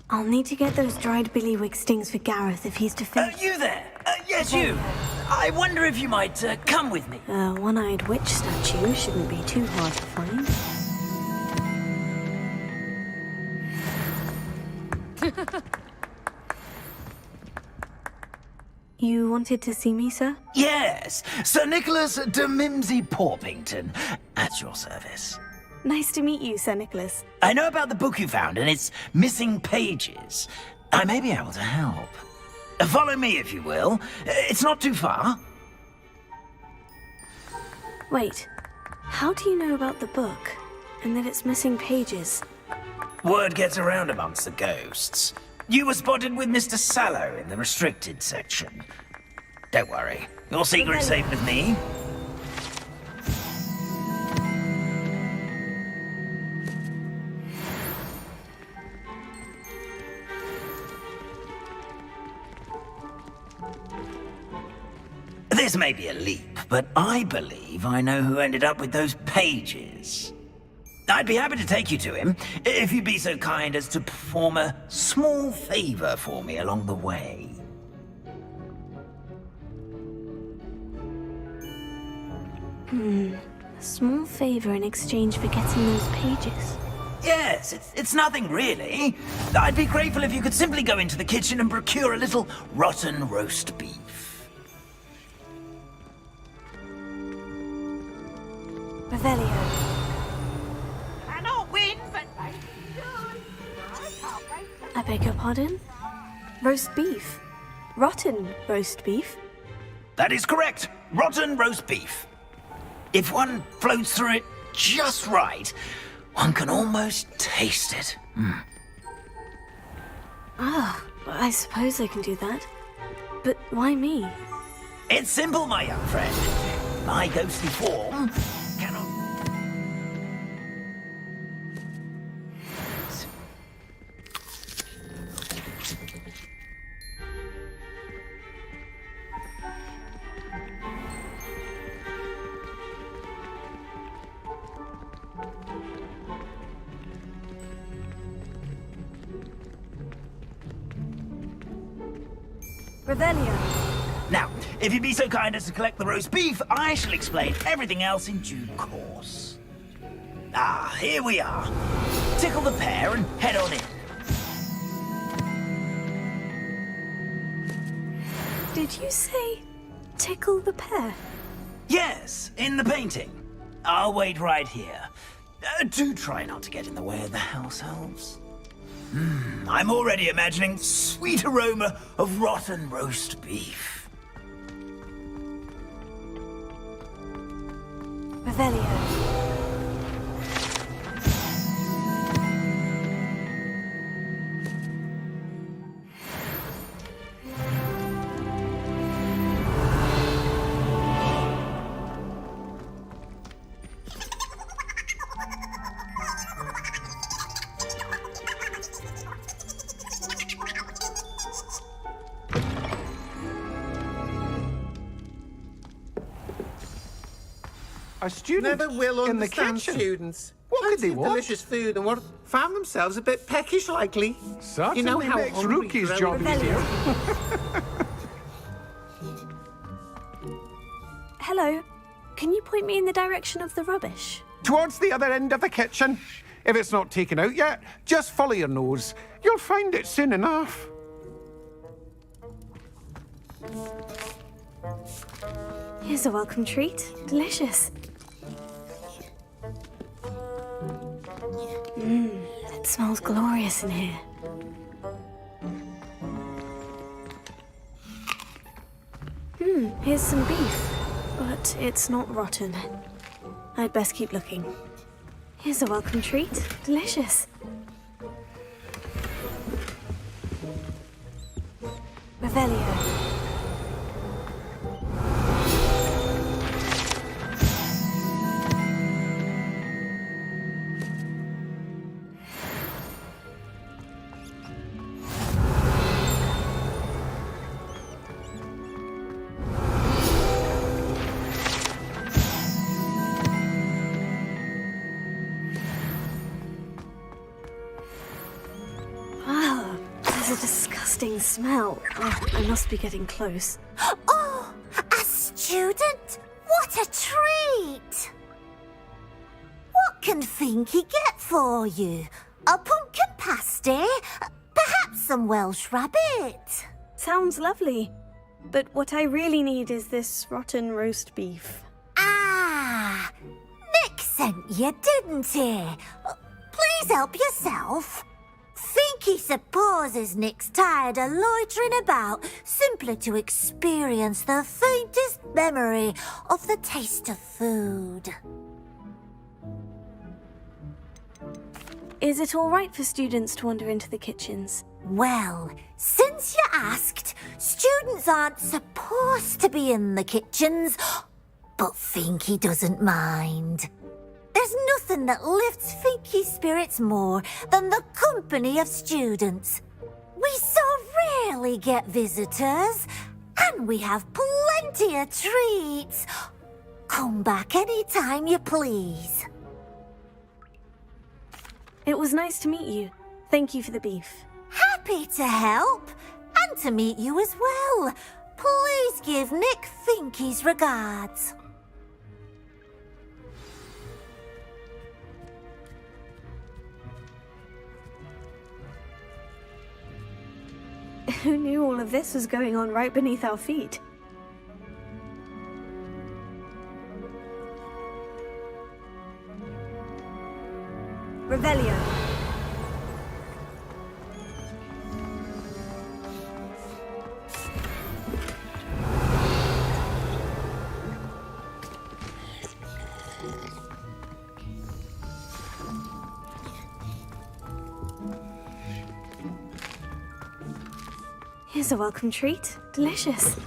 I'll need to get those dried billywig stings for Gareth if he's to finish. You there? Yes, you. I wonder if you might come with me. A one-eyed witch statue shouldn't be too hard to find. You wanted to see me, sir? Yes, Sir Nicholas de Mimsy Porpington, at your service. Nice to meet you, Sir Nicholas. I know about the book you found and its missing pages. I may be able to help. Follow me, if you will. It's not too far. Wait, how do you know about the book and that it's missing pages? Word gets around amongst the ghosts. You were spotted with Mr. Sallow in the restricted section. Don't worry, your secret's safe with me. This may be a leap, but I believe I know who ended up with those pages. I'd be happy to take you to him, if you'd be so kind as to perform a small favor for me along the way. A small favor in exchange for getting those pages. Yes, it's nothing really. I'd be grateful if you could simply go into the kitchen and procure a little rotten roast beef. Revelio. I beg your pardon? Roast beef? Rotten roast beef? That is correct. Rotten roast beef. If one floats through it just right, one can almost taste it. Ah, I suppose I can do that. But why me? It's simple, my young friend. My ghostly form cannot... Revelio. Now, if you'd be so kind as to collect the roast beef, I shall explain everything else in due course. Ah, here we are. Tickle the pear and head on in. Did you say tickle the pear? Yes, in the painting. I'll wait right here. Do try not to get in the way of the house elves. I'm already imagining sweet aroma of rotten roast beef. Revelio. A student never will in the understand kitchen. students. What could they Fancy want? delicious food and what found themselves a bit peckish, likely. Certainly you know how makes hungry Rookie's grown- job easier. Hello, Hello. Can you point me in the direction of the rubbish? Towards the other end of the kitchen. If it's not taken out yet, just follow your nose. You'll find it soon enough. Here's a welcome treat. Delicious. It smells glorious in here. Here's some beef, but it's not rotten. I'd best keep looking. Here's a welcome treat. Delicious. Revelio. Smell. Oh, I must be getting close. Oh, a student? What a treat! What can Finky get for you? A pumpkin pasty? Perhaps some Welsh rabbit? Sounds lovely. But what I really need is this rotten roast beef. Ah, Nick sent you, didn't he? Please help yourself. Finky supposes Nick's tired of loitering about simply to experience the faintest memory of the taste of food. Is it all right for students to wander into the kitchens? Well, since you asked, students aren't supposed to be in the kitchens, but Finky doesn't mind. There's nothing that lifts Finky's spirits more than the company of students. We so rarely get visitors, and we have plenty of treats. Come back any time you please. It was nice to meet you. Thank you for the beef. Happy to help, and to meet you as well. Please give Nick Finky's regards. Who knew all of this was going on right beneath our feet? Revelio. Here's a welcome treat. Delicious.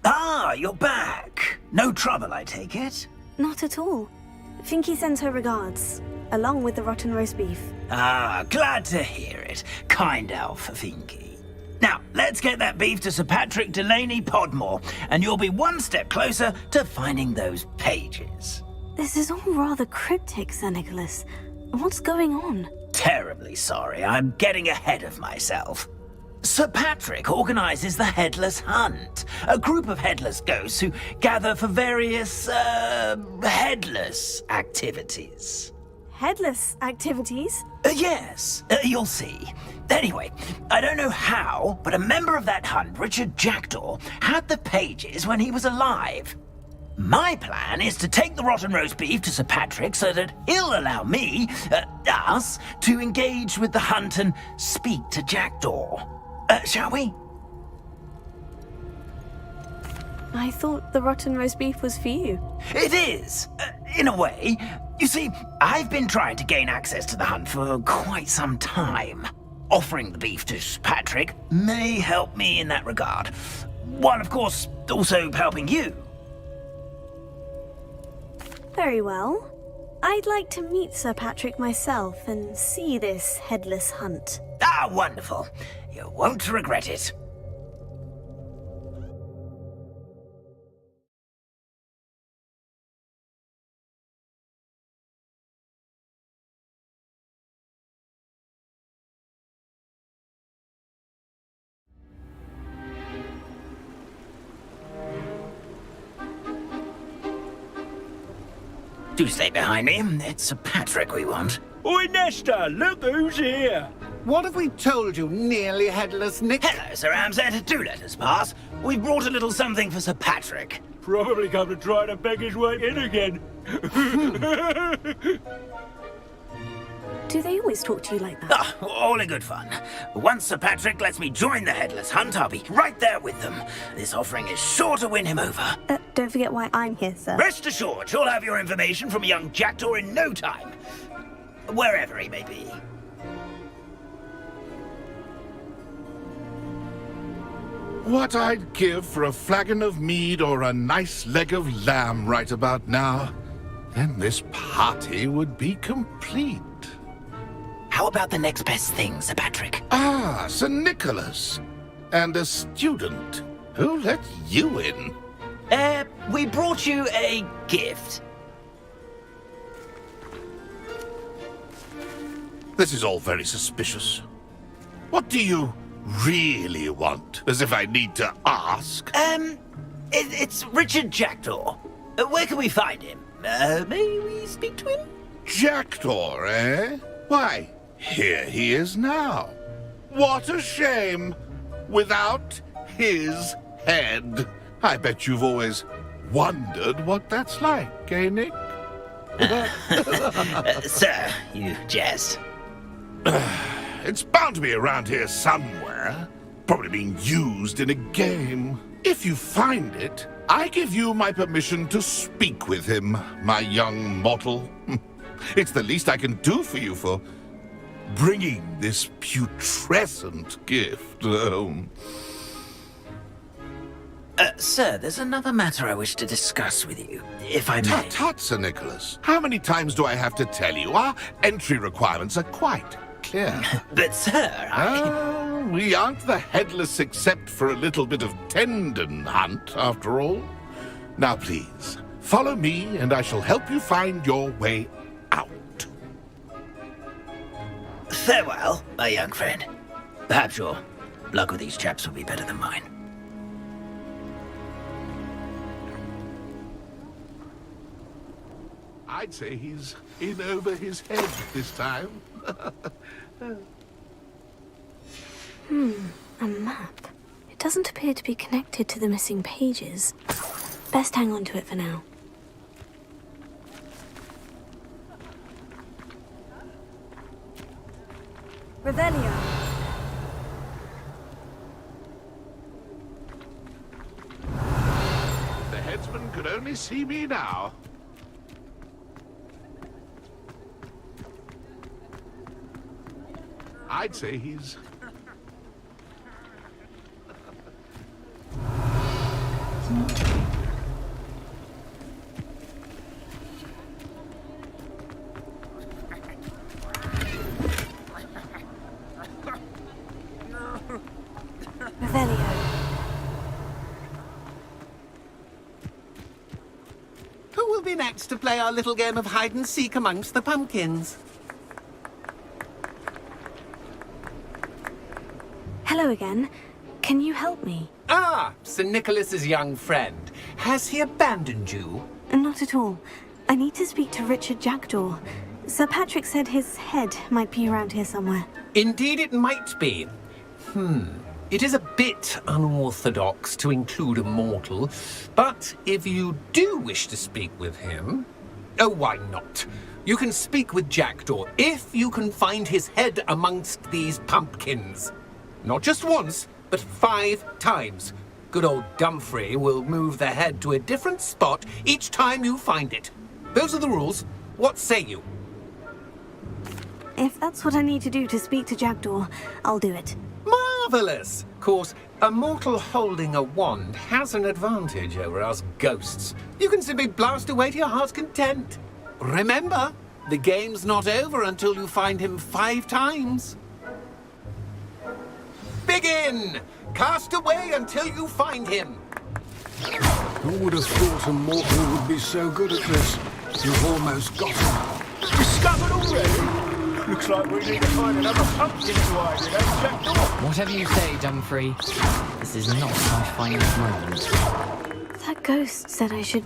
Ah, you're back. No trouble, I take it? Not at all. Finky sends her regards, along with the rotten roast beef. Ah, glad to hear it. Kind elf, Finky. Now, let's get that beef to Sir Patrick Delaney Podmore, and you'll be one step closer to finding those pages. This is all rather cryptic, Sir Nicholas. What's going on? Terribly sorry, I'm getting ahead of myself. Sir Patrick organises the Headless Hunt, a group of headless ghosts who gather for various, headless activities. Headless activities? Yes, you'll see. Anyway, I don't know how, but a member of that hunt, Richard Jackdaw, had the pages when he was alive. My plan is to take the rotten roast beef to Sir Patrick so that he'll allow me, us, to engage with the hunt and speak to Jackdaw. Shall we? I thought the rotten roast beef was for you. It is, in a way. You see, I've been trying to gain access to the hunt for quite some time. Offering the beef to Sir Patrick may help me in that regard. While, of course, also helping you. Very well. I'd like to meet Sir Patrick myself and see this headless hunt. Ah, wonderful. You won't regret it. Do stay behind me. It's Sir Patrick we want. Oi, Nesta, look who's here. What have we told you, nearly headless Nick? Hello, Sir Ramsay. Do let us pass. We've brought a little something for Sir Patrick. Probably come to try to beg his way in again. Do they always talk to you like that? Ah, all in good fun. Once Sir Patrick lets me join the Headless Hunt, I'll be right there with them. This offering is sure to win him over. Don't forget why I'm here, sir. Rest assured, you'll have your information from a young jackdaw in no time. Wherever he may be. What I'd give for a flagon of mead or a nice leg of lamb right about now. Then this party would be complete. How about the next best thing, Sir Patrick? Ah, Sir Nicholas. And a student. Who let you in? We brought you a gift. This is all very suspicious. What do you really want? As if I need to ask. It's Richard Jackdaw. Where can we find him? May we speak to him? Jackdaw, eh? Why, here he is now. What a shame. Without his head. I bet you've always wondered what that's like, eh, Nick? Sir, you jest. It's bound to be around here somewhere. Probably being used in a game. If you find it, I give you my permission to speak with him, my young mortal. It's the least I can do for you for bringing this putrescent gift home. Sir, there's another matter I wish to discuss with you, if I may. Tut, tut, Sir Nicholas. How many times do I have to tell you? Our entry requirements are quite clear. But, sir, we aren't the headless except for a little bit of tendon hunt, after all. Now, please, follow me, and I shall help you find your way out. Farewell, my young friend. Perhaps your luck with these chaps will be better than mine. I'd say he's in over his head this time. A map. It doesn't appear to be connected to the missing pages. Best hang on to it for now. Revelio. The headsman could only see me now. I'd say he's... Revelio. Who will be next to play our little game of hide-and-seek amongst the pumpkins? Hello again. Can you help me? Ah, Sir Nicholas's young friend. Has he abandoned you? Not at all. I need to speak to Richard Jackdaw. Sir Patrick said his head might be around here somewhere. Indeed it might be. It is a bit unorthodox to include a mortal, but if you do wish to speak with him... Oh, why not? You can speak with Jackdaw if you can find his head amongst these pumpkins. Not just once, but 5 times. Good old Dumfrey will move the head to a different spot each time you find it. Those are the rules. What say you? If that's what I need to do to speak to Jackdaw, I'll do it. Marvellous! Of course, a mortal holding a wand has an advantage over us ghosts. You can simply blast away to your heart's content. Remember, the game's not over until you find him 5 times. Begin! Cast away until you find him. Who would have thought a mortal would be so good at this? You've almost got him. Discovered already? Looks like we need to find another pumpkin to hide in, eh, Jackdaw? Whatever you say, Dumfrey. This is not my finest moment. That ghost said I should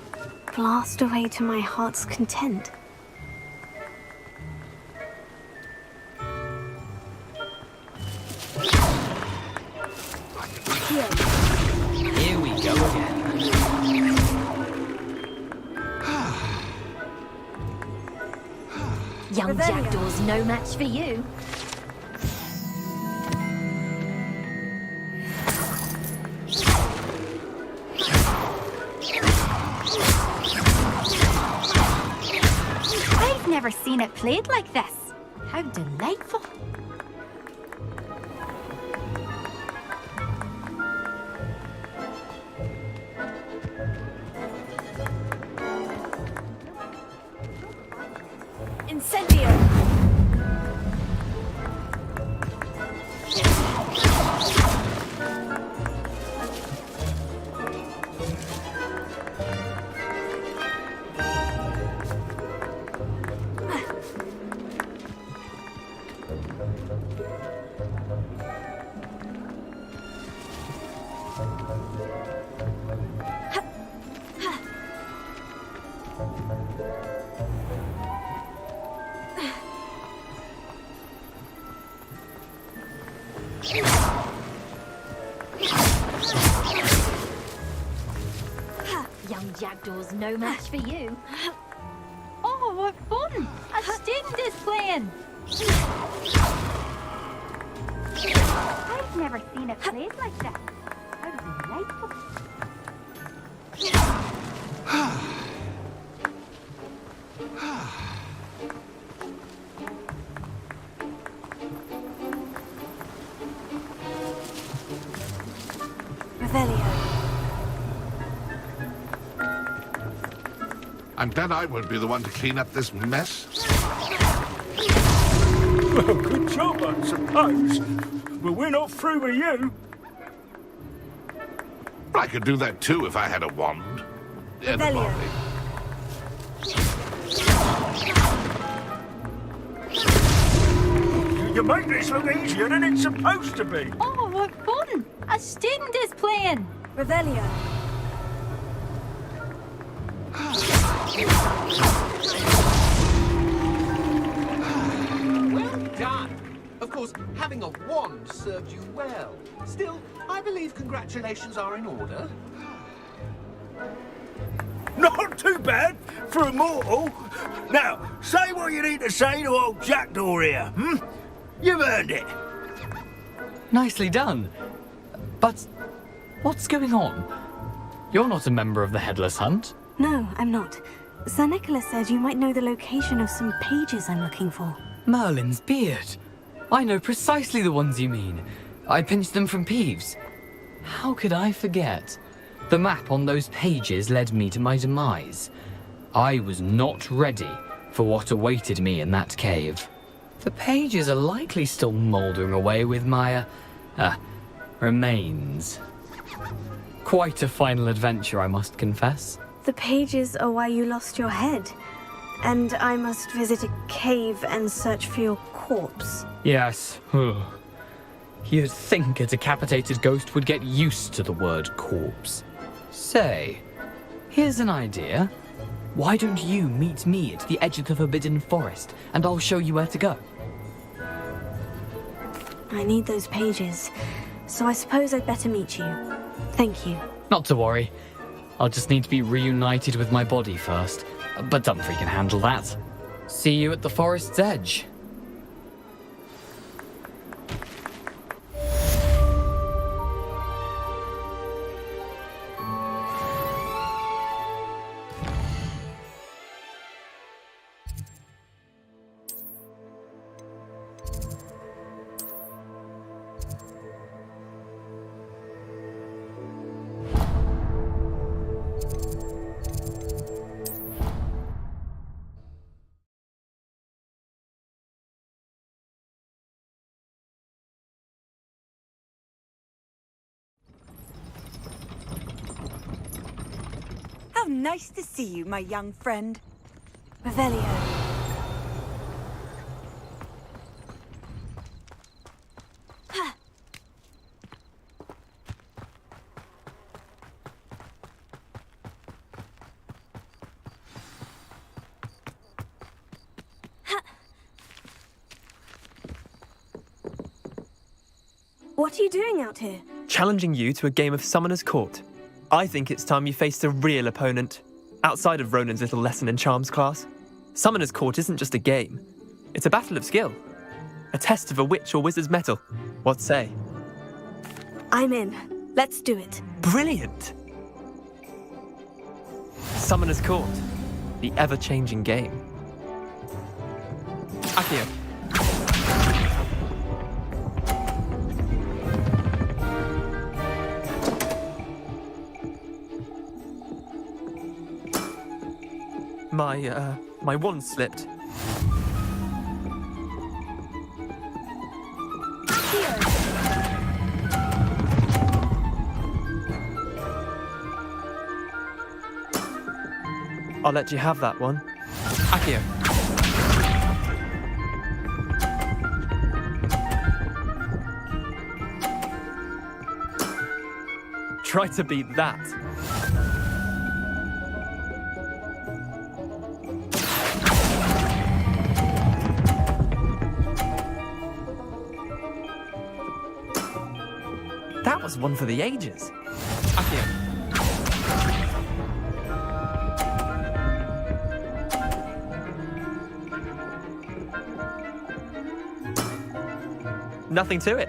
blast away to my heart's content. Here we go again. Young Jackdaw's no match for you. I've never seen it played like this. How delightful. Incendio! Young Jackdaw's no match for you. Oh, what fun! A student is playing. I've never seen it played like this. How delightful. Revelio. I'm glad I won't be the one to clean up this mess. Well, good job, I suppose. But we're not through with you. I could do that too if I had a wand. In the Revelio. morning. You make this look easier than it's supposed to be. Oh, what fun! A student is playing. Revelio. Well done. Of course, having a wand served you well. Still, I believe congratulations are in order. Not too bad for a mortal. Now, say what you need to say to old Jackdaw here, hmm? You've earned it. Nicely done. But what's going on? You're not a member of the Headless Hunt. No, I'm not. Sir Nicholas said you might know the location of some pages I'm looking for. Merlin's beard. I know precisely the ones you mean. I pinched them from Peeves. How could I forget? The map on those pages led me to my demise. I was not ready for what awaited me in that cave. The pages are likely still mouldering away with my, remains. Quite a final adventure, I must confess. The pages are why you lost your head. And I must visit a cave and search for your corpse. Yes. You'd think a decapitated ghost would get used to the word corpse. Say, here's an idea. Why don't you meet me at the edge of the Forbidden Forest, and I'll show you where to go? I need those pages, so I suppose I'd better meet you. Thank you. Not to worry. I'll just need to be reunited with my body first. But Dumfries can handle that. See you at the forest's edge. How nice to see you, my young friend. Revelio. What are you doing out here? Challenging you to a game of Summoner's Court. I think it's time you faced a real opponent, outside of Ronan's little lesson in charms class. Summoner's Court isn't just a game. It's a battle of skill. A test of a witch or wizard's mettle. What say? I'm in. Let's do it. Brilliant! Summoner's Court. The ever-changing game. Accio. My wand slipped. I'll let you have that one. Accio. Try to beat that. That was one for the ages. Accio. Nothing to it.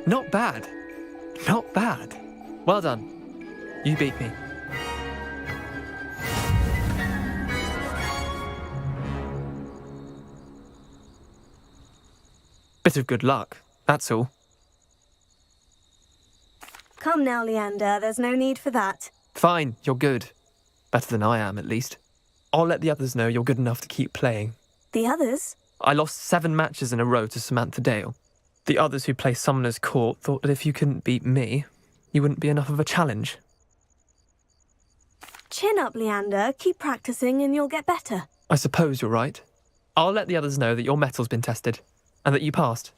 Not bad. Not bad. Well done. You beat me. Bit of good luck, that's all. Come now, Leander. There's no need for that. Fine, you're good. Better than I am, at least. I'll let the others know you're good enough to keep playing. The others? I lost 7 matches in a row to Samantha Dale. The others who play Summoner's Court thought that if you couldn't beat me, you wouldn't be enough of a challenge. Chin up, Leander. Keep practicing and you'll get better. I suppose you're right. I'll let the others know that your metal's been tested, and that you passed.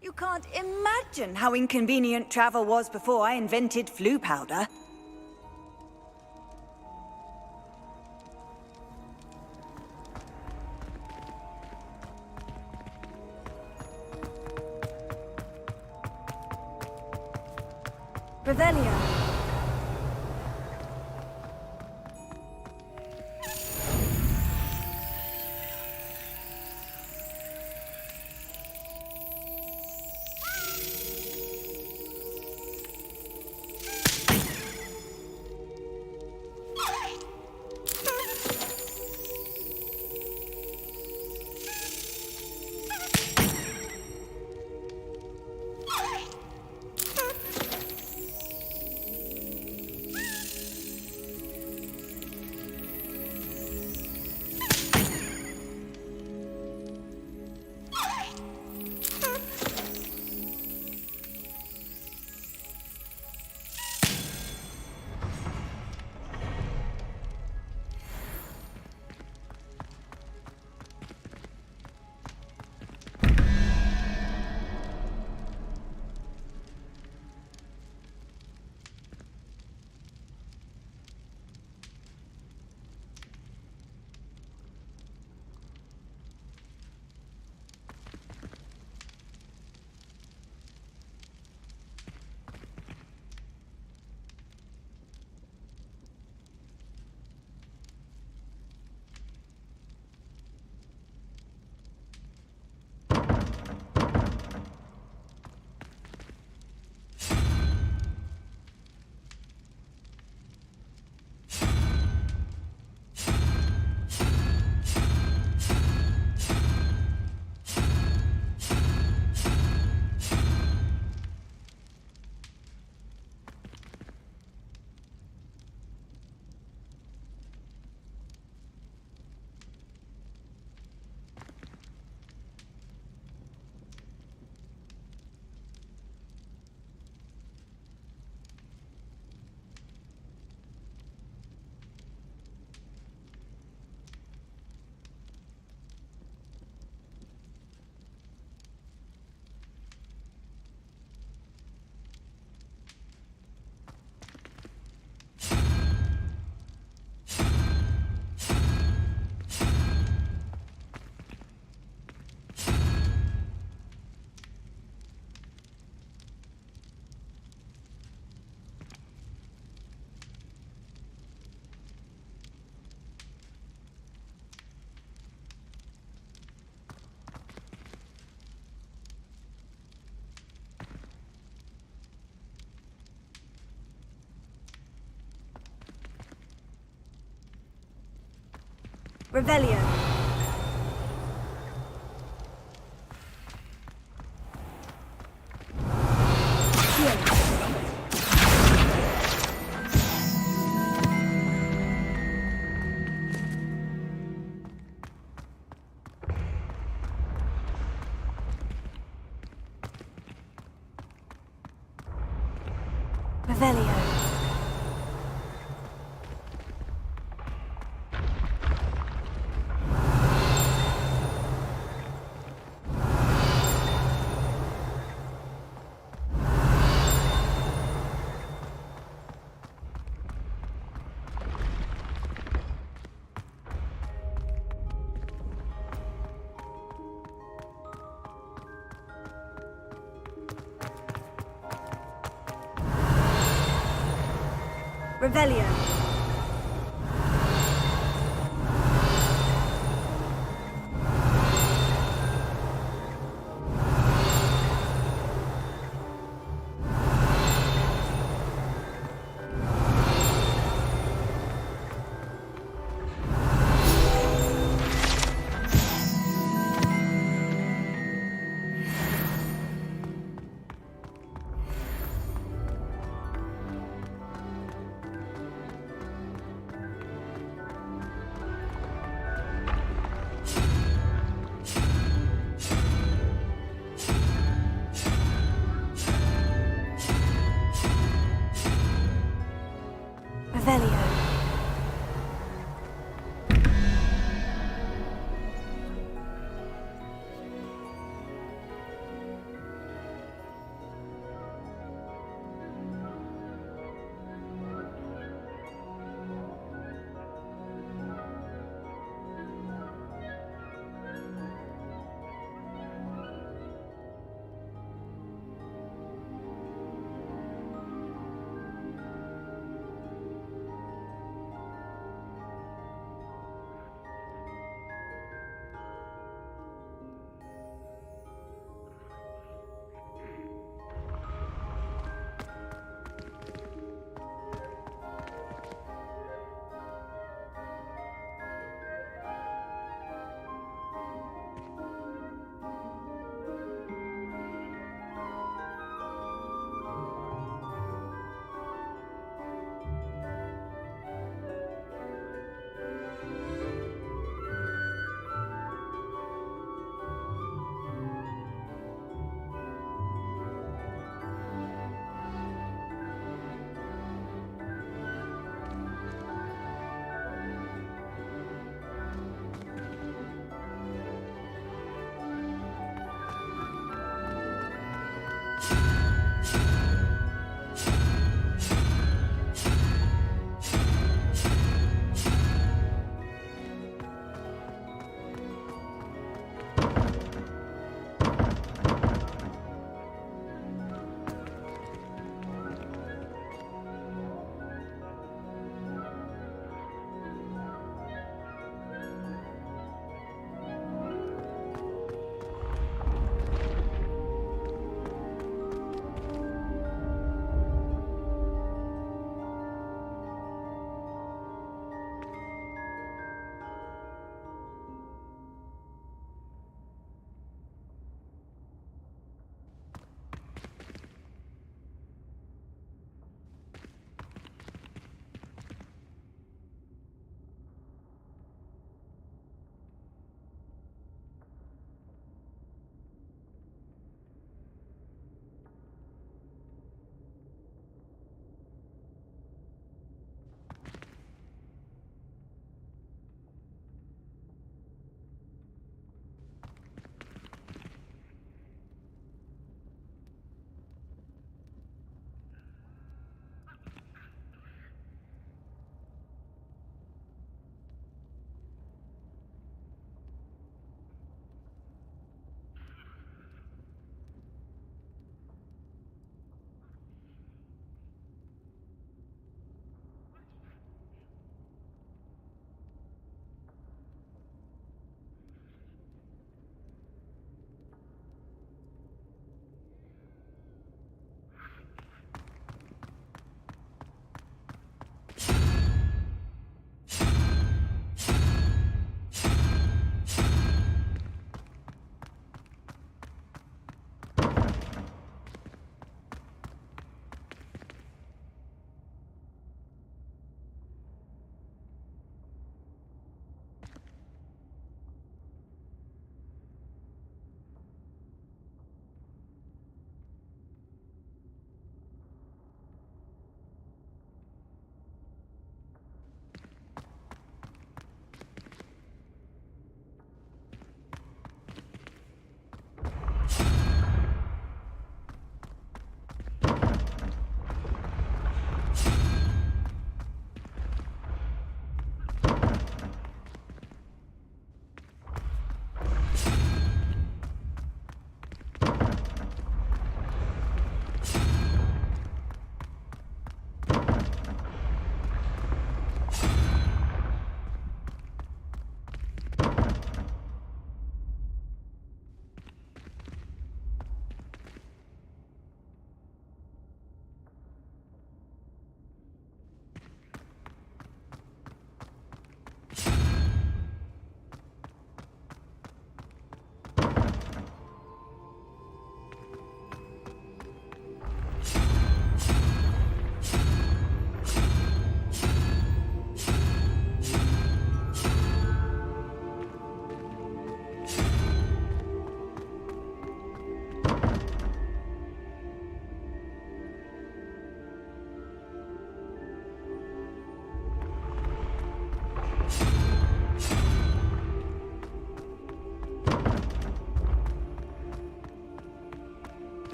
You can't imagine how inconvenient travel was before I invented flu powder. Revelio. Revelio. Revelio. Revelio.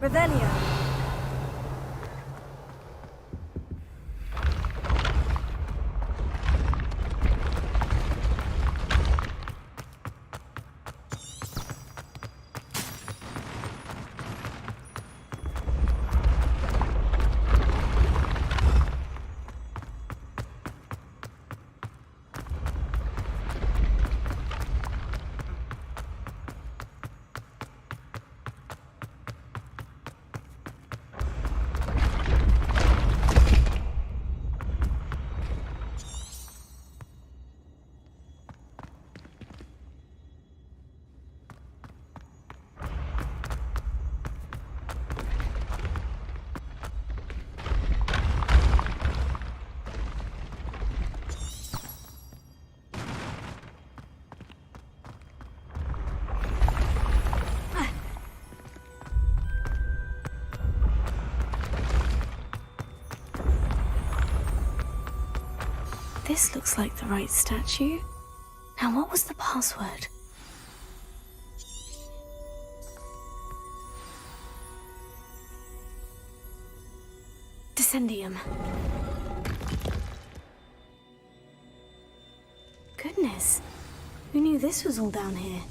Revelio. This looks like the right statue. Now, what was the password? Descendium. Goodness, who knew this was all down here?